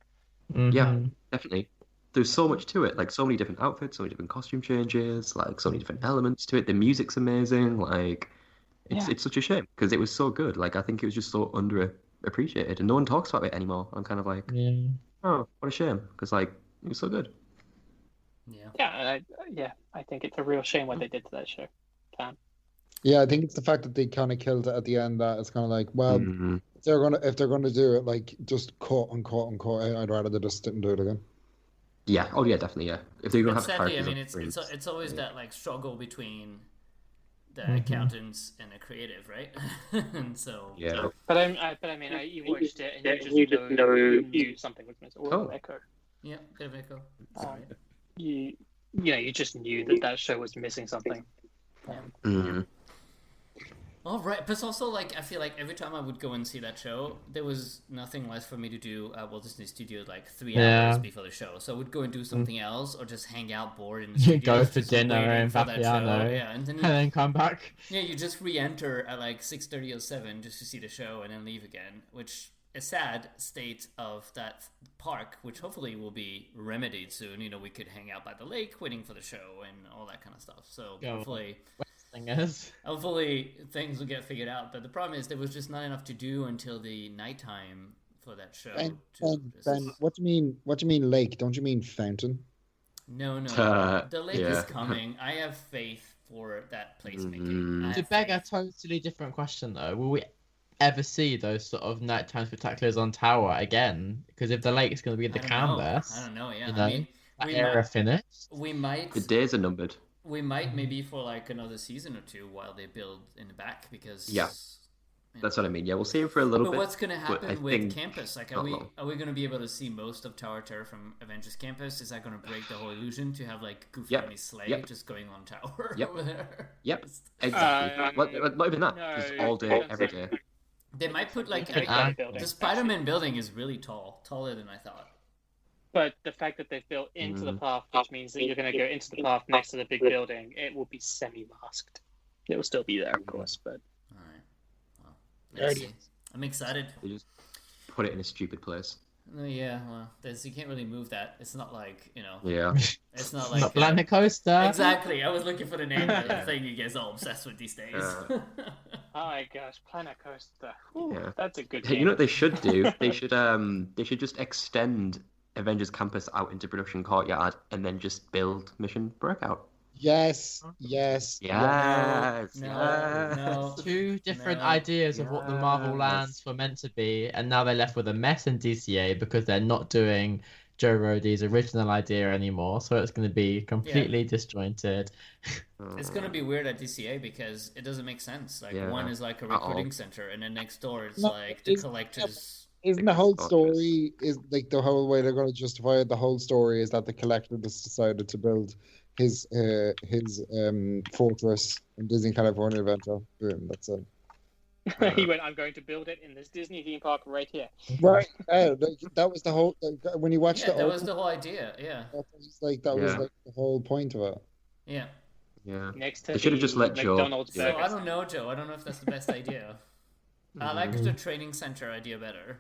Yeah.
Mhm.
Definitely. There's so much to it, like so many different outfits, so many different costume changes, like so many different elements to it. The music's amazing. Like
Yeah.
it's such a shame because it was so good. Like I think it was just so underappreciated, and no one talks about it anymore. I'm kind of like,
Yeah.
oh, what a shame, because like it was so good.
Yeah.
Yeah, I think it's a real shame what they did to that show.
Yeah, I think it's the fact that they kind of killed it at the end that it's kind of like, well,
Mhm.
if they're gonna do it, like just cut and cut and cut out, I'd rather they just didn't do it again.
Yeah. Oh yeah, definitely. Yeah. If they're gonna
But
have
sadly, I
characters
mean,
on
it's
screen,
it's always
yeah.
that like struggle between the
Mhm.
accountants and the creative, right? And so
Yeah.
But I mean, you watched it and you just know you knew something was missing.
Oh.
Echo.
yeah, bit of echo.
Um,
Sorry.
you just knew that show was missing something.
Mhm.
All right, but it's also like I feel like every time I would go and see that show, there was nothing less for me to do at Walt Disney Studios like 3
Yeah.
hours before the show. So I would go and do something else, or just hang out bored in the
You
studio.
go for dinner and
for that show.
Vapiano.
Yeah, and then
And then come back.
you just re-enter at like 6:30 or 7 just to see the show and then leave again, which is sad state of that park, which hopefully will be remedied soon. You know, we could hang out by the lake waiting for the show and all that kind of stuff. So
Yeah.
hopefully things will get figured out. But the problem is there was just not enough to do until the nighttime for that show.
Ben, what do you mean? What do you mean lake? Don't you mean fountain?
No, the lake
yeah.
is coming. I have faith for that placemaking.
Mm.
I
To
have
beg a
faith.
totally different question, though, will we ever see those sort of nighttime spectaculars on Tower again? Because if the lake's going to be the
I don't know.
canvas,
I don't know. Yeah,
you
I
know,
mean,
that
we
era
might,
finished.
we might,
The days are numbered.
we might maybe for like another season or two while they build in the back because
Yeah.
you
That's
know.
what I mean. Yeah, we'll see him for a little
But
bit.
what's going to
but I
happen with
think
Campus? Like,
not long.
are we going to be able to see most of Tower Terror from Avengers Campus? Is that going to break the whole illusion to have like Goofy
Yep.
and his sleigh
Yep.
just going on Tower
Yep.
over there?
Yep. Exactly. Not even that.
no,
Just all day,
that's
every
like-
day.
They might put like
Big
Ah.
building.
the Spider-Man building is really tall, taller than I thought.
But the fact that they've built into the
Mm.
path, which means that you're going to go into the path next to the big building, it will be semi-masked. It will still be there, of course, but
All right. Well, let's see. I'm excited.
They just put it in a stupid place.
Oh, yeah, well, you can't really move that. It's not like, you know,
Yeah.
it's not like
Not Planet Coaster.
exactly. I was looking for the name of the thing you guys are all obsessed with these days.
oh my gosh, Planet Coaster. Ooh,
Yeah.
that's a good
Hey,
game.
you know what they should do? They should just extend Avengers Campus out into Production Courtyard and then just build Mission Breakout.
Yes, yes,
Yes.
No,
yes.
no.
Two different
No.
ideas of what the Marvel
Yes.
lands were meant to be, and now they're left with a mess in DCA because they're not doing Joe Rody's original idea anymore. So it's going to be completely disjointed.
It's gonna be weird at DCA because it doesn't make sense. Like
Yeah.
one is like a
At all.
recruiting center, and then next door it's
No,
like the
it's-
collectors.
Isn't the whole
Gorgeous.
story is like the whole way they're going to justify it? The whole story is that the collector just decided to build his fortress in Disney California Adventure. Boom, that's it.
He went, I'm going to build it in this Disney theme park right here.
Right. That was the whole. When you watch
Yeah,
the
that was
open,
the whole idea. Yeah,
that was like the whole point of it.
yeah.
Yeah.
Next to
They should have
the
just let Joe
McDonald's
do
So
it.
burger
I don't know, Joe. I don't know if that's the best idea. I like the training center idea better.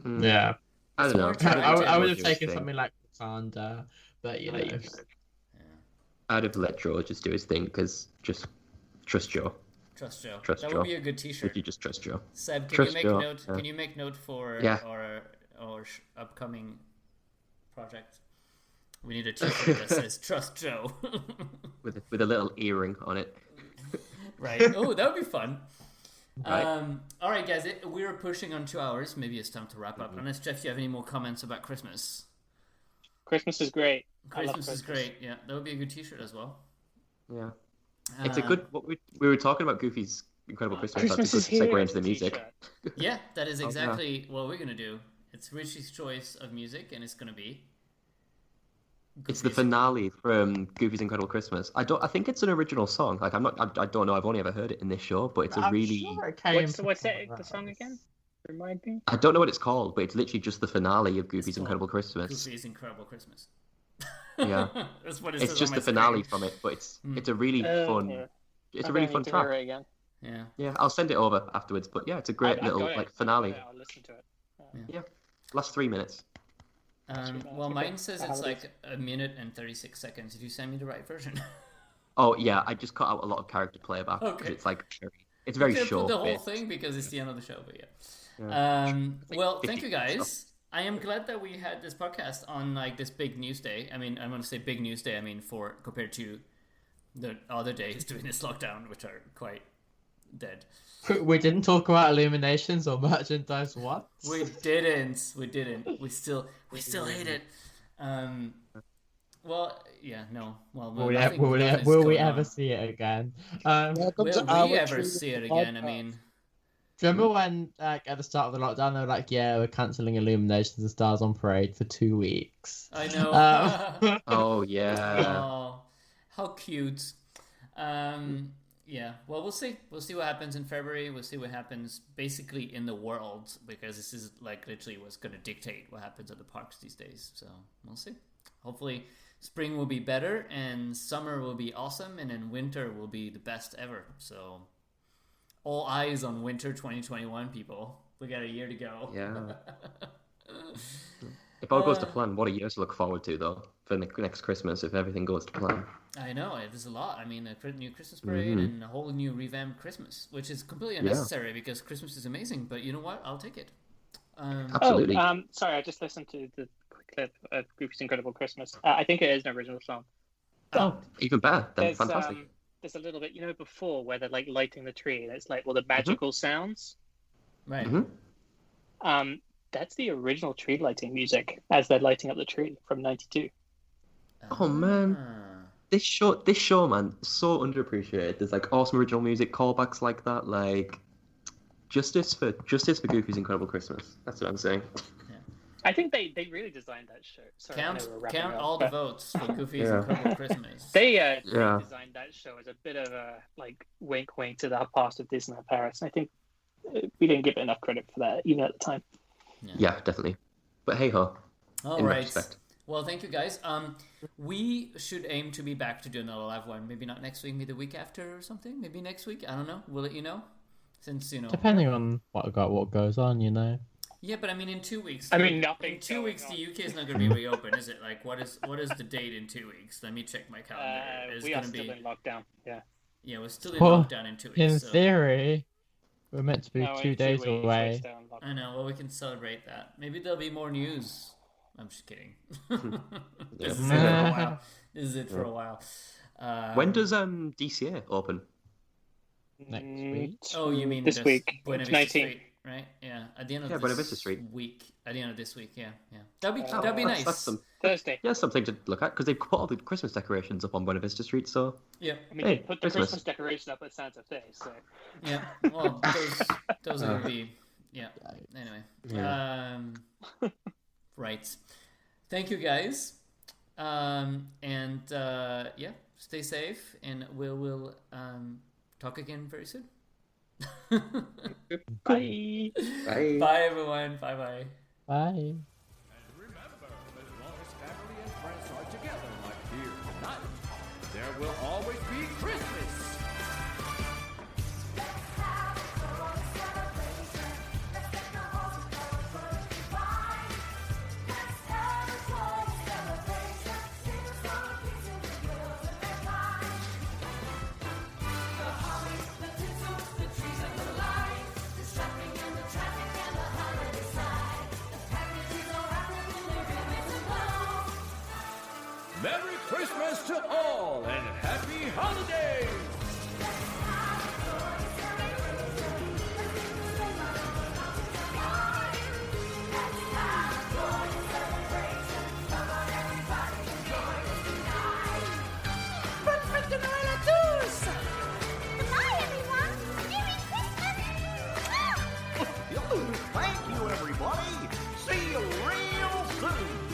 Hmm.
Yeah.
I don't know.
It's more
I would have
Joe's
taken
thing.
something like Wakanda, but you know.
Yeah.
I'd have let Joe just do his thing because just trust Joe.
Trust Joe.
Trust
that
Joe.
would be a good T-shirt.
If you just trust Joe.
Seb, can
Trust
you make
Joe,
note?
yeah.
Can you make note for
Yeah.
our upcoming project. We need a t-shirt that says "Trust Joe."
with a little earring on it.
Right. Oh, that would be fun.
Right.
All right, guys. We're pushing on 2 hours. Maybe it's time to wrap up. Unless, Jeff, you have any more comments about Christmas?
Christmas is great. I love
Christmas is great. Yeah, that would be a good t-shirt as well.
Yeah. It's a good. What we were talking about Goofy's Incredible Christmas. That's a good segue into the music.
Yeah, that is exactly what we're gonna do. It's Richie's choice of music, and it's gonna be.
It's the finale from Goofy's Incredible Christmas. I think it's an original song. Like I don't know. I've only ever heard it in this show, but it's a really.
What's the song again? Remind me.
I don't know what it's called, but it's literally just the finale of Goofy's Incredible Christmas.
Goofy's Incredible Christmas.
Yeah,
that's what it
it's
says
just
on
the
my
finale
screen.
from it, but it's a really fun.
Yeah.
It's a really fun track.
Hear it again.
Yeah.
Yeah, I'll send it over afterwards. But yeah, it's a great little like finale.
I'll listen to it.
Yeah, last 3 minutes.
Well, mine says it's like 1 minute and 36 seconds. Did you send me the right version?
Oh yeah, I just cut out a lot of character playback because it's like it's very short.
Put the whole
bit.
thing because it's the end of the show, but yeah.
Yeah.
Well, thank you guys. I am glad that we had this podcast on like this big news day. I mean, I'm going to say big news day. I mean, compared to the other days during this lockdown, which are quite dead.
We didn't talk about Illuminations or merchandise once.
We didn't. We still hate it. Well, yeah, no. Well,
will we ever see it again?
Will we ever see it again? I mean,
do you remember when, like, at the start of the lockdown, they were like, "Yeah, we're cancelling Illuminations and Stars on Parade for 2 weeks."
I know.
Oh yeah.
Oh, how cute. Yeah. Well, we'll see. We'll see what happens in February. We'll see what happens basically in the world, because this is like literally what's going to dictate what happens at the parks these days. So we'll see. Hopefully, spring will be better, and summer will be awesome, and then winter will be the best ever. So, all eyes on winter 2021, people. We got a year to go.
Yeah. If all goes to plan, what a year to look forward to, though, for next Christmas, if everything goes to plan.
I know, there's a lot. I mean, a new Christmas parade and a whole new revamped Christmas, which is completely unnecessary because Christmas is amazing. But you know what? I'll take it.
Absolutely.
Sorry, I just listened to the quick clip of Goofy's Incredible Christmas. I think it is an original song.
Oh, even better. Then
There's,
fantastic.
There's a little bit, before where they're like lighting the tree, and it's like, well, the magical sounds.
Right.
That's the original tree lighting music as they're lighting up the tree from '92.
Oh man, this show, man, so underappreciated. There's like awesome original music, callbacks like that, like justice for Goofy's Incredible Christmas. That's what I'm saying.
I think they really designed that show. Sorry,
Count all the votes for Goofy's Incredible Christmas.
They designed that show as a bit of a like wink to the past of Disneyland Paris. I think we didn't give it enough credit for that even at the time.
Yeah, definitely. But hey ho.
All right. Well, thank you guys. We should aim to be back to do another live one. Maybe not next week, maybe the week after or something. Maybe next week. I don't know. We'll let you know. Since
depending on what goes on,
Yeah, but I mean, in 2 weeks.
I mean, nothing.
In 2 weeks, the UK is not going to be reopened, is it? Like, what is the date in 2 weeks? Let me check my calendar.
We are still in lockdown. Yeah.
Yeah, we're still in lockdown in 2 weeks.
In theory, we're meant to be 2 days away.
I know. Well, we can celebrate that. Maybe there'll be more news. I'm just kidding. This is it for a while.
When does DCA open?
Next week.
Oh, you mean
this week?
Buena Vista
19.
Street, right? Yeah, at the end of
Buena Vista Street
week. At the end of this week, yeah. That'd be nice.
That's
Thursday.
Yeah, something to look at because they've put all the Christmas decorations up on Buena Vista Street. So
yeah,
I mean, they put the Christmas decoration up at Santa Fe. So
yeah, well, those would be Anyway, right. Thank you guys, and stay safe, and we'll talk again very soon.
Bye.
Bye.
Bye, everyone. Bye.
Bye.
And remember, as long as family and friends are together like here tonight, there will always be Christmas.
Merry Christmas to all and Happy Holidays!
Thank you, everybody. See you real soon.